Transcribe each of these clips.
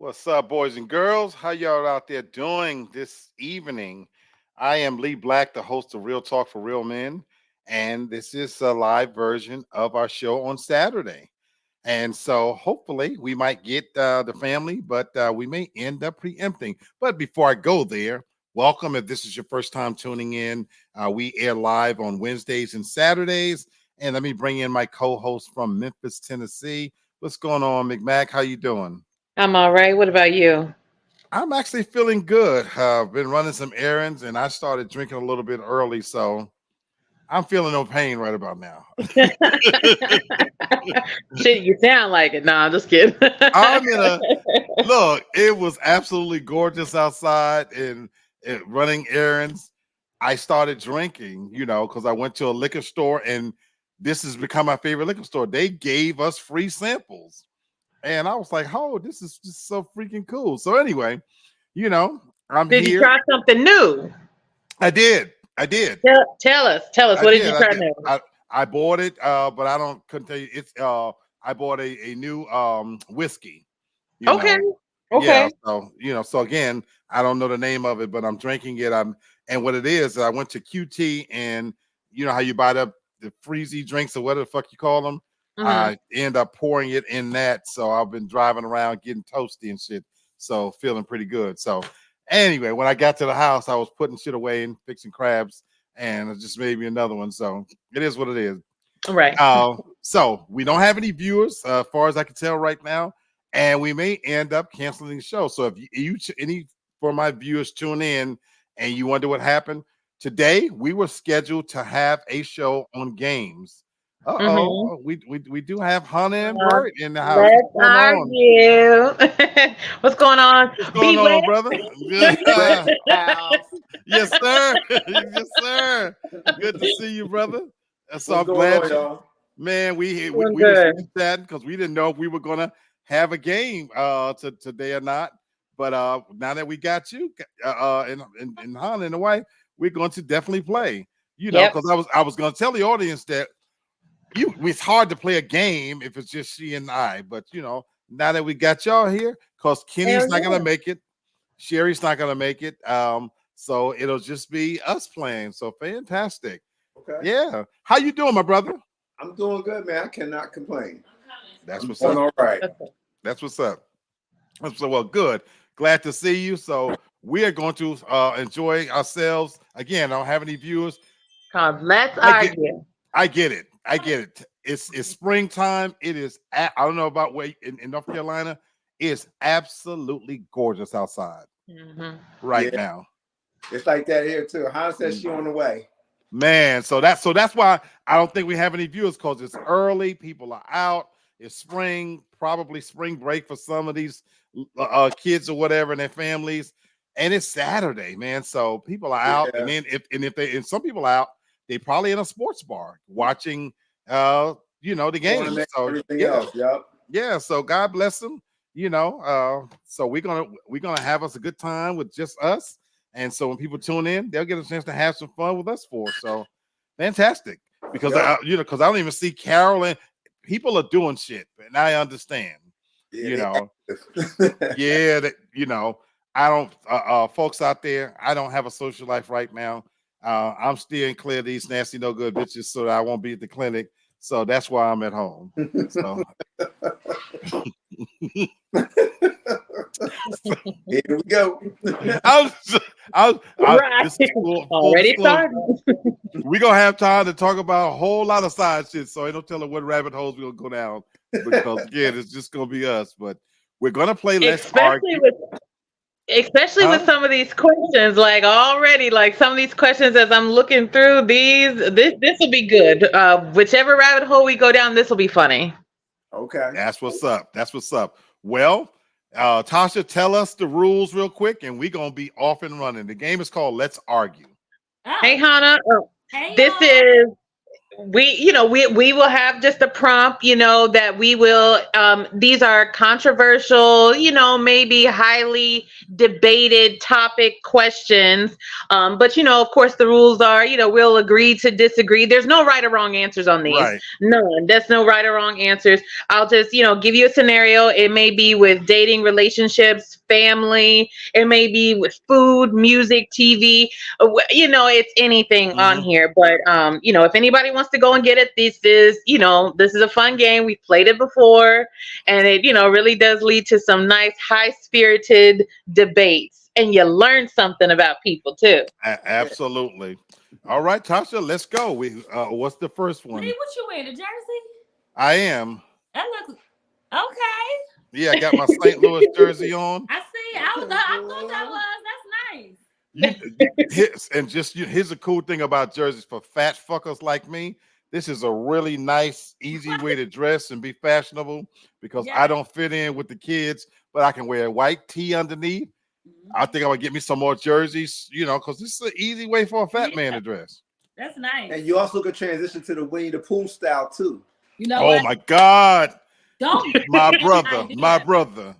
What's up, boys and girls? How y'all out there doing this evening? I am Lee Black, the host of Real Talk for Real Men, and this is a live version of our show on Saturday. And so hopefully we might get the family, but we may end up preempting. But before I go there, welcome. If this is your first time tuning in, we air live on Wednesdays and Saturdays. And let me bring in my co-host from Memphis, Tennessee. What's going on, McMack? How you doing? I'm all right. What about you? I'm actually feeling good. I've been running some errands and I started drinking a little bit early, so I'm feeling no pain right about now. Shit, you sound like it. No, I'm just kidding. I'm in a look, it was absolutely gorgeous outside and running errands. I started drinking, because I went to a liquor store and this has become my favorite liquor store. They gave us free samples. And I was like, oh, this is just so freaking cool. So anyway, you know, I'm Did you here. try something new? I did. I did. Tell us. I What did did. you I try did. new? I bought it, but couldn't tell you. It's I bought a new whiskey, you Okay. know. Yeah, Okay. so again, I don't know the name of it, but I'm drinking it. And what it is, I went to QT and you know how you buy the freezy drinks or whatever the fuck you call them. Hmm. I end up pouring it in that. So I've been driving around getting toasty and shit. So feeling pretty good. So anyway, when I got to the house, I was putting shit away and fixing crabs, and it just made me another one. So it is what it is. Right. So we don't have any viewers, as far as I can tell right now, and we may end up canceling the show. So if any for my viewers tune in and you wonder what happened today, we were scheduled to have a show on games. Hmm. We do have Hannah and Uh, Bert in the house. What's let's going on? argue. What's going on? What's going Be on, wet. brother? Brett House. Yes, sir. Yes, sir. Good to see you, brother. So What's I'm going glad on, y'all? man, Doing we was good. chatting because we didn't know if we were gonna have a game today or not. But now that we got you and Han and the wife, we're going to definitely play. Yep. Because I was gonna tell the audience that it's hard to play a game if it's just she and I. But now that we got y'all here, because Hell Kenny's not gonna yeah. make it, Sherry's not gonna make it. So it'll just be us playing. So fantastic. Okay. Yeah. How you doing, my brother? I'm doing good, man. I cannot complain. That's I'm what's doing up. all right. Okay. That's what's up. So well, good. Glad to see you. So we are going to enjoy ourselves. Again, I don't have any viewers. Let's I get argue. I get it. I get it. It's springtime. It is I don't know about where in North Carolina. It's absolutely gorgeous outside Hmm. right Yeah, now. it's like that here too. Han says she on the way. Man, so that's why I don't think we have any viewers because it's early. People are out. It's spring, probably spring break for some of these kids or whatever and their families. And it's Saturday, man. So people are out, and Yeah, then if some people are out, they probably in a sports bar watching the game. tournament, So everything yeah, else. Yep. yeah. So God bless them. So we're gonna have us a good time with just us. And so when people tune in, they'll get a chance to have some fun with us for. So fantastic. Because Yep. because I don't even see Carolyn. People are doing shit, and I understand. Yeah, You they know, active. yeah, that I don't folks out there, I don't have a social life right now. I'm steering clear of these nasty no good bitches so that I won't be at the clinic. So that's why I'm at home. So Here we go. Right. this is full Already disclosure. started. We're gonna have time to talk about a whole lot of side shit. So I don't tell her what rabbit holes we're gonna go down because again, it's just gonna be us. But we're gonna play Let's especially Argue. with especially with Huh? some of these questions, like already, like some of these questions as I'm looking through these, this will be good. Whichever rabbit hole we go down, this will be funny. Okay. That's what's up. That's what's up. Well, Tasha, tell us the rules real quick, and we're gonna be off and running. The game is called Let's Argue. Hey Oh, Hannah, hey this y'all. is we will have just a prompt, that we will, these are controversial, maybe highly debated topic questions. But of course the rules are, we'll agree to disagree. There's no right or wrong answers on these. Right. None. There's no right or wrong answers. I'll just, give you a scenario. It may be with dating, relationships, family. It may be with food, music, TV. It's anything on Mhm. here. But if anybody wants to go and get it, this is a fun game. We've played it before, and it really does lead to some nice, high-spirited debates, and you learn something about people too. Absolutely. All right, Tasha, let's go. What's the first Lee, one? what you wearing? A jersey? I am. That looks okay. Yeah, I got my St. Louis jersey on. I see. I thought that was. That's nice. Here's a cool thing about jerseys for fat fuckers like me. This is a really nice, easy way to dress and be fashionable because I Yeah. don't fit in with the kids, but I can wear a white tee underneath. I think I'm gonna get me some more jerseys, because this is an easy way for a fat man to dress. That's nice. And you also could transition to the Winnie the Pooh style too. You know Oh what? my God, Don't my That's brother, an idea. my brother.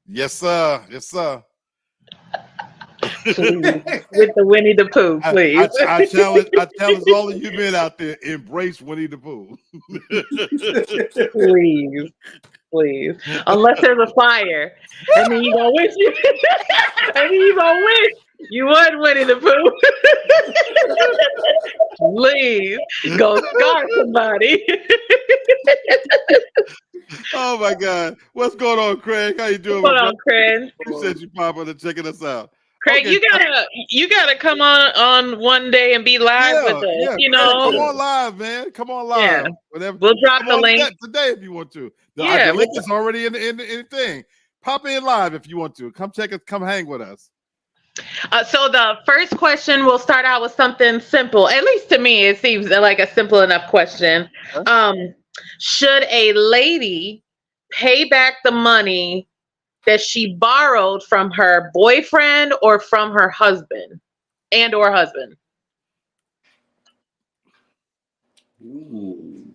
Yes, sir. Yes, sir. Please, with the Winnie the Pooh, please. I challenge all of you men out there, embrace Winnie the Pooh. Please. Unless there's a fire, and then you gonna wish you, and then you gonna wish you would Winnie the Pooh. Please go scar somebody. Oh my God, what's going on, Craig? How you doing? Hold my on, Craig. brother? You said you pop on and checking us out. Craig, Okay. you gotta come on one day and be live with us. Yeah, Craig, come on live, man. Come on live. Yeah. Whatever. We'll drop Come the on link. today if you want to. Yeah, The link is already in the thing. Pop in live if you want to. Come check us. Come hang with us. So the first question will start out with something simple. At least to me, it seems like a simple enough question. Should a lady pay back the money that she borrowed from her boyfriend or from her husband or husband? Ooh.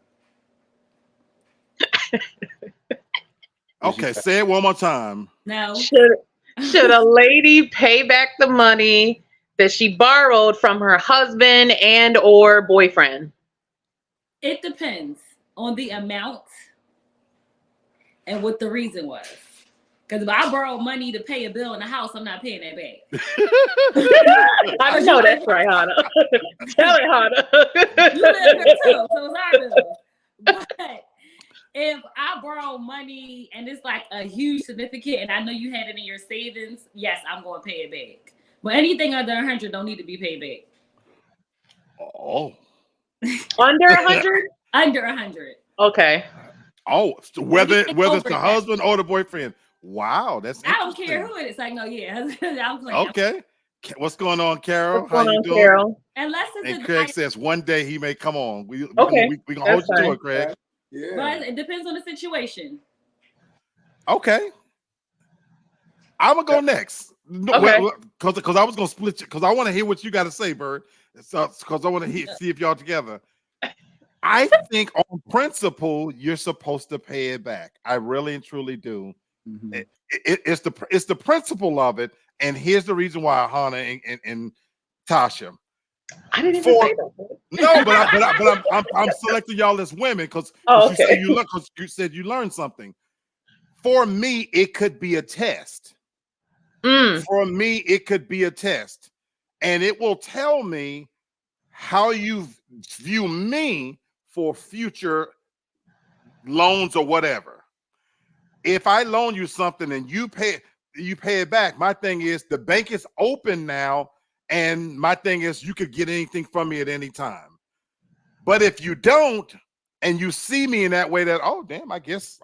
Okay, say it one more time. No. Should a lady pay back the money that she borrowed from her husband and or boyfriend? It depends on the amount and what the reason was. Because if I borrow money to pay a bill in the house, I'm not paying that back. I know that's right, Hannah. Tell it, Hannah. You live here too, so it's our bill. But if I borrow money and it's like a huge significant, and I know you had it in your savings, yes, I'm going to pay it back. But anything under 100 don't need to be paid back. Oh. Under 100? Under 100. Okay. Oh, so whether Anything it's over the that. husband or the boyfriend. Wow, that's I don't interesting. care who it is. Like, no, yeah, I'm playing. Okay. What's going on, Carol? What's going How you on, doing? Carol? Unless it's And a Craig guy, says one day he may come on. We Okay, gonna hold that's you to fine. it, Craig. Yeah. but it depends on the situation. Okay. I'm gonna go next. Okay. Because I was gonna split you because I want to hear what you got to say, Bird. So because I want to see if y'all together. I think on principle you're supposed to pay it back. I really and truly do. Mhm. It's the principle of it, and here's the reason why, Hannah and Tasha. I didn't even say that. No, but I'm selecting y'all as women because Oh, you said okay. you said you learned something. For me, it could be a test. For me, it could be a test, and it will tell me how you view me for future loans or whatever. If I loan you something and you pay it back, my thing is the bank is open now, and my thing is you could get anything from me at any time. But if you don't, and you see me in that way, that oh damn, I guess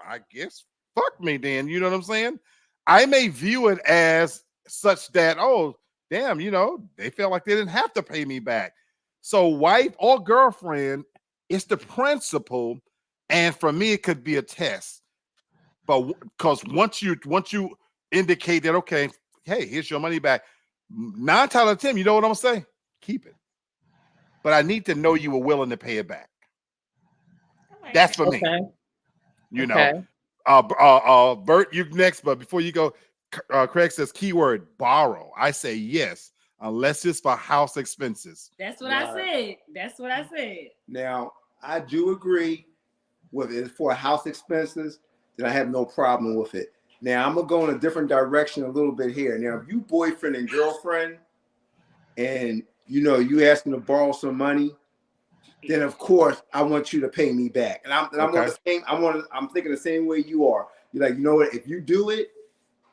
fuck me then. You know what I'm saying? I may view it as such that oh damn, they felt like they didn't have to pay me back. So wife or girlfriend, it's the principle, and for me it could be a test. But because once you indicate that okay, hey, here's your money back, 9 times out of 10, you know what I'm gonna say? Keep it. But I need to know you were willing to pay it back. like That's that. for me. Okay. You Okay. know, Bert, you next. But before you go, Craig says keyword borrow. I say yes, unless it's for house expenses. That's what I said. That's what I said. Now, I do agree with it for house expenses, then I have no problem with it. Now, I'm going to go in a different direction a little bit here. Now, if you boyfriend and girlfriend and, you know, you asking to borrow some money, then of course I want you to pay me back. And I'm on the same, I'm thinking the same way you are. You're like, you know what, if you do it,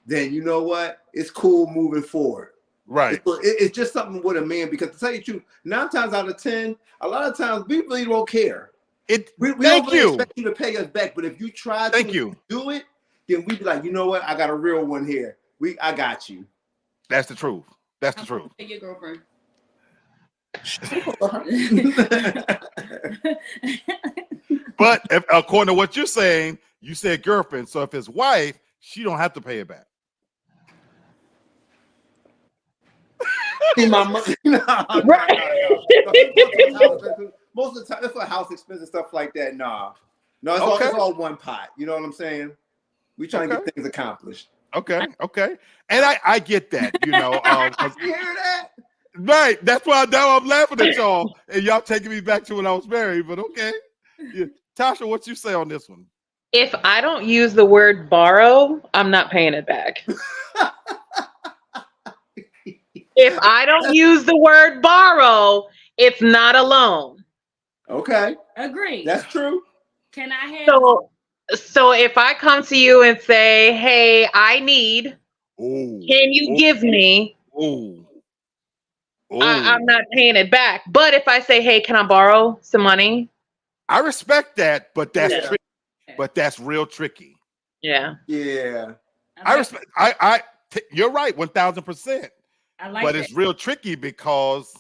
then you know what? It's cool moving forward. Right. It's just something with a man, because to tell you the truth, 9 times out of 10, a lot of times we really don't care. We don't really expect you to pay us back, but if you try to do it, then we be like, you know what? I got a real one here. I got you. That's the truth. That's the truth. Pay your girlfriend. But if, according to what you're saying, you said girlfriend. So if it's wife, she don't have to pay it back. My money. No. Most of the time, it's for house expenses, stuff like that. No, it's all one pot. You know what I'm saying? We trying to get things accomplished. Okay. And I get that, you know. You hear that? Right. That's why now I'm laughing at y'all, and y'all taking me back to when I was married. But okay. Yeah. Tasha, what you say on this one? If I don't use the word borrow, I'm not paying it back. If I don't use the word borrow, it's not a loan. Okay. Agree. That's true. Can I have So if I come to you and say, hey, I need, can you give me? I'm not paying it back. But if I say, hey, can I borrow some money? I respect that, but that's tricky. But that's real tricky. Yeah. Yeah. I respect. You're right, 1,000%. But it's real tricky because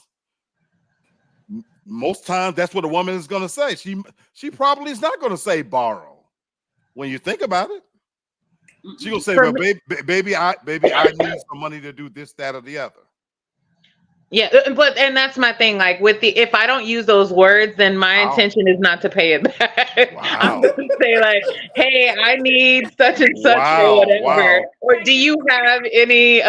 most times that's what a woman is going to say. She probably is not going to say borrow. When you think about it, she gonna say, "Well, baby, I need some money to do this, that, or the other." Yeah, and that's my thing. Like if I don't use those words, then my intention is not to pay it back. I'm going to say like, "Hey, I need such and such or whatever." Or do you have any?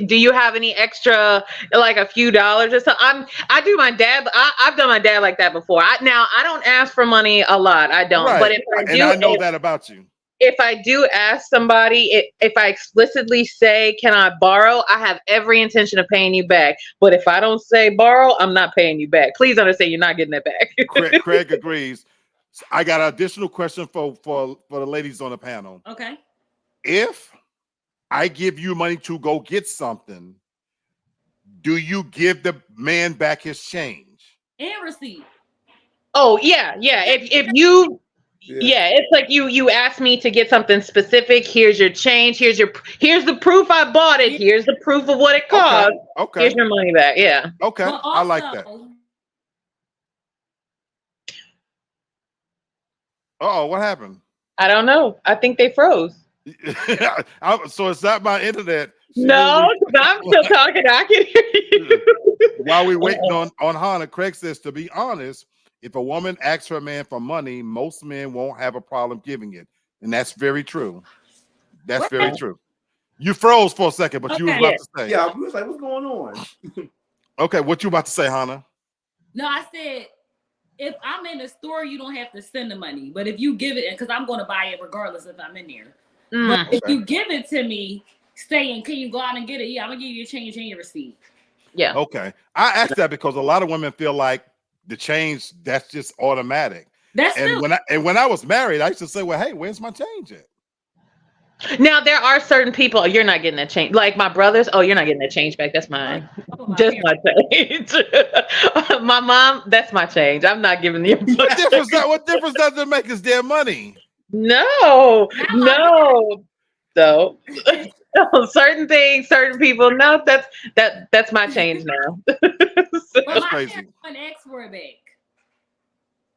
Do you have any extra, like a few dollars or something? I do my dad. I've done my dad like that before. I don't ask for money a lot. I don't. Right. But if I do, and I know that about you. If I do ask somebody, if I explicitly say, can I borrow? I have every intention of paying you back. But if I don't say borrow, I'm not paying you back. Please understand you're not getting it back. Craig agrees. I got an additional question for the ladies on the panel. Okay. If I give you money to go get something, do you give the man back his change? And receipt. Oh, yeah. If you... Yeah, it's like you asked me to get something specific. Here's your change. Here's the proof I bought it. Here's the proof of what it cost. Okay. Here's your money back. Yeah. Okay. Also, I like that. Uh-oh, what happened? I don't know. I think they froze. So it's not my internet. No, I'm still talking. I can hear you. While we waiting on Hannah, Craig says, to be honest, if a woman asks her man for money, most men won't have a problem giving it. And that's very true. That's very true. You froze for a second, but you were about to say. Yeah, I was like, what's going on? Okay, what you about to say, Hannah? No, I said, if I'm in the store, you don't have to send the money. But if you give it, because I'm going to buy it regardless if I'm in there. But if you give it to me, saying, can you go out and get it? Yeah, I'm going to give you your change and your receipt. Yeah. Okay. I asked that because a lot of women feel like the change, that's just automatic. When I was married, I used to say, well, hey, where's my change at? Now there are certain people, you're not getting that change. Like my brothers, you're not getting that change back. That's mine. Just my change. My mom, that's my change. I'm not giving you. What difference does it make? Is their money? No. So certain things, certain people. No, that's my change now. That's crazy. I wouldn't ask for it back.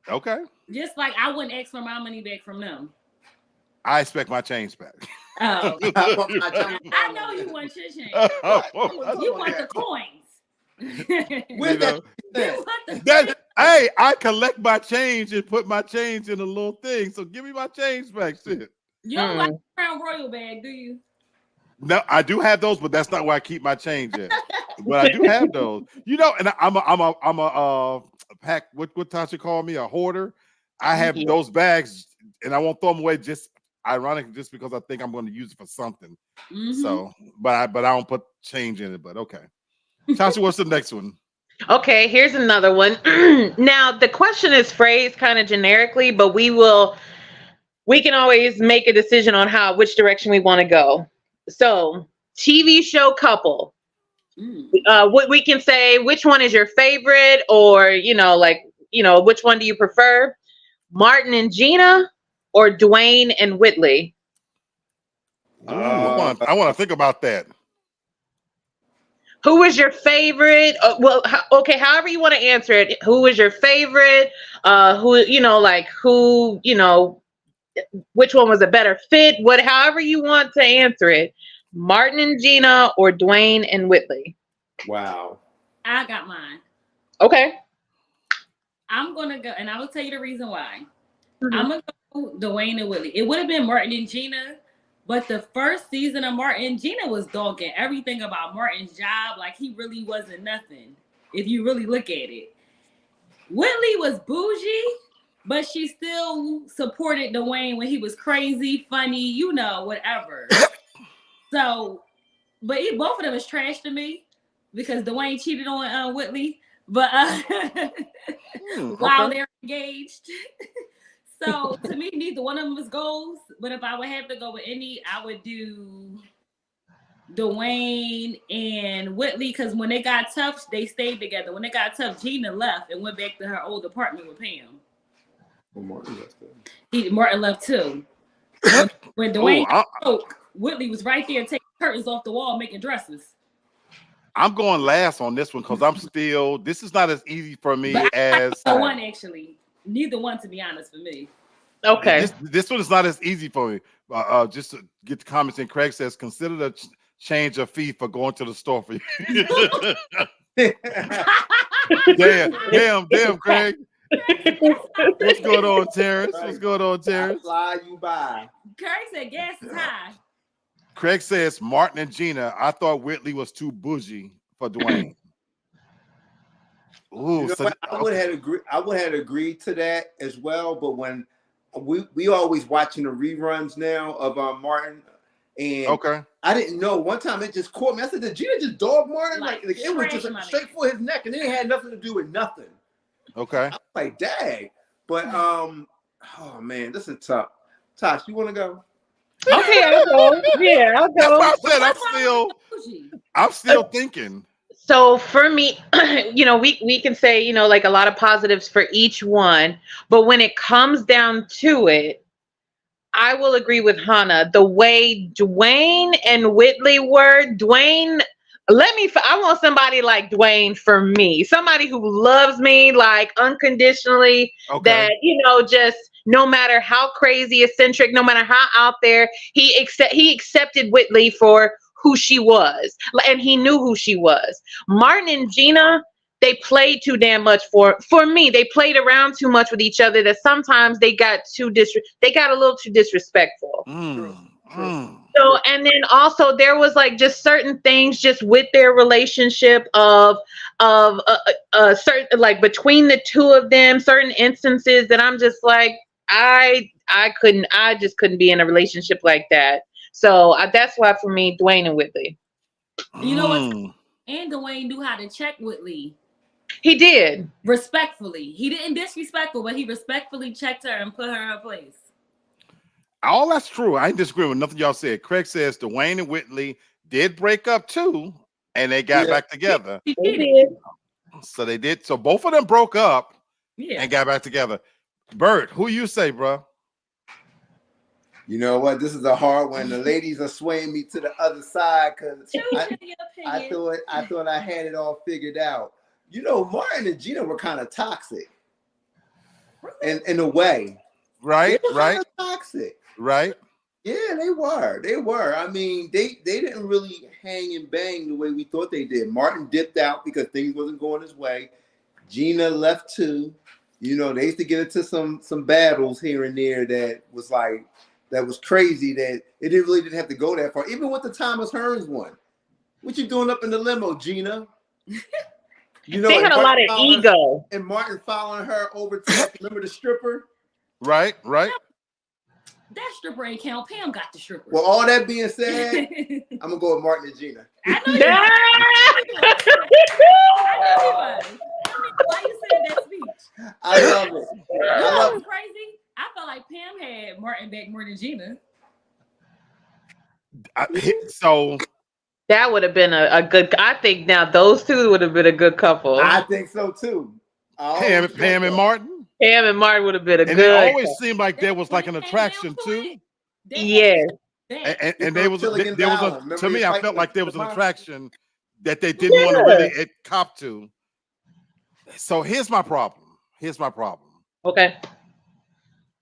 Okay. Just like I wouldn't ask for my money back from them. I expect my change back. Oh. I know you want your change. You want the coins. Hey, I collect my change and put my change in a little thing. So give me my change back, shit. You don't like Crown Royal bag, do you? No, I do have those, but that's not where I keep my change at. But I do have those, you know. And I'm a pack. What Tasha call me a hoarder? I have those bags, and I won't throw them away. Just ironically, just because I think I'm going to use it for something. So, but I don't put change in it. But okay, Tasha, what's the next one? Okay, here's another one. Now, the question is phrased kind of generically, but we can always make a decision on which direction we want to go. So, TV show couple. What we can say, which one is your favorite, or which one do you prefer? Martin and Gina, or Dwayne and Whitley? Ooh, I want to think about that. Who was your favorite? Okay, however you want to answer it. Who was your favorite? Which one was a better fit? However you want to answer it. Martin and Gina, or Dwayne and Whitley? Wow. I got mine. Okay. I'm gonna go, and I will tell you the reason why. I'm gonna go Dwayne and Whitley. It would have been Martin and Gina, but the first season of Martin, Gina was dogging everything about Martin's job. Like, he really wasn't nothing, if you really look at it. Whitley was bougie, but she still supported Dwayne when he was crazy, funny, whatever. So, but both of them is trash to me because Dwayne cheated on Whitley, but while they're engaged. So to me, neither one of them is goals. But if I would have to go with any, I would do Dwayne and Whitley, because when they got tough, they stayed together. When they got tough, Gina left and went back to her old apartment with Pam. Well, Martin left Martin left too. When Dwayne spoke, Whitley was right there taking curtains off the wall, making dresses. I'm going last on this one because this is not as easy for me as one, actually. Neither one, to be honest, for me. Okay. This one is not as easy for me. Just to get the comments in, Craig says, consider the change of fee for going to the store for you. damn, Craig. What's going on, Terrence? What's going on, Terrence? Fly you by. Craig said gas is high. Craig says Martin and Gina. I thought Whitley was too bougie for Dwayne. Ooh, I would have agreed to that as well. But when we always watching the reruns now of Martin, and I didn't know. One time it just caught me. I said, "Did Gina just dog Martin?" Like it was just straight for his neck, and it had nothing to do with nothing. Okay. I was like, dang. But oh man, this is tough. Tosh, you want to go? Okay, I'll go. Yeah, I'll go. That's what I said. I'm still thinking. So for me, we can say, like a lot of positives for each one, but when it comes down to it, I will agree with Hannah. The way Dwayne and Whitley were, I want somebody like Dwayne for me. Somebody who loves me like unconditionally, that, just no matter how crazy, eccentric, no matter how out there, he accepted Whitley for who she was, and he knew who she was. Martin and Gina, they played too damn much for me. They played around too much with each other that sometimes they got a little too disrespectful. So, and then also there was like just certain things just with their relationship of certain, like between the two of them, certain instances that I'm just like, I just couldn't be in a relationship like that. So that's why for me, Dwayne and Whitley. You know what? And Dwayne knew how to check Whitley. He did. Respectfully. He didn't disrespect her, but he respectfully checked her and put her in her place. All that's true. I ain't disagree with nothing y'all said. Craig says Dwayne and Whitley did break up too, and they got back together. They did. So they did. So both of them broke up and got back together. Bert, who you say, bro? You know what? This is a hard one. The ladies are swaying me to the other side because I thought I had it all figured out. Martin and Gina were kind of toxic, in a way. Right. Toxic. Right. Yeah, they were. I mean, they didn't really hang and bang the way we thought they did. Martin dipped out because things wasn't going his way. Gina left too. You know, they used to get into some battles here and there that was crazy. That it really didn't have to go that far. Even with the Thomas Hearns one, what you doing up in the limo, Gina? You know, They had a lot of ego. And Martin following her over to remember the stripper. Right. That stripper ain't count. Pam got the stripper. Well, all that being said, I'm gonna go with Martin and Gina. I know you was. Why you said that speech? I love it. You know what's crazy? I felt like Pam had Martin back more than Gina. So that would have been a good. I think now those two would have been a good couple. I think so too. Pam and Martin. Pam and Martin would have been a and good. It always seemed like there was like an attraction too. Yes. And there was to me, I felt like there was an attraction that they didn't want to really cop to. So here's my problem. Okay.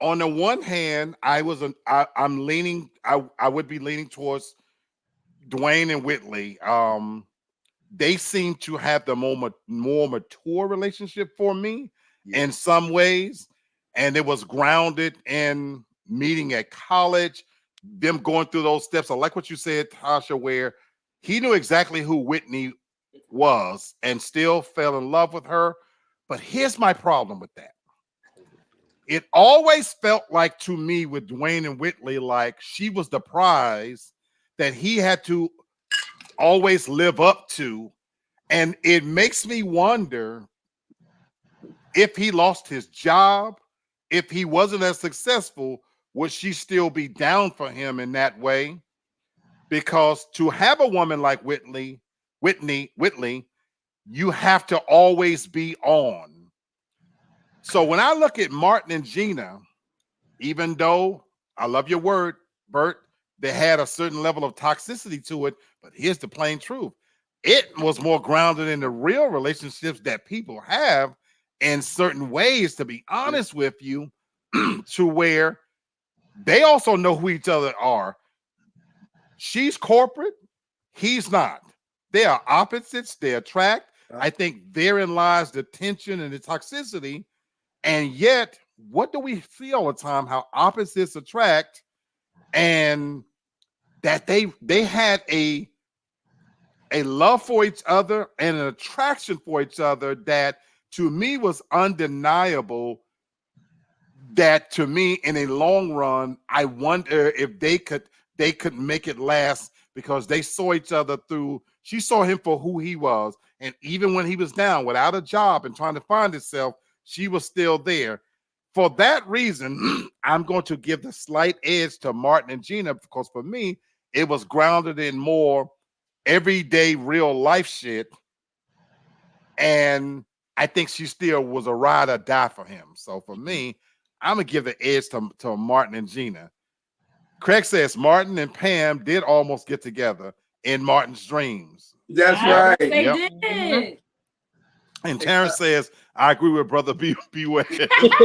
On the one hand, I'm leaning. I would be leaning towards Dwayne and Whitley. They seem to have the more mature relationship for me in some ways, and it was grounded in meeting at college, them going through those steps. I like what you said, Tasha, where he knew exactly who Whitney was and still fell in love with her. But here's my problem with that. It always felt like to me with Dwayne and Whitley, like she was the prize that he had to always live up to. And it makes me wonder if he lost his job, if he wasn't as successful, would she still be down for him in that way? Because to have a woman like Whitley, you have to always be on. So when I look at Martin and Gina, even though I love your word, Bert, they had a certain level of toxicity to it, but here's the plain truth. It was more grounded in the real relationships that people have in certain ways, to be honest with you, to where they also know who each other are. She's corporate, he's not. They are opposites, they attract. I think therein lies the tension and the toxicity. And yet, what do we see all the time? How opposites attract, and that they had a love for each other and an attraction for each other that to me was undeniable. That to me, in a long run, I wonder if they could make it last, because they saw each other through. She saw him for who he was, and even when he was down without a job and trying to find himself, she was still there. For that reason, I'm going to give the slight edge to Martin and Gina, because for me, it was grounded in more everyday real life shit. And I think she still was a ride or die for him. So for me, I'm going to give the edge to Martin and Gina. Craig says Martin and Pam did almost get together in Martin's dreams. That's right. They did. Mm-hmm. And Terrence says, I agree with Brother Beware. That's gonna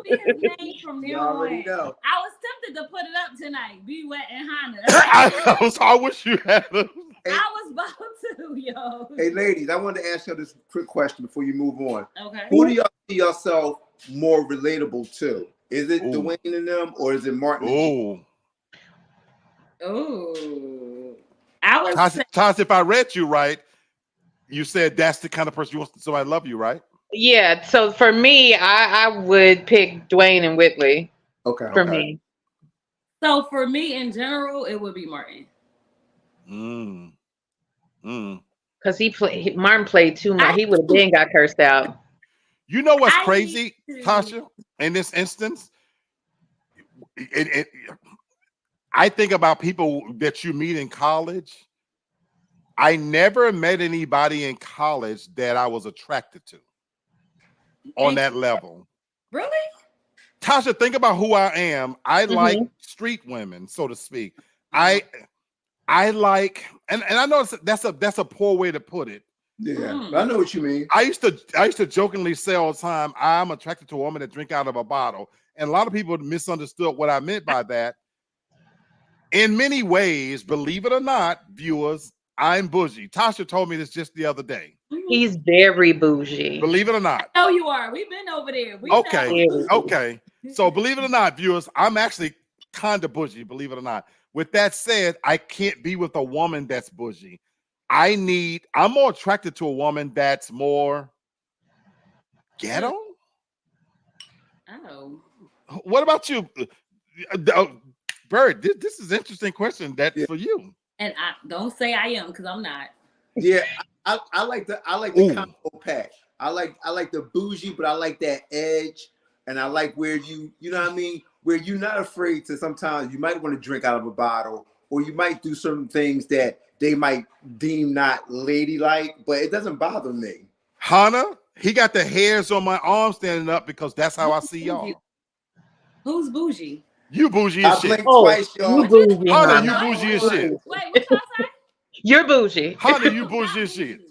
be his name from you now already on. know. I was tempted to put it up tonight. Be Wet and Hannah. I wish you had them. I was about to, yo. Hey, ladies, I wanted to ask you this quick question before you move on. Okay. Who do y'all see yourself more relatable to? Is it Dwayne and them, or is it Martin? Oh, I was. Tasha, if I read you right, you said that's the kind of person you want somebody to love you, right? Yeah. So for me, I would pick Dwayne and Whitley. Okay. For me. So for me, in general, it would be Martin. Because Martin played too much. He would have then got cursed out. You know what's crazy, Tasha? In this instance, I think about people that you meet in college. I never met anybody in college that I was attracted to on that level. Really? Tasha, think about who I am. I like street women, so to speak. I like, and I know that's a poor way to put it. Yeah, I know what you mean. I used to jokingly say all the time, I'm attracted to a woman that drink out of a bottle. And a lot of people misunderstood what I meant by that. In many ways, believe it or not, viewers, I'm bougie. Tasha told me this just the other day. He's very bougie. Believe it or not. Oh, you are. We've been over there. We Okay. know. Okay. So believe it or not, viewers, I'm actually kind of bougie, believe it or not. With that said, I can't be with a woman that's bougie. I'm more attracted to a woman that's more ghetto. Oh. What about you? Bird, this is an interesting question that's for you. And I don't say I am because I'm not. Yeah, I like the combo pack. I like the bougie, but I like that edge, and I like where you know what I mean, where you're not afraid to. Sometimes you might want to drink out of a bottle, or you might do certain things that they might deem not ladylike, but it doesn't bother me. Hannah, he got the hairs on my arm standing up because that's how I see y'all. Who's bougie? You bougie as shit. Twice, y'all. You bougie, Hannah, you bougie as shit. Wait, what y'all say? You're bougie. Hannah, you bougie as shit.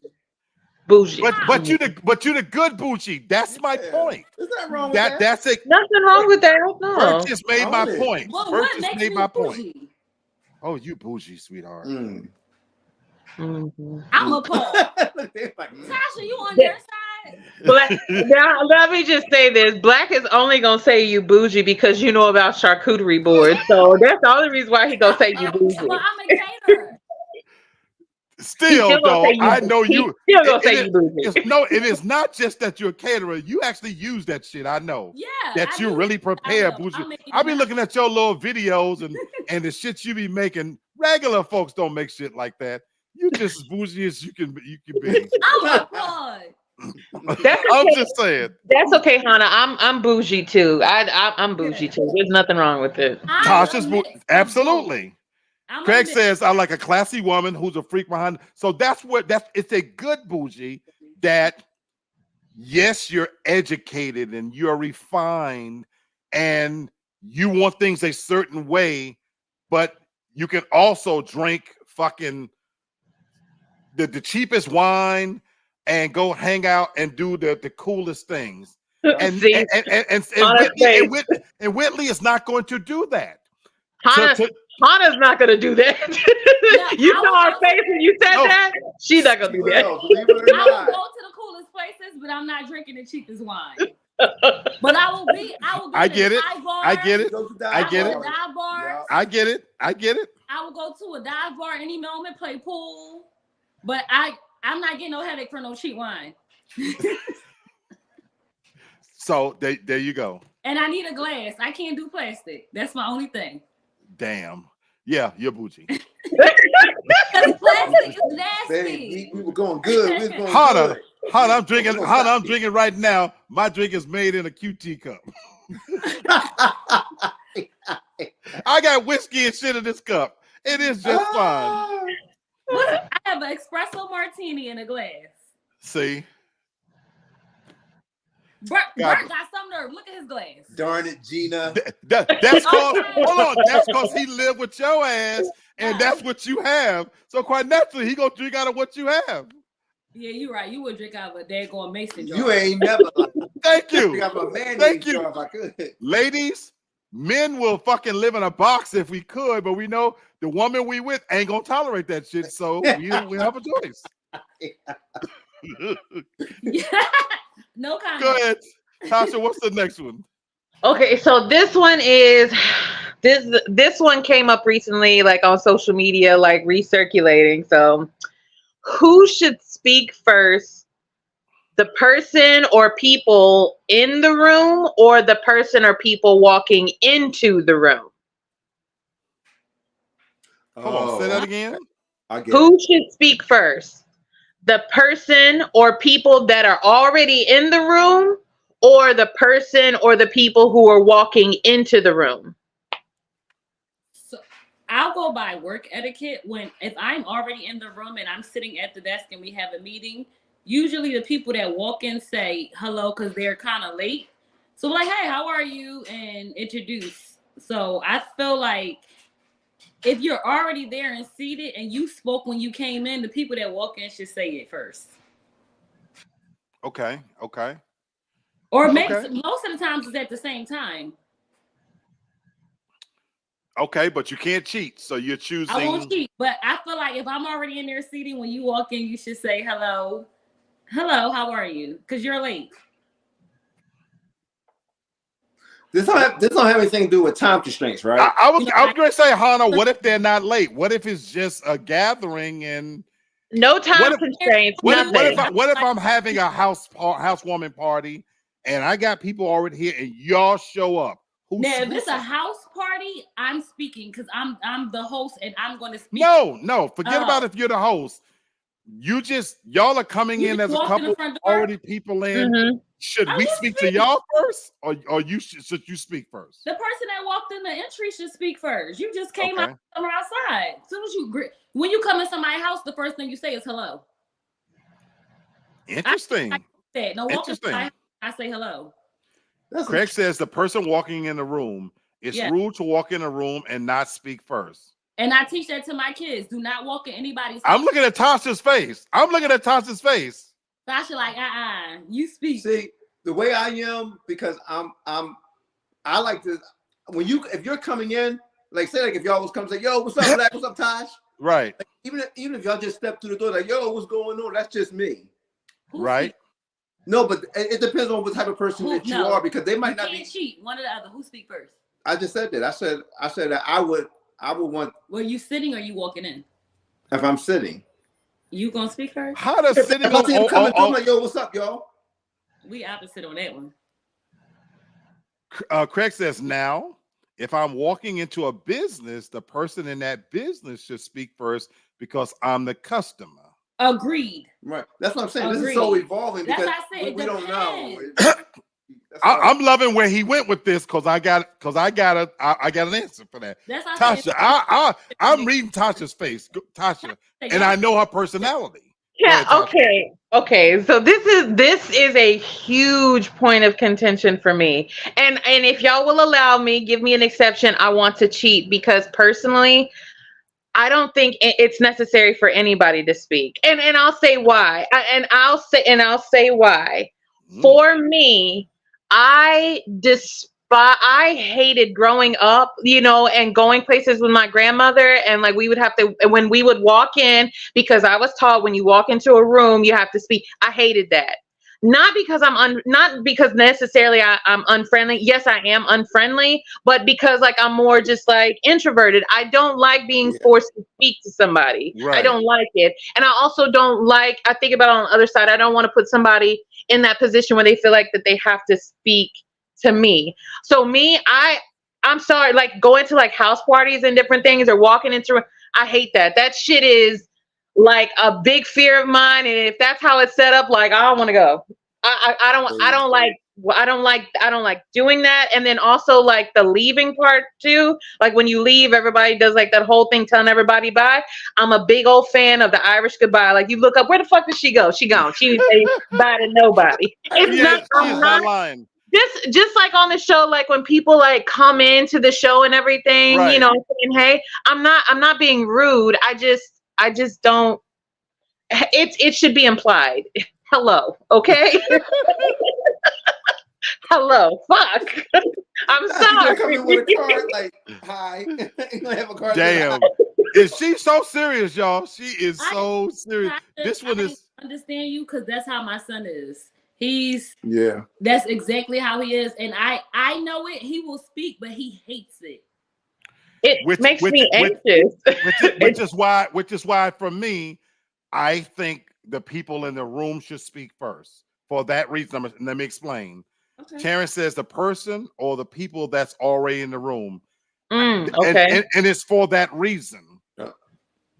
Bougie. But you the good bougie. That's my point. There's nothing wrong with that. That's it. Nothing wrong with that. No. Bert just made my point. Well, Bert what just makes made me my bougie? point. Oh, you bougie, sweetheart. Mm-hmm. I'm a Paul. Tasha, you on their side? Black, now, let me just say this. Black is only going to say you bougie because you know about charcuterie boards. So that's the only reason why he going to say you bougie. Well, I'm a caterer. Still though, I know you. Still gonna say you bougie. It is not just that you're a caterer. You actually use that shit. I know. Yeah. That you really prepare, bougie. I be looking at your little videos and the shit you be making. Regular folks don't make shit like that. You just as bougie as you can be. I'm a fraud. I'm just saying. That's okay, Hannah. I'm bougie too. I'm bougie too. There's nothing wrong with it. Tasha's absolutely. Craig says I like a classy woman who's a freak behind. So it's a good bougie that yes, you're educated and you're refined and you want things a certain way, but you can also drink fucking the cheapest wine and go hang out and do the coolest things. And Whitley is not going to do that. Hannah's not gonna do that. You saw her face when you said that. She's not gonna do that. I will go to the coolest places, but I'm not drinking the cheapest wine. But I will go I to get a it. dive bar. I get it. I get it. Dive bars. I get it. I get it. I will go to a dive bar any moment, play pool. But I'm not getting no headache for no cheap wine. So there you go. And I need a glass. I can't do plastic. That's my only thing. Damn. Yeah, you're bougie. Plastic is nasty. We were going good. Hannah, I'm drinking right now. My drink is made in a QT cup. I got whiskey and shit in this cup. It is just fine. I have an espresso martini in a glass. See? Bert got some nerve. Look at his glass. Darn it, Gina. That's cause hold on. That's because he lived with your ass, and that's what you have. So quite naturally, he gonna drink out of what you have. Yeah, you're right. You would drink out of a daggone mason jar. You ain't never. Thank you. Thank you. If I could. Ladies, men will fucking live in a box if we could, but we know the woman we with ain't gonna tolerate that shit. So we have a choice. No comment. Go ahead, Tasha. What's the next one? Okay, so this one is this one came up recently, like on social media, like recirculating. So, who should speak first? The person or people in the room, or the person or people walking into the room? Hold on, say that again. Who should speak first? The person or people that are already in the room, or the person or the people who are walking into the room? So I'll go by work etiquette. If I'm already in the room and I'm sitting at the desk and we have a meeting, usually the people that walk in say hello because they're kind of late. So like, hey, how are you? And introduce. So I feel like if you're already there and seated and you spoke when you came in, the people that walk in should say it first. Okay. Or maybe most of the times it's at the same time. Okay, but you can't cheat. So you're choosing. I won't cheat, but I feel like if I'm already in there seating, when you walk in, you should say hello. Hello, how are you? Because you're late. This don't have anything to do with time constraints, right? I was going to say, Hannah, what if they're not late? What if it's just a gathering and No time What if- constraints. what nothing. if I'm having a housewarming party and I got people already here and y'all show up? Now, if it's a house party, I'm speaking because I'm the host and I'm going to speak. No, forget about if you're the host. Y'all are coming You in just as a walked in the couple, front door? already people in. Mhm. Should I we was speak to y'all first, or should you speak first? The person that walked in the entry should speak first. You just came Okay. out from outside. As soon as when you come in somebody's house, the first thing you say is hello. Interesting. No, walk in Interesting. my house, I say hello. Craig says the person walking in the room, it's rude to walk in a room and not speak first. And I teach that to my kids. Do not walk in anybody's house. I'm looking at Tasha's face. Tasha like, you speak. See, the way I am, because I like to, if you're coming in, like say like if y'all was coming say, yo, what's up, Black? What's up, Tosh? Right. Like, even if y'all just step through the door, like, yo, what's going on? That's just me. Right. No, but it depends on what type of person that you are, because they might not be. Cheat. One or the other. Who speak first? I just said that. I said that I would want. Were you sitting or you walking in? If I'm sitting. You gonna speak first? How does sitting if I see him coming through, I'm like, yo, what's up, y'all? We opposite on that one. Craig says, now, if I'm walking into a business, the person in that business should speak first because I'm the customer. Agreed. Right. That's what I'm saying. Agreed. This is so evolving because we don't know. I'm loving where he went with this because I got an answer for that. That's Tasha, I'm reading Tasha's face, Tasha, and I know her personality. Yeah. Okay. So this is a huge point of contention for me, and if y'all will allow me, give me an exception. I want to cheat because personally, I don't think it's necessary for anybody to speak, and I'll say why. I'll say why. For me, I hated growing up, and going places with my grandmother, and like we would have to, when we would walk in, because I was taught when you walk into a room you have to speak. I hated that. Not because not because necessarily I'm unfriendly. Yes, I am unfriendly, but because like I'm more just like introverted. I don't like being forced to speak to somebody. Right. I don't like it. And I also don't like, I think about on the other side, I don't want to put somebody in that position where they feel like that they have to speak to me. So I'm sorry, like going to like house parties and different things or walking into, I hate that. That shit is like a big fear of mine, and if that's how it's set up, like I don't want to go. I don't like doing that. And then also like the leaving part too. Like when you leave, everybody does like that whole thing telling everybody bye. I'm a big old fan of the Irish goodbye. Like you look up, where the fuck did she go? She gone. She didn't say bye to nobody. It's not lying. Just like on the show, like when people like come into the show and everything, right. Saying, hey, I'm not being rude. I just don't. It should be implied. Hello, okay? Hello, fuck. I'm sorry. You're coming with a card like, hi. You gonna have a card. Damn. Is she so serious, y'all? She is so serious. This one is. Understand you because that's how my son is. That's exactly how he is, and I know it. He will speak, but he hates it. It makes me anxious. Which is why for me, I think the people in the room should speak first. For that reason, let me explain. Okay. Terrence says the person or the people that's already in the room. Okay. And it's for that reason.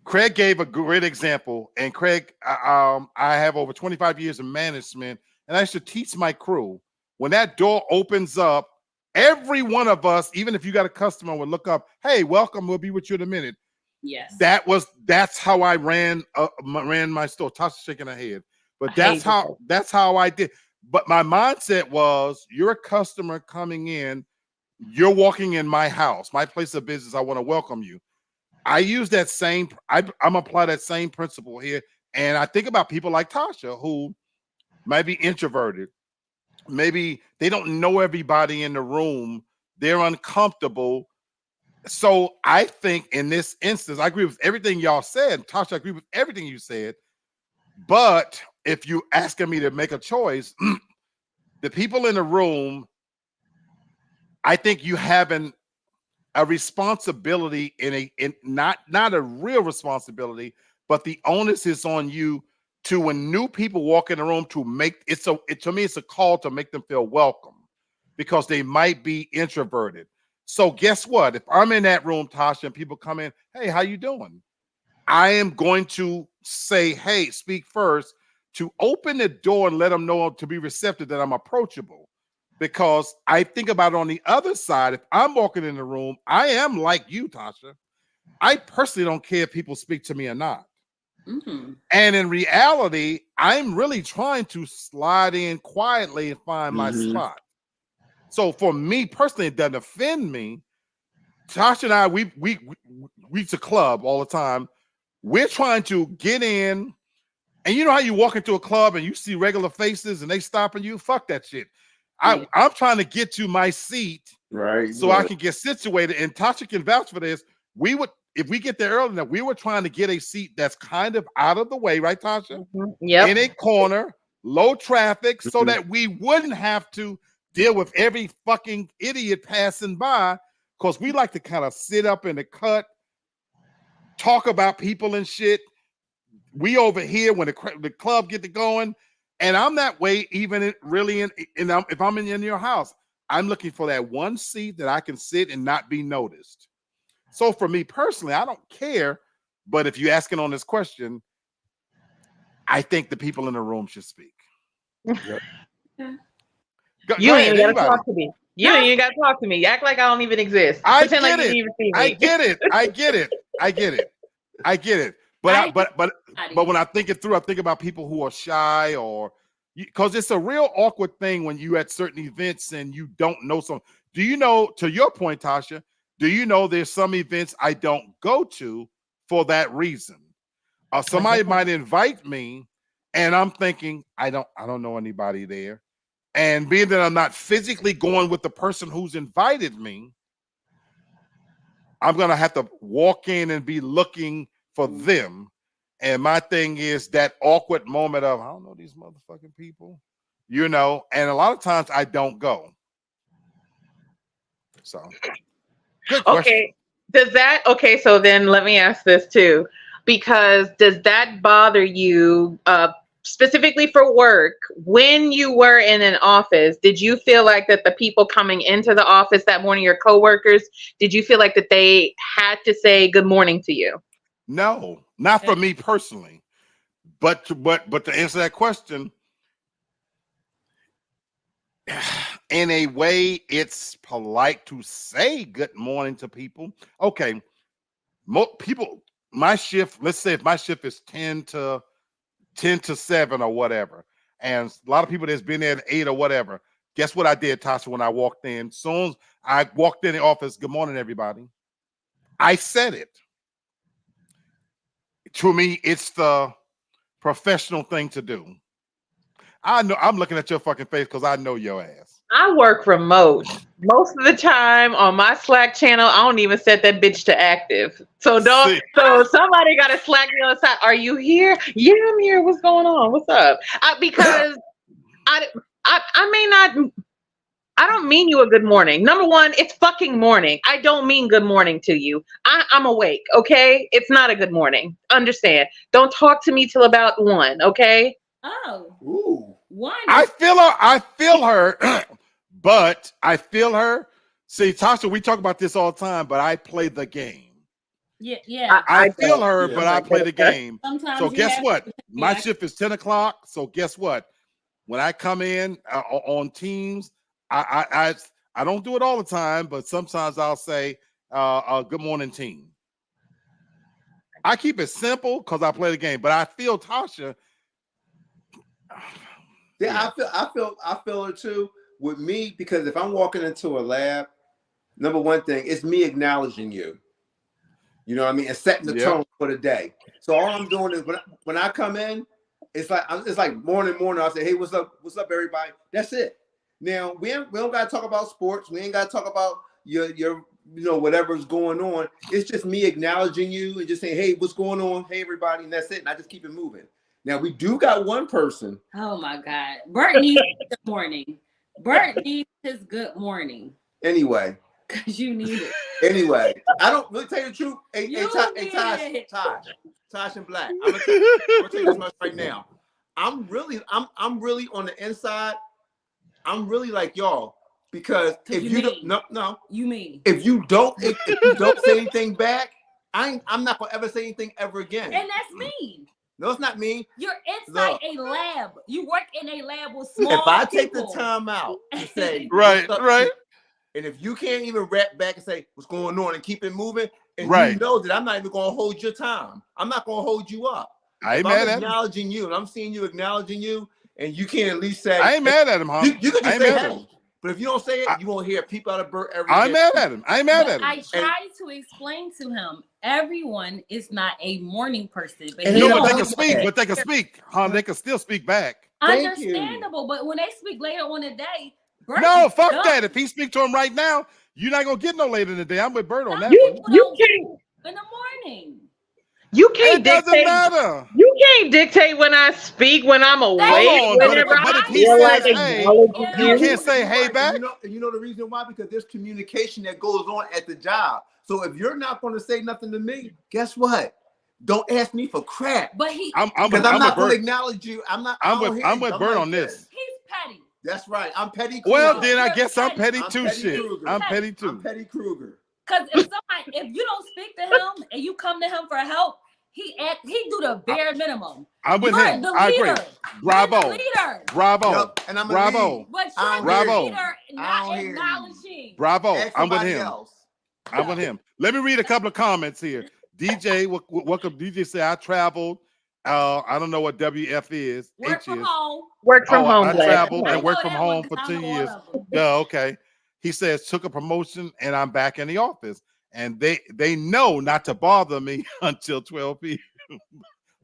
Craig gave a great example. And Craig, I have over 25 years of management, and I used to teach my crew. When that door opens up, every one of us, even if you got a customer, would look up, hey, welcome, we'll be with you in a minute. Yes. That's how I ran my store. Tasha's shaking her head. But that's how I did. But my mindset was, you're a customer coming in, you're walking in my house, my place of business, I want to welcome you. I use that I'm apply that same principle here. And I think about people like Tasha who might be introverted. Maybe they don't know everybody in the room. They're uncomfortable. So I think in this instance, I agree with everything y'all said. Tasha, I agree with everything you said. But if you asking me to make a choice, the people in the room, I think you having a responsibility in not a real responsibility, but the onus is on you to, when new people walk in the room, to make it so it, to me it's a call to make them feel welcome, because they might be introverted. So guess what? If I'm in that room, Tasha, and people come in, hey, how you doing? I am going to say, hey, speak first, to open the door and let them know, to be receptive, that I'm approachable. Because I think about it on the other side, if I'm walking in the room, I am like you, Tasha. I personally don't care if people speak to me or not. Mm-hmm. And in reality, I'm really trying to slide in quietly and find my spot. So for me personally, it doesn't offend me. Tasha and I, we to club all the time. We're trying to get in, and you know how you walk into a club and you see regular faces and they stopping you? Fuck that shit. Yeah. I'm trying to get to my seat, Right. so I can get situated. And Tasha can vouch for this. We would, if we get there early enough, we were trying to get a seat that's kind of out of the way, right, Tasha? Yep. In a corner, low traffic, so Mhm. that we wouldn't have to deal with every fucking idiot passing by. Because we like to kind of sit up in the cut, talk about people and shit. We over here when the club get to going, and I'm that way even if I'm in your house. I'm looking for that one seat that I can sit and not be noticed. So for me personally, I don't care. But if you're asking on this question, I think the people in the room should speak. Yep. You Go ain't ahead, even gotta anybody. talk to me. You ain't even gotta talk to me. Act like I don't even exist. I Pretend like get you didn't it. even see I me. get it. I get it. I get it. I get it. But but when I think it through, I think about people who are shy, or because it's a real awkward thing when you at certain events and you don't know some. Do you know, to your point, Tasha, do you know there's some events I don't go to for that reason? Somebody might invite me and I'm thinking, I don't know anybody there. And being that I'm not physically going with the person who's invited me, I'm gonna have to walk in and be looking for them. And my thing is that awkward moment of, I don't know these motherfucking people, and a lot of times I don't go. So good question. Okay, so then let me ask this too. Because does that bother you specifically for work? When you were in an office, did you feel like that the people coming into the office that morning, your coworkers, did you feel like that they had to say good morning to you? No, not for me personally. But to answer that question, in a way, it's polite to say good morning to people. Okay, people, my shift, let's say if my shift is 10 to 7 or whatever, and a lot of people that's been there at 8 or whatever, guess what I did, Tasha, when I walked in? Soon as I walked in the office, good morning, everybody. I said it. To me, it's the professional thing to do. I know I'm looking at your fucking face because I know your ass. I work remote. Most of the time on my Slack channel, I don't even set that bitch to active. So See, so somebody got to Slack me on the side. Are you here? Yeah, I'm here. What's going on? What's up? Because I may not. I don't mean you a good morning. Number one, it's fucking morning. I don't mean good morning to you. I'm awake. Okay, it's not a good morning. Understand? Don't talk to me till about 1. Okay. Oh, Ooh. one. I feel her, but I feel her. See, Tasha, we talk about this all the time, but I play the game. Yeah. I feel don't. her, Yeah. but I play the game. So Sometimes you guess have what? to be My like, shift is 10 o'clock. So guess what? When I come in on Teams, I don't do it all the time, but sometimes I'll say, good morning, team. I keep it simple because I play the game, but I feel Tasha. Yeah, I feel it too with me, because if I'm walking into a lab, number one thing, it's me acknowledging you. You know what I mean? And setting the Yep. tone for the day. So all I'm doing is when I come in, it's like morning. I say, hey, what's up, everybody? That's it. Now we don't gotta talk about sports. We ain't gotta talk about your whatever's going on. It's just me acknowledging you and just saying, hey, what's going on? Hey, everybody. And that's it. And I just keep it moving. Now, we do got one person. Oh, my God. Bert needs good morning. Bert needs his good morning. Anyway. Because you need it. Anyway. I don't, let me tell you the truth. Hey, Tosh and Black. I'm going to tell you this much right now. I'm really on the inside. I'm really like y'all. Because if you don't, no. You mean. If you don't say anything back, I'm not going to ever say anything ever again. And that's mean. No, it's not me. You're inside a lab. You work in a lab with small If I people. take the time out to say, right. And if you can't even rap back and say what's going on and keep it moving, and you know that I'm not even going to hold your time. I'm not going to hold you up. I ain't mad at him. I'm acknowledging you, and I'm seeing you acknowledging you, and you can't at least say, I ain't mad at him, huh? You can just say, hey. But if you don't say it, you won't hear people out of Bert every day. I'm mad at him. I ain't mad at him. I tried to explain to him, everyone is not a morning person. But they can speak, but they can speak. They can still speak back. Understandable, but when they speak later on in the day, Bert fuck that. If he speak to him right now, you're not gonna get no later in the day. I'm with Bert on that. You can't in the morning. You can't dictate. Doesn't matter. You can't dictate when I speak, when I'm awake. But if he says, hey, you can't say hey back. You know the reason why? Because there's communication that goes on at the job. So if you're not going to say nothing to me, guess what? Don't ask me for crap. But I'm not going to acknowledge you. I'm with Bert on this. He's petty. That's right. I'm petty. Well, then I guess I'm petty too. Shit, I'm petty too. I'm Petty Kruger. Because if you don't speak to him and you come to him for help, he do the bare minimum. I'm with him. I agree. Bravo. Leader. Bravo. Yep. And I'm Bravo. But you're the leader, not acknowledging. Bravo. I'm with him. I'm with him. Let me read a couple of comments here. DJ, welcome. DJ say I traveled. I don't know what WF is. Work from home. Work from home. I traveled and worked from home for 10 years. Yeah, okay. He says took a promotion and I'm back in the office. And they know not to bother me until 12 p.m.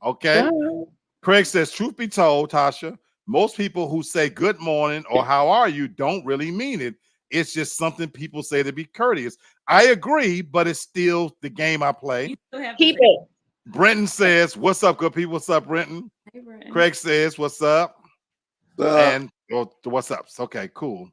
Okay. Yeah. Craig says, truth be told, Tasha, most people who say good morning or how are you don't really mean it. It's just something people say to be courteous. I agree, but it's still the game I play. Keep it. Brenton says, what's up, good people? What's up, Brenton? Hey, Brenton. Craig says, what's up? And what's up? Okay, cool.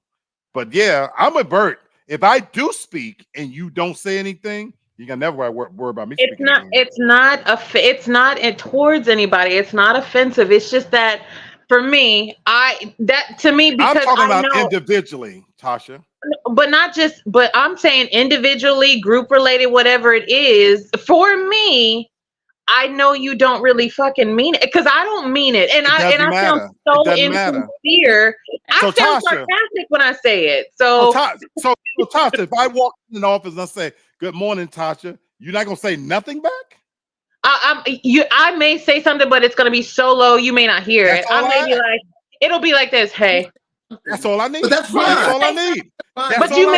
But yeah, I'm with Bert. If I do speak and you don't say anything, you can never worry about me. It's not towards anybody. It's not offensive. It's just that for me, because I'm talking about individually, Tasha. But I'm saying individually, group related, whatever it is. For me, I know you don't really fucking mean it because I don't mean it, and I sound so insincere. I sound sarcastic when I say it. So Tasha, if I walk in the office and I say good morning, Tasha, you're not gonna say nothing back? I may say something, but it's gonna be so low you may not hear it. I may be like, it'll be like this. Hey, that's all I need. But that's fine. That's all I need. But you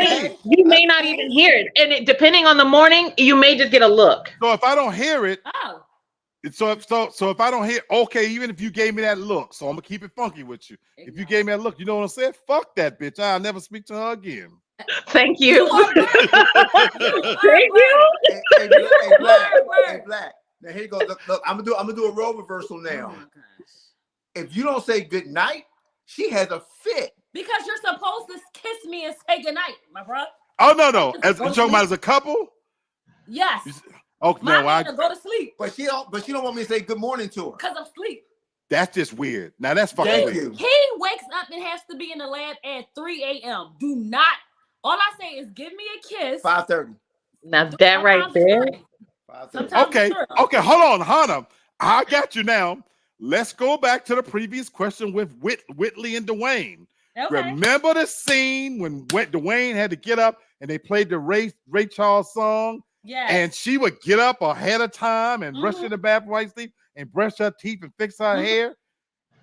may not even hear it, and depending on the morning, you may just get a look. So if I don't hear it, so if I don't hear, okay, even if you gave me that look, so I'm gonna keep it funky with you. If you gave me that look, you know what I'm saying? Fuck that bitch. I'll never speak to her again. Thank you. Thank you. Hey, Black. Now here you go. Look, I'm gonna do a role reversal now. Oh my gosh. If you don't say good night, she has a fit. Because you're supposed to kiss me and say good night, my bro. Oh no. As you're talking about as a couple? Yes. Okay, no, I go to sleep. But she don't want me to say good morning to her. Because I'm asleep. That's just weird. Now that's fucking weird. He wakes up and has to be in the lab at 3 a.m. Do not. All I say is give me a kiss. 5:30. Now that right there. Okay. Hold on, Hannah. I got you now. Let's go back to the previous question with Whitley and Dwayne. Okay. Remember the scene when Dwayne had to get up and they played the Ray Charles song? Yes. And she would get up ahead of time and rush to the bathroom while sleep and brush her teeth and fix her hair.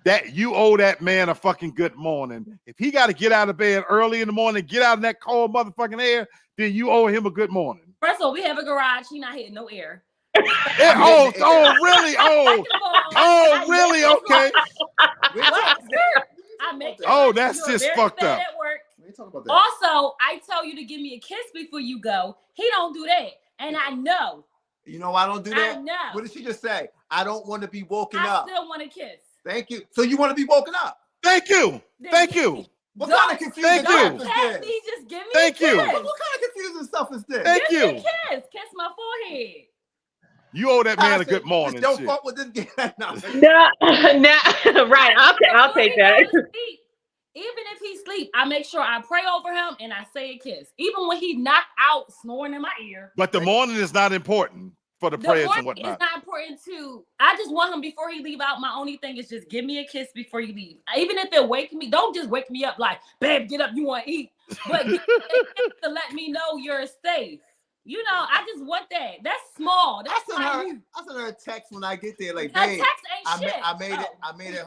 That you owe that man a fucking good morning. If he got to get out of bed early in the morning, get out in that cold motherfucking air, then you owe him a good morning. First of all, we have a garage. She not hitting no air. Really? Really? Okay. I make that's just fucked up. We ain't talking about that. Also, I tell you to give me a kiss before you go. He don't do that, and I know. You know why I don't do that? I know. What did she just say? I don't want to be woken I up. still want to kiss. Thank you. So you want to be woken up? Thank you. Thank you. What kind of confusing Thank you. stuff is Cat this? me, just give me Thank a kiss. you. What kind of confusing stuff is this? Thank Give me you. a kiss. Kiss my forehead. You owe that man a Tasha, good morning. Don't Shit. fuck with this guy. No. No, no, right. I'll Before take he that. go to sleep, even if he sleep, I make sure I pray over him and I say a kiss. Even when he knocked out snoring in my ear. But the morning is not important for the The prayers morning and whatnot. is not important to. I just want him before he leave out. My only thing is just give me a kiss before you leave. Even if it wake me, don't just wake me up like, babe, get up, you want to eat. But give me a kiss to let me know you're safe. You know, I just want that. That's small. That's I sent her a text when I get there, like, a babe, text ain't shit. I made it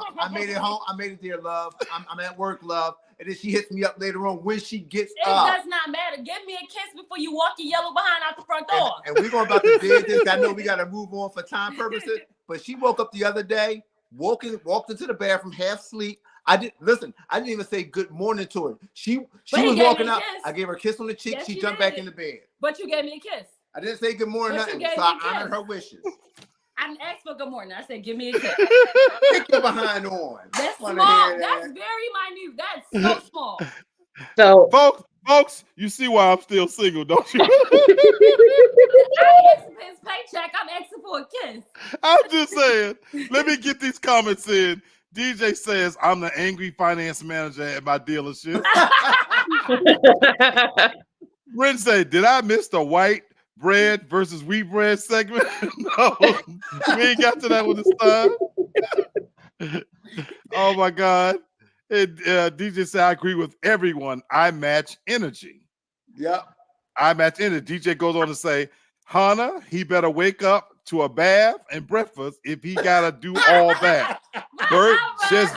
home. I made it there, love. I'm at work, love. And then she hits me up later on when she gets It up. does not matter. Give me a kiss before you walk your yellow behind out the front door. And we're going about to bid this. I know we got to move on for time purposes, but she woke up the other day, walked into the bathroom half asleep. I didn't even say good morning to her. She was walking up. I gave her a kiss on the cheek. Yes, she jumped back in the bed. But you gave me a kiss. I didn't say good morning, But you nothing. gave So me I a kiss. honored her wishes. I didn't ask for good morning. I said, give me a kiss. Pick your behind on. That's small. That. That's very minute. That's so small. So, folks, you see why I'm still single, don't you? I asked for his paycheck. I'm asking for a kiss. I'm just saying. Let me get these comments in. DJ says, I'm the angry finance manager at my dealership. Ren say, did I miss the white bread versus wheat bread segment? No, we ain't got to that one this time. Oh my God. DJ said, I agree with everyone. I match energy. Yep. I match energy. DJ goes on to say, Hannah, he better wake up to a bath and breakfast if he gotta do all that. Bert just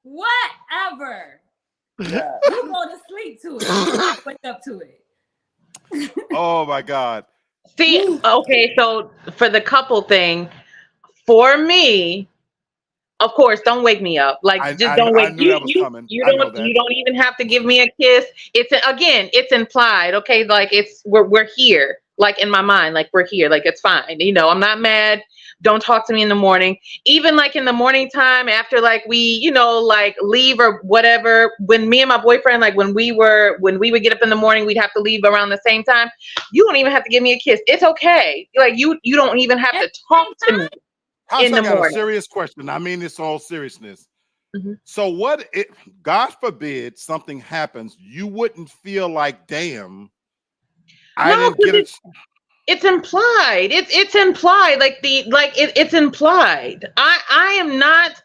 Whatever. Yeah. You go to sleep to it. I wake up to it. Oh my God. see, okay, so for the couple thing, for me, of course, don't wake me up. Like, just don't wake me. You don't even have to give me a kiss. It's implied. Okay, like we're here. Like in my mind, like we're here. Like it's fine. You know, I'm not mad. Don't talk to me in the morning. Even like in the morning time after like we, like leave or whatever. When me and my boyfriend, like when we would get up in the morning, we'd have to leave around the same time. You don't even have to give me a kiss. It's okay. Like you don't even have to talk to me. I got a serious question. I mean this all seriousness. Mm-hmm. So God forbid something happens, you wouldn't feel like, damn, I didn't get it. It's implied. It's implied. It's implied. I am not.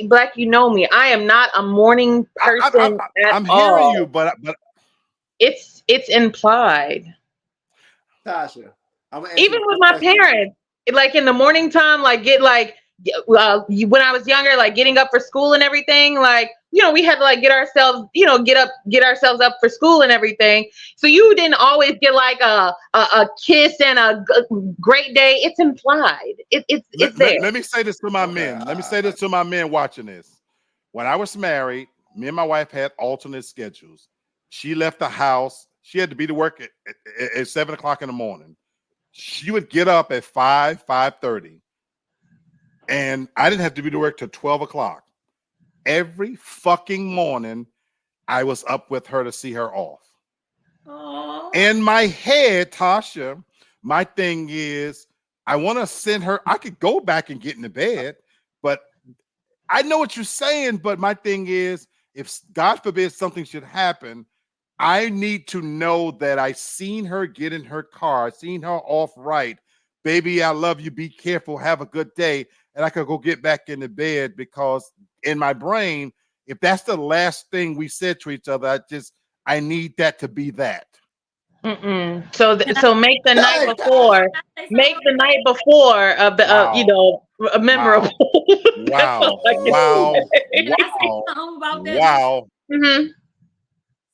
Black, you know me. I am not a morning person I'm at all. hearing you, but it's implied. Tasha, even with my parents, like in the morning time, like when I was younger, like getting up for school and everything, like we had to like get ourselves up for school and everything. So you didn't always get like a kiss and a great day. It's implied. It's there. Let me say this to my men. Let me say this to my men watching this. When I was married, me and my wife had alternate schedules. She left the house. She had to be to work at 7 o'clock in the morning. She would get up at 5:30. And I didn't have to be to work till 12 o'clock. Every fucking morning, I was up with her to see her off. Aww. In my head, Tasha, my thing is, I want to send her. I could go back and get in the bed, but I know what you're saying. But my thing is, if God forbid something should happen, I need to know that I seen her get in her car, seen her off right. Baby, I love you. Be careful. Have a good day. And I could go get back in the bed, because in my brain, if that's the last thing we said to each other, I need that to be that. Mm-mm. So make the night before. Make the night before memorable. Wow. Can I say something about that? Wow. Mm-hmm.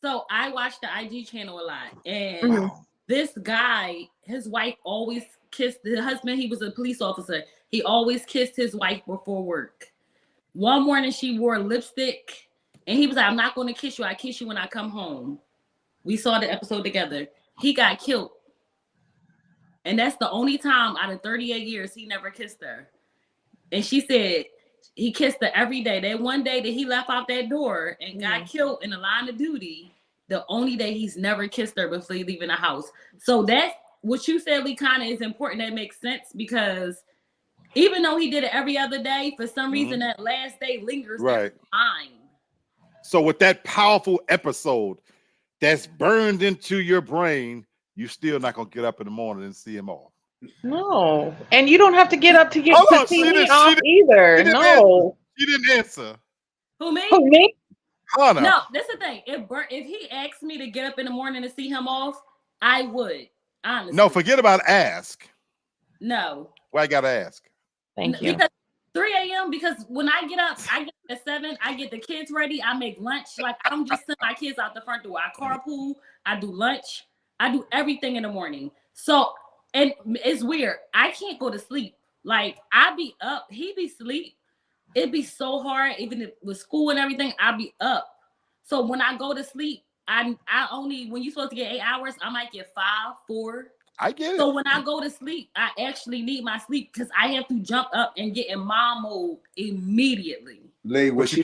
So I watch the IG channel a lot, and this guy, his wife always kissed the husband. He was a police officer. He always kissed his wife before work. One morning she wore lipstick, and he was like, "I'm not going to kiss you. I kiss you when I come home." We saw the episode together. He got killed, and that's the only time out of 38 years he never kissed her. And she said he kissed her every day. That one day that he left out that door and got killed in the line of duty, the only day he's never kissed her before leaving the house. So that's what you said, Lee, kind of is important. That makes sense because even though he did it every other day, for some reason that last day lingers in his mind. So with that powerful episode that's burned into your brain, you still not gonna get up in the morning and see him off. No, and you don't have to get up to get Hold to on, see me off either. No, she didn't answer. Who, me? Who, me? Hannah. No, that's the thing. If he asked me to get up in the morning to see him off, I would. Honestly. No, forget about ask. No. Well, I gotta ask. Thank you. Because 3 a.m. because when I get up, I get at 7, I get the kids ready, I make lunch. Like I'm just sending my kids out the front door. I carpool, I do lunch, I do everything in the morning. So, and it's weird. I can't go to sleep. Like I be up, he be asleep. It'd be so hard, even with school and everything, I'd be up. So when I go to sleep, I only, when you're supposed to get 8 hours, I might get 5, 4. I get it. So when I go to sleep, I actually need my sleep because I have to jump up and get in mom mode immediately. Lee, what she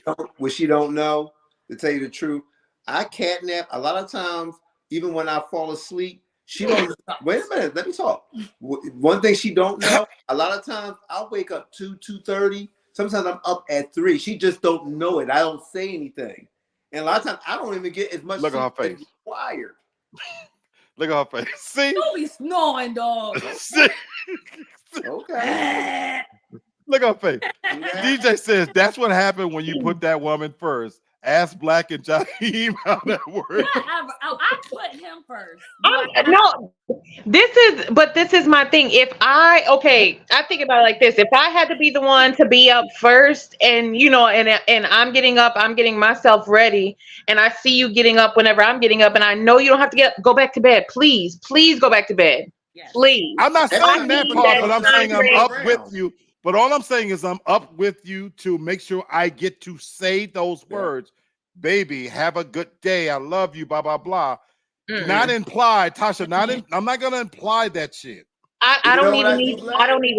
don't know, to tell you the truth, I catnap a lot of times, even when I fall asleep. She don't wait a minute, let me talk. One thing she don't know, a lot of times I'll wake up 2:30. Sometimes I'm up at 3. She just don't know it. I don't say anything. And a lot of times I don't even get as much Look at her sleep face. as required. Look at her face. See? Don't be snoring, dog. See? Okay. Look at her face. Yeah. DJ says that's what happened when you put that woman first. Ask Black and Jaheim how that works. I put him first. No, this is my thing. I think about it like this. If I had to be the one to be up first and and I'm getting up, I'm getting myself ready, and I see you getting up whenever I'm getting up, and I know you don't have to go back to bed. Please go back to bed. Yes. Please. I'm not saying that part, but I'm saying I'm up around. with you. But all I'm saying is I'm up with you to make sure I get to say those words. Baby, have a good day. I love you, blah, blah, blah. Not implied, Tasha, I'm not gonna imply that shit. I don't even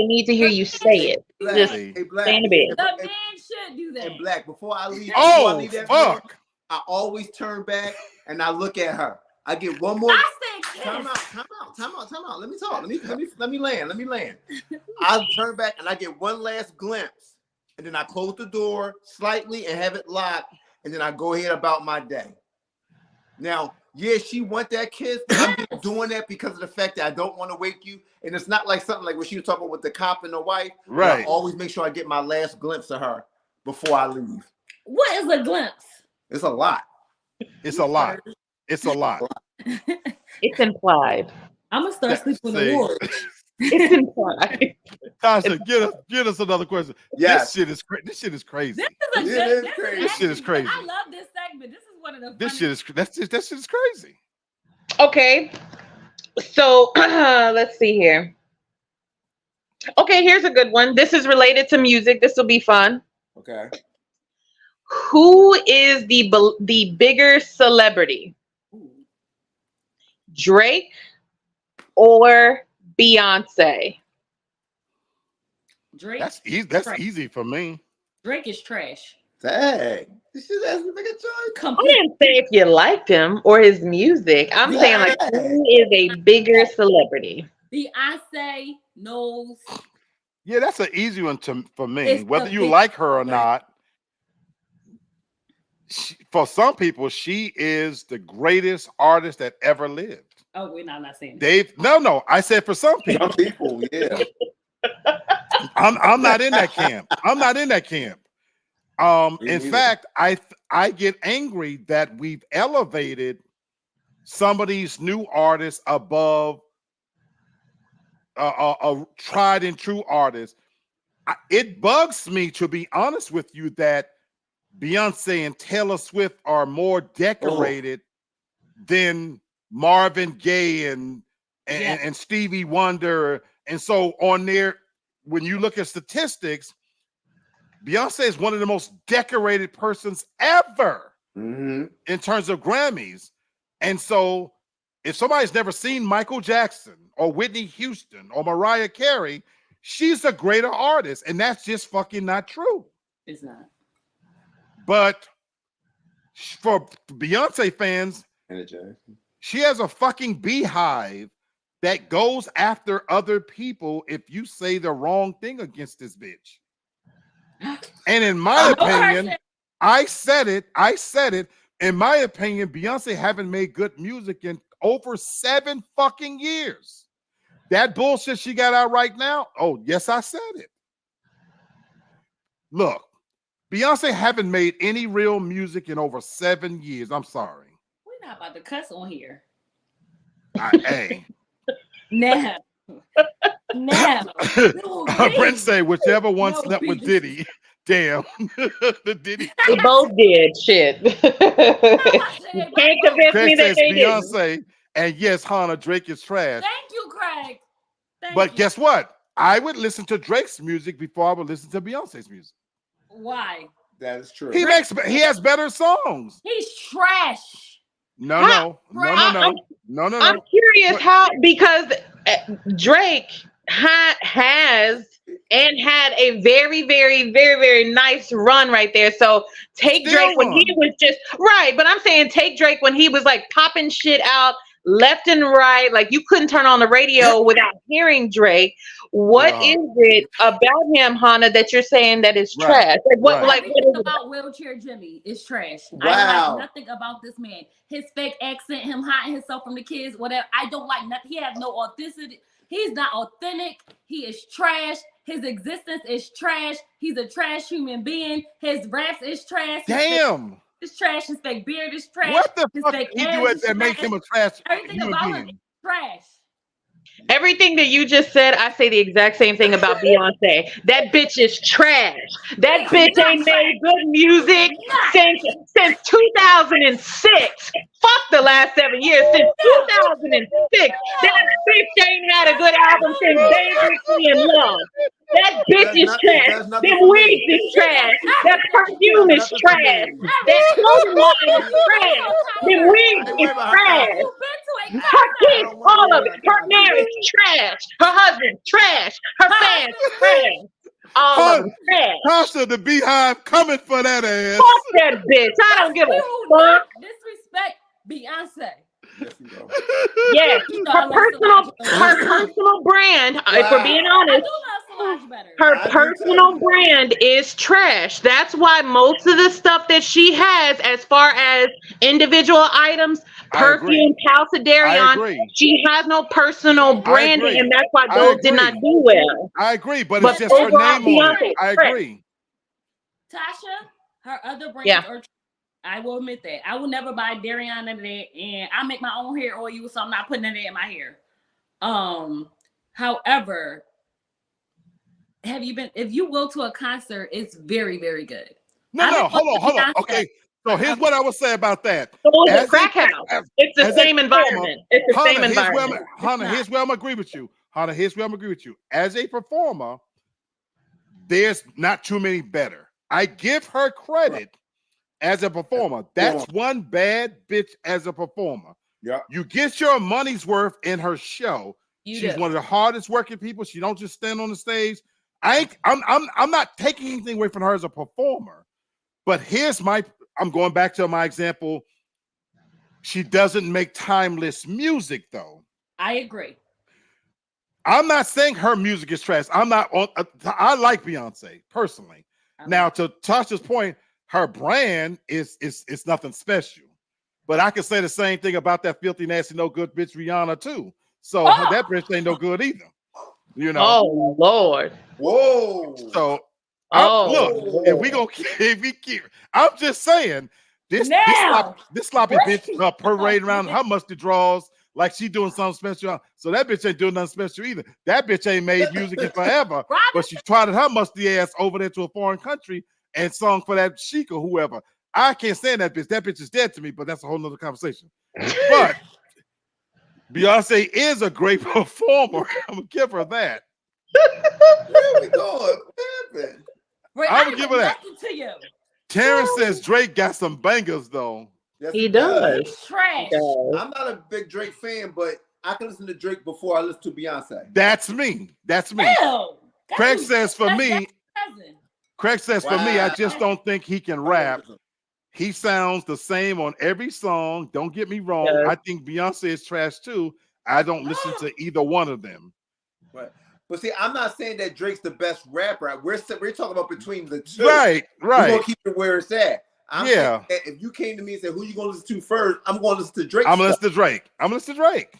need to hear you say it. Black, Just hey, Black, stay in the bed. The man should do that. And Black, before I leave, Fuck. room, I always turn back and I look at her. I get one more. I said kiss. Time out. Let me talk. Let me land. I turn back and I get one last glimpse, and then I close the door slightly and have it locked, and then I go ahead about my day. Now, yeah, she want that kiss, but I'm just doing that because of the fact that I don't want to wake you, and it's not like something like what she was talking about with the cop and the wife. Right. I always make sure I get my last glimpse of her before I leave. What is a glimpse? It's a lot. It's a lot. It's a lot. It's implied. I'm gonna start sleeping with the ward. It's implied. Tasha, get us another question. Yes. This shit is crazy. This shit is crazy. I love this segment. This is one of the That shit is crazy. Okay. So let's see here. Okay, here's a good one. This is related to music. This will be fun. Okay. Who is the bigger celebrity? Drake or Beyonce? Drake. That's easy. That's easy for me. Drake is trash. Dang. This shit has to make a choice. I didn't say if you liked him or his music. I'm saying like who is a bigger celebrity? Beyonce knows. Yeah, that's an easy one for me. It's Whether the you big like her or one. not, for some people, she is the greatest artist that ever lived. Oh, wait, no, I'm not saying that. Dave, no. I said for some people. Some people, yeah. I'm not in that camp. I'm not in that camp. Me In neither. fact, I get angry that we've elevated some of these new artists above a tried and true artist. It bugs me, to be honest with you, that Beyonce and Taylor Swift are more decorated than Marvin Gaye and Stevie Wonder. And so on there, when you look at statistics, Beyonce is one of the most decorated persons ever Mm-hmm. in terms of Grammys. And so if somebody's never seen Michael Jackson or Whitney Houston or Mariah Carey, she's a greater artist. And that's just fucking not true. It's not. But for Beyonce fans, she has a fucking beehive that goes after other people if you say the wrong thing against this bitch. And in my opinion, I said it. In my opinion, Beyonce haven't made good music in over 7 fucking years. That bullshit she got out right now. Oh, yes, I said it. Look, Beyonce haven't made any real music in over 7 years. I'm sorry. We're not about to cuss on here. Hey. Now. Brent say whichever one slept with Diddy. Damn. The Diddy. They both did shit. Can't convince me that they Beyonce didn't. And yes, Hannah, Drake is trash. Thank you, Craig. But guess what? I would listen to Drake's music before I would listen to Beyonce's music. Why? That is true. He has better songs. He's trash. No. I'm curious how, because Drake has and had a very, very, very, very nice run right there. So take Drake when he was just right, but I'm saying take Drake when he was like popping shit out left and right, like you couldn't turn on the radio without hearing Drake. What is it about him, Hannah, that you're saying that is trash? Like what? Like what is about Wheelchair Jimmy is trash. Wow. I don't like nothing about this man. His fake accent, him hiding himself from the kids, whatever. I don't like nothing. He has no authenticity. He's not authentic. He is trash. His existence is trash. He's a trash human being. His raps is trash. Damn. His trash. His fake beard is trash. What the his fuck fake did he do that make him a trash everything human about being? him is trash. Everything that you just said, I say the exact same thing about Beyonce. That bitch is trash. That bitch ain't made good music since 2006. Fuck the last 7 years. Since 2006, that bitch ain't had a good album since Dangerously in Love. That bitch is trash. Them wigs is trash. That perfume is trash. That clothing line is trash. Them wigs is trash. Her kids, all of it. Her marriage, trash. Her husband, trash. Her fans, trash. All of them, trash. Tasha, the Beehive coming for that ass. Fuck that bitch. I don't give a fuck. Disrespect Beyonce. Yes, her personal brand, if we're being honest, her personal brand is trash. That's why most of the stuff that she has, as far as individual items, perfume, Calcedarion, she has no personal branding, and that's why those did not do well. I agree, but it's just her name on it. I agree. Tasha, her other brands are. I will admit that. I will never buy Darion and that, and I make my own hair oil, so I'm not putting that in my hair. However, if you go to a concert, it's very, very good. No, hold on. Okay, so here's what I would say about that. So it's a crack house. It's the same environment. It's the same environment. Hannah, here's where I'm gonna agree with you. As a performer, there's not too many better. I give her credit. As a performer, that's one bad bitch as a performer. Yeah, you get your money's worth in her show. She's one of the hardest working people. She don't just stand on the stage. I'm not taking anything away from her as a performer, but I'm going back to my example. She doesn't make timeless music, though. I agree. I'm not saying her music is trash. I like Beyonce personally. Now, to Tasha's point. Her brand is nothing special, but I can say the same thing about that filthy, nasty, no good bitch Rihanna too. So that bitch ain't no good either, you know. Oh Lord! Whoa! So look, if we keep, I'm just saying this sloppy bitch parading around her musty drawers like she doing something special. So that bitch ain't doing nothing special either. That bitch ain't made music in forever, but she trotted her musty ass over there to a foreign country and sung for that Sheik or whoever. I can't stand that bitch. That bitch is dead to me, but that's a whole nother conversation. But Beyonce is a great performer. I'm gonna give her that. Where we going? What happened? I would give her that. To you. Terrence says Drake got some bangers though. Yes, He does. He's trash. He does. I'm not a big Drake fan, but I can listen to Drake before I listen to Beyonce. That's me. That's me. Ew. Craig says for me. Cousin. Craig says for me, I just Wow. don't think he can rap. He sounds the same on every song. Don't get me wrong. Yes. I think Beyonce is trash too. I don't listen to either one of them. Right. But see, I'm not saying that Drake's the best rapper. We're talking about between the two. Right, We're right. gonna keep it where it's at. I'm Yeah. saying that if you came to me and said, "Who you gonna listen to first?" I'm gonna listen to Drake. I'm gonna listen to Drake.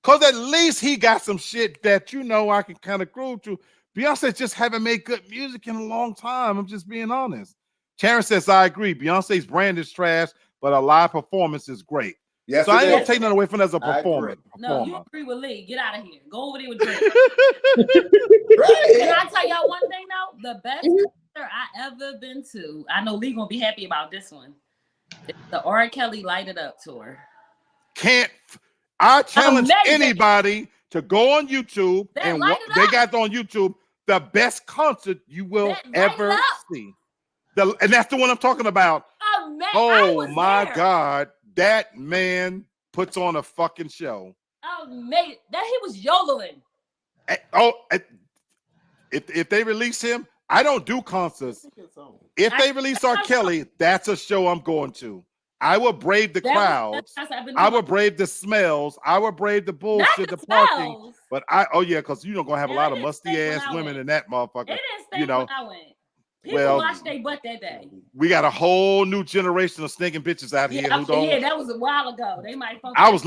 Cause at least he got some shit that I can kind of groove to. Beyonce just haven't made good music in a long time. I'm just being honest. Terrence says I agree. Beyonce's brand is trash, but her live performance is great. Yes, so I ain't gonna is. take nothing away from that as a I performer. No, you agree with Lee. Get out of here. Go over there with Drake. Right. Can I tell y'all one thing though? The best concert I ever been to, I know Lee gonna be happy about this one. It's the R. Kelly Light It Up tour. I challenge Amazing. anybody to go on YouTube and they got on YouTube the best concert you will ever see. And that's the one I'm talking about. Oh my God, that man puts on a fucking show. Amazing. That he was yodeling. If they release him, I don't do concerts. If they release R. Kelly, that's a show I'm going to. I will brave the crowds. I will brave the smells. I will brave the bullshit, the parking. But because you're gonna have a lot of musty ass women in that motherfucker. It didn't stay when I went. People watched their butt that day. We got a whole new generation of stinking bitches out here who don't. Yeah, that was a while ago. They might. I was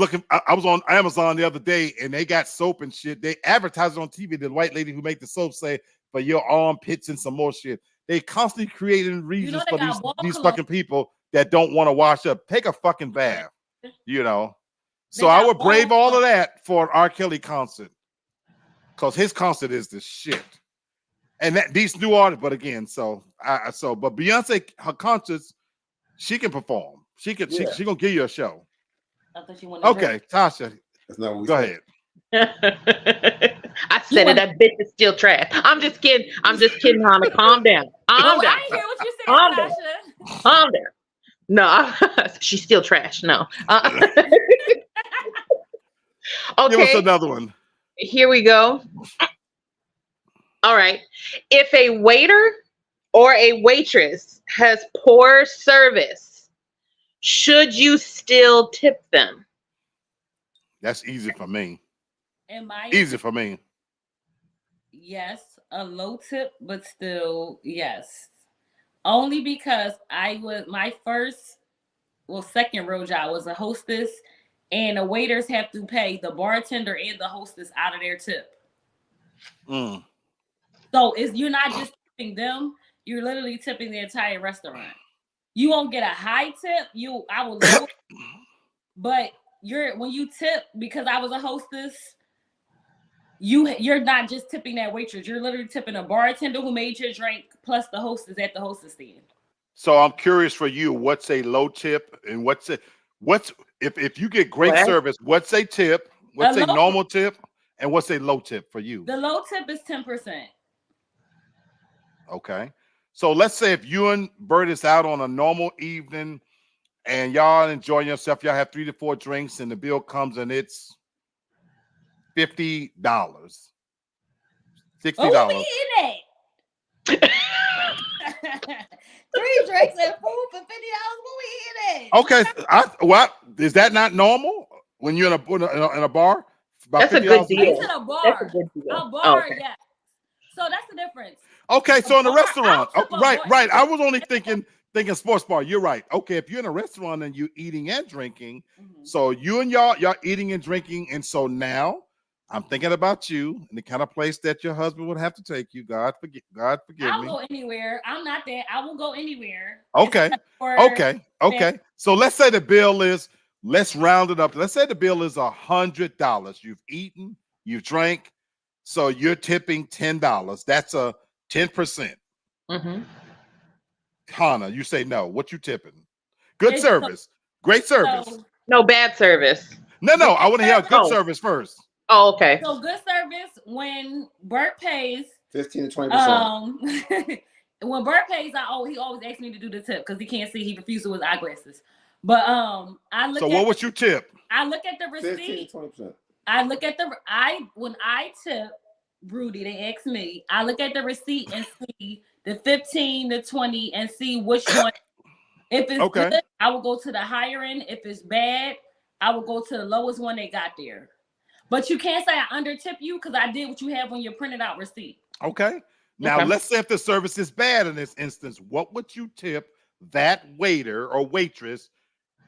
on Amazon the other day, and they got soap and shit. They advertised it on TV. The white lady who make the soap say for your armpits and some more shit. They constantly creating reasons for these fucking people that don't want to wash up. Take a fucking bath, So I would brave all of that for an R. Kelly concert, because his concert is the shit. And these new artists, but again, but Beyonce, her concerts, she can perform. She gonna give you a show. I thought you wanted okay, Tasha, go ahead. I said it. That bitch is still trash. I'm just kidding, Hannah. Calm down. I didn't hear what you said, Tasha. Calm down. No, she's still trash. No. Okay. Give us another one. Here we go. All right. If a waiter or a waitress has poor service, should you still tip them? That's easy for me. Easy for me. Yes, a low tip, but still yes. Only because my second real job was a hostess, and the waiters have to pay the bartender and the hostess out of their tip. So you're not just tipping them, you're literally tipping the entire restaurant. You won't get a high tip. I will lower, but when you tip, because I was a hostess, you're not just tipping that waitress. You're literally tipping a bartender who made your drink plus the hostess at the hostess stand. So I'm curious for you, what's a low tip and if you get great service, what's a tip? What's a normal tip? And what's a low tip for you? The low tip is 10%. Okay. So let's say if you and Bert is out on a normal evening and y'all enjoying yourself, y'all have 3 to 4 drinks and the bill comes and it's $50. $60. Oh, we eating it. 3 drinks and food for $50. What we eating? Okay. Is that not normal when you're in a bar? That's a good deal. He's in a bar. That's a good deal. A bar, yeah. So that's the difference. Okay, so in a restaurant, right. I was only thinking sports bar. You're right. Okay, if you're in a restaurant and you're eating and drinking, so you and y'all eating and drinking, and so now I'm thinking about you and the kind of place that your husband would have to take you. God forgive me. I'll go anywhere. I'm not there. I will go anywhere. Okay. So let's say the bill is. Let's round it up. Let's say the bill is $100. You've eaten, you've drank, so you're tipping $10. That's a 10%. Hannah, you say no. What you tipping? Good service. Great service. No bad service. No. I want to hear good service first. Oh, okay. So good service when Bert pays 15 to 20%. when Bert pays, he always asks me to do the tip because he can't see. He refuses with his eyeglasses. But So what would you tip? I look at the receipt. 15-20%. I look at when I tip Rudy, they ask me. I look at the receipt and see the 15, the 20, and see which one. If it's good, I will go to the higher end. If it's bad, I will go to the lowest one they got there. But you can't say I under tip you because I did what you have on your printed out receipt. Okay. Now let's say if the service is bad in this instance, what would you tip that waiter or waitress?